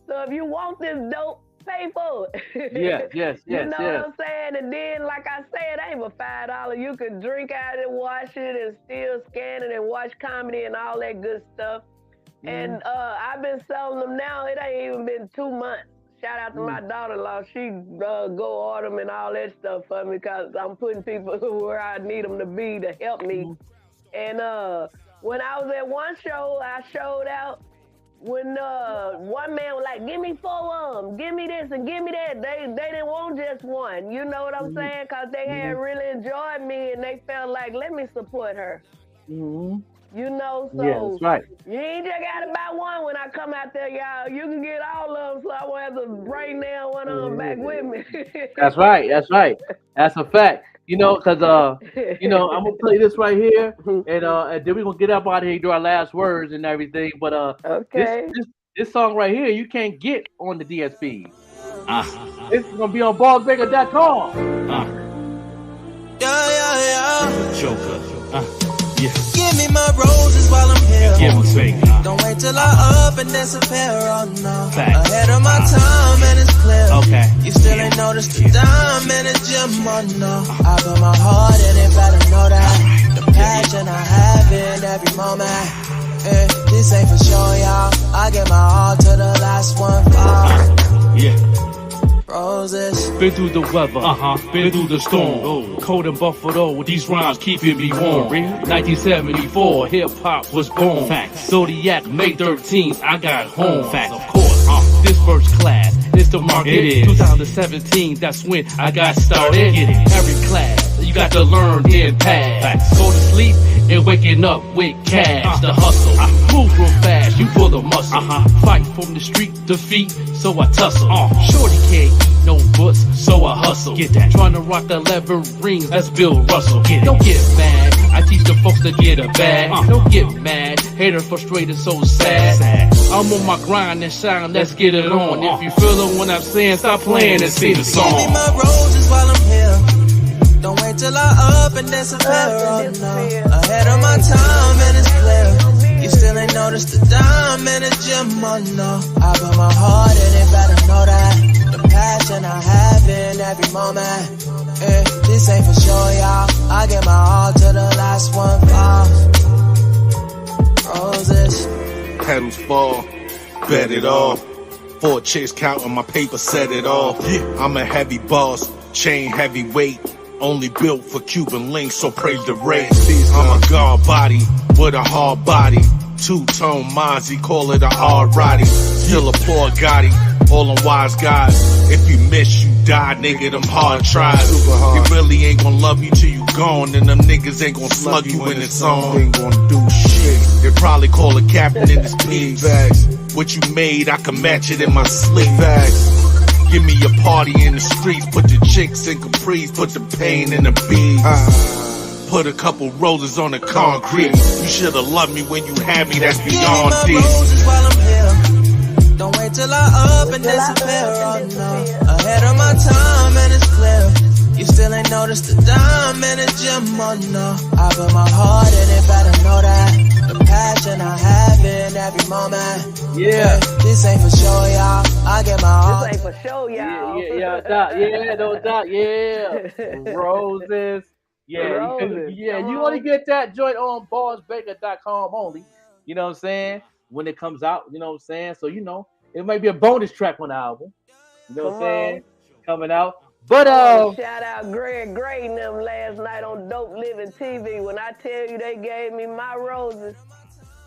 So if you want this dope, pay for it. Yes. You know what I'm saying? And then, like I said, it ain't but $5. You can drink out it, wash it, and still scan it and watch comedy and all that good stuff. And I've been selling them now. It ain't even been 2 months. Shout out to my daughter-in-law. She go order them and all that stuff for me because I'm putting people where I need them to be to help me. And when I was at one show, I showed out. When one man was like, "Give me 4 of them, give me this and give me that," they didn't want just one. You know what I'm saying? Because they had really enjoyed me and they felt like, let me support her. You know, so that's right. You ain't just got to buy one when I come out there, y'all. You can get all of them, so I won't have to bring down one of them back with me. That's right. That's a fact. Because I'm gonna play this right here, and then we're gonna get up out of here, do our last words and everything. But this song right here, you can't get on the DSP. It's gonna be on ballsbreaker.com. Joker. Give me my roses while I'm here. Don't wait till I up and disappear. Oh no. Ahead of my time and it's clear. You still ain't noticed the dime in the gym. Oh no. I put my heart in it, better know that. The passion I have in every moment. This ain't for sure, y'all. I get my all to the last one. Roses. Been through the weather, been through the storm. Cold in Buffalo, with these rhymes keeping me warm. 1974, hip hop was born. Zodiac, May 13th, I got home. Of course, this first class is the market. 2017, that's when I got started. Every class, you got to learn then pass. Go to sleep and waking up with cash. The hustle, move real fast, you pull the muscle. Fight from the street, defeat, so I tussle. Shorty can't eat no butts, so I hustle. Get that. Trying to rock 11 rings, that's Bill Russell. Don't get mad, I teach the folks to get a bag. Don't get mad, hater frustrated, so sad. I'm on my grind and shine, let's get it on. If you feel it when I'm saying, stop playing and sing the song. Give me my roses while I'm here. Don't wait till I up and disappear. Oh no. Ahead of my time and it's clear. You still ain't noticed the dime in the gym. Oh no. I put my heart in it, better know that. The passion I have in every moment. This ain't for sure, y'all. I get my all to the last one. Roses. Petals fall, bet it all. 4 chicks counting my paper, set it off. I'm a heavy boss, chain heavyweight. Only built for Cuban links, so praise the race. I'm a guard body with a hard body. 2-tone Mozzie, call it a hard roddy. Still a poor Gotti, all them wise guys. If you miss, you die, nigga, them hard tries. He really ain't gonna love you till you gone, and them niggas ain't gonna slug you when it's on. Ain't gonna do shit. They probably call a captain in his pigs. What you made, I can match it in my sleep. Give me a party in the streets, put the chicks in capris, put the pain in the beats. put a couple roses on the concrete. You should have loved me when you had me, that's beyond my this. roses while I'm here. Don't wait till I up and disappear. Oh no, ahead of my time and it's clear. You still ain't noticed the dime in the gym. Oh no, I put my heart in it, better know that. The passion I have in every moment. Yeah. This ain't for sure, y'all. I get my heart. This ain't for sure, y'all. No doubt, yeah. Roses. Yeah, Roses. you only get that joint on barsbaker.com only. You know what I'm saying? When it comes out, you know what I'm saying? So, you know, it might be a bonus track on the album. You know what I'm saying? Coming out. But shout out Greg Gray and them last night on Dope Living TV. When I tell you they gave me my roses,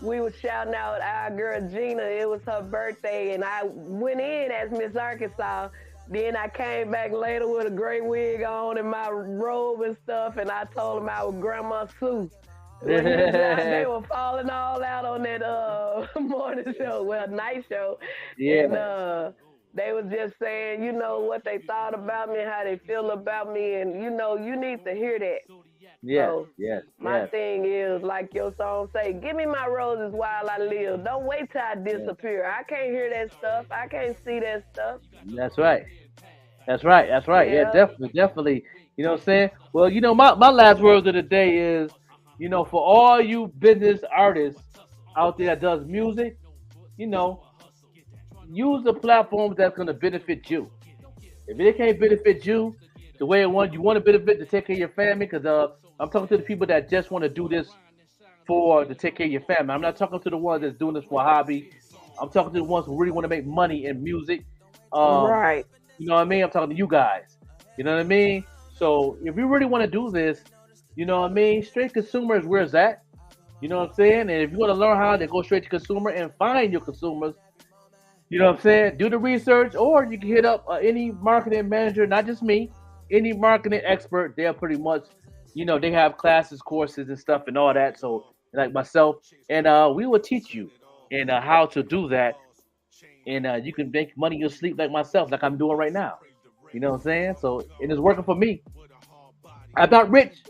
we was shouting out our girl Gina. It was her birthday, and I went in as Miss Arkansas. Then I came back later with a great wig on and my robe and stuff, and I told them I was Grandma Sue. They were falling all out on that morning show, night show. Yeah. And they was just saying, you know, what they thought about me, how they feel about me, and, you know, you need to hear that. So, my thing is, like your song say, give me my roses while I live. Don't wait till I disappear. I can't hear that stuff. I can't see that stuff. That's right. Yeah, definitely. You know what I'm saying? Well, you know, my last words of the day is, you know, for all you business artists out there that does music, you know, use the platforms that's going to benefit you. If it can't benefit you the way you want to benefit to take care of your family, because I'm talking to the people that just want to do this to take care of your family. I'm not talking to the ones that's doing this for a hobby. I'm talking to the ones who really want to make money in music. Right. You know what I mean? I'm talking to you guys. You know what I mean? So if you really want to do this, you know what I mean? Straight consumer is where it's at. You know what I'm saying? And if you want to learn how to go straight to consumer and find your consumers, you know what I'm saying? Do the research, or you can hit up any marketing manager, not just me, any marketing expert. They're pretty much, you know, they have classes, courses, and stuff and all that. So, like myself, and we will teach you and how to do that. And you can make money in your sleep like myself, like I'm doing right now. You know what I'm saying? So, and it's working for me. I'm not rich.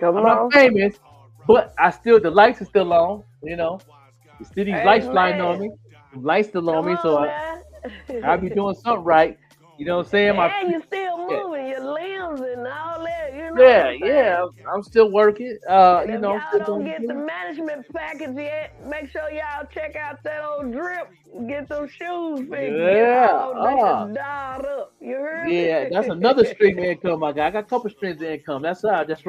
I'm not famous, but the lights are still on. You know, still these lights flying on me. Lights still on me, so I be doing something right. You know what I'm saying? And you still moving your limbs and all that. You know Yeah. I'm still working. And you if know, y'all don't get the management package yet, make sure y'all check out that old drip. Get some shoes fixed. Dialed up. You heard me? Yeah, that's another stream of income I got. I got a couple streams of income. That's right. That's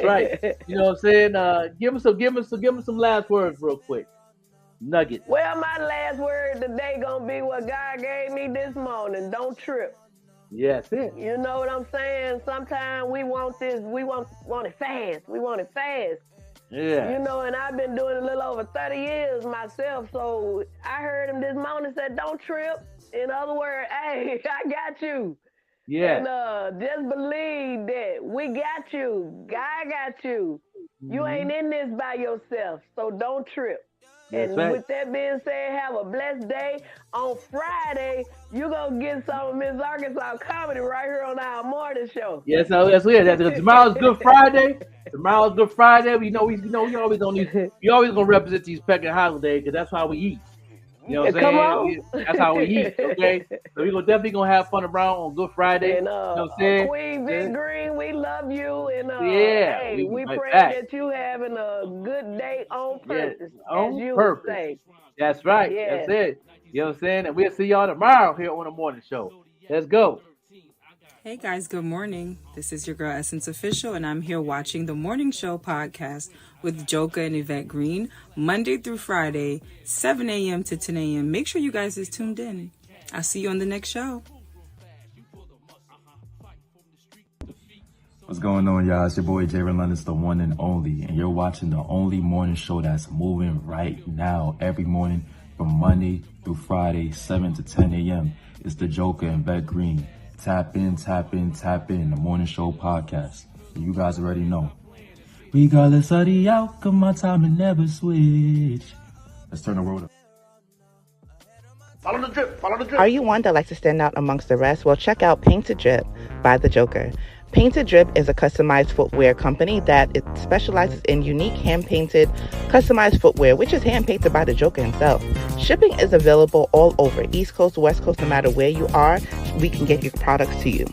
right. You know what I'm saying? Give us some last words real quick. Nugget. Well, my last word today gonna be what God gave me this morning. Don't trip. Yes, it. You know what I'm saying? Sometimes we want it fast. We want it fast. Yeah. You know, and I've been doing it a little over 30 years myself. So I heard him this morning say, "Don't trip." In other words, hey, I got you. Yeah. And just believe that we got you. God got you. You ain't in this by yourself. So don't trip. That's and right. with that being said, have a blessed day. On Friday, you gonna get some of Miss Arkansas comedy right here on our morning show. Yes, that's weird. Tomorrow's Good Friday. Tomorrow's Good Friday. We always gonna represent these pecking holidays because that's how we eat. You know what I'm saying? Come on. That's how we eat. Okay, so we're definitely gonna have fun around on Good Friday. And you know what I'm saying? Queen Vettegreen, we love you. And yeah, we pray that you having a good day on purpose. On as you purpose. would say. That's right. Yes. That's it. You know what I'm saying? And we'll see y'all tomorrow here on the morning show. Let's go. Hey guys, good morning. This is your girl Essence Official, and I'm here watching the Morning Show podcast with Joka and Yvette Green, Monday through Friday, 7 a.m. to 10 a.m. Make sure you guys is tuned in. I'll see you on the next show. What's going on, y'all? It's your boy Jay Relentless, the one and only, and you're watching the only morning show that's moving right now, every morning from Monday through Friday, 7 to 10 a.m. It's the Joka and Vette Green. Tap in, the morning show podcast. You guys already know. Regardless of the outcome, my time will never switch. Let's turn the road up. Follow the drip. Are you one that likes to stand out amongst the rest? Well, check out Paint to Drip by the Joka. Painted Drip is a customized footwear company that it specializes in unique hand-painted, customized footwear, which is hand-painted by the Joker himself. Shipping is available all over, East Coast, West Coast, no matter where you are, we can get your products to you.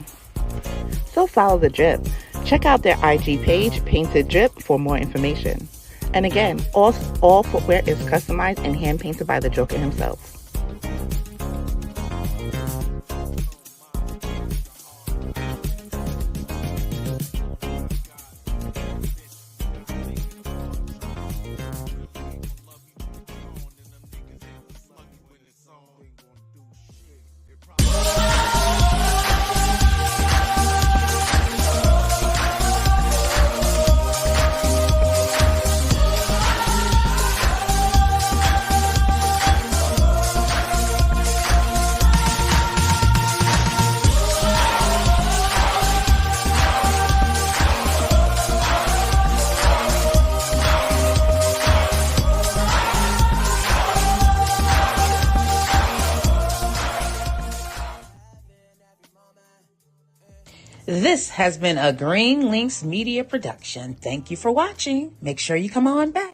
So follow the drip. Check out their IG page, Painted Drip, for more information. And again, all footwear is customized and hand-painted by the Joker himself. This has been a Green Lynx Media production. Thank you for watching. Make sure you come on back.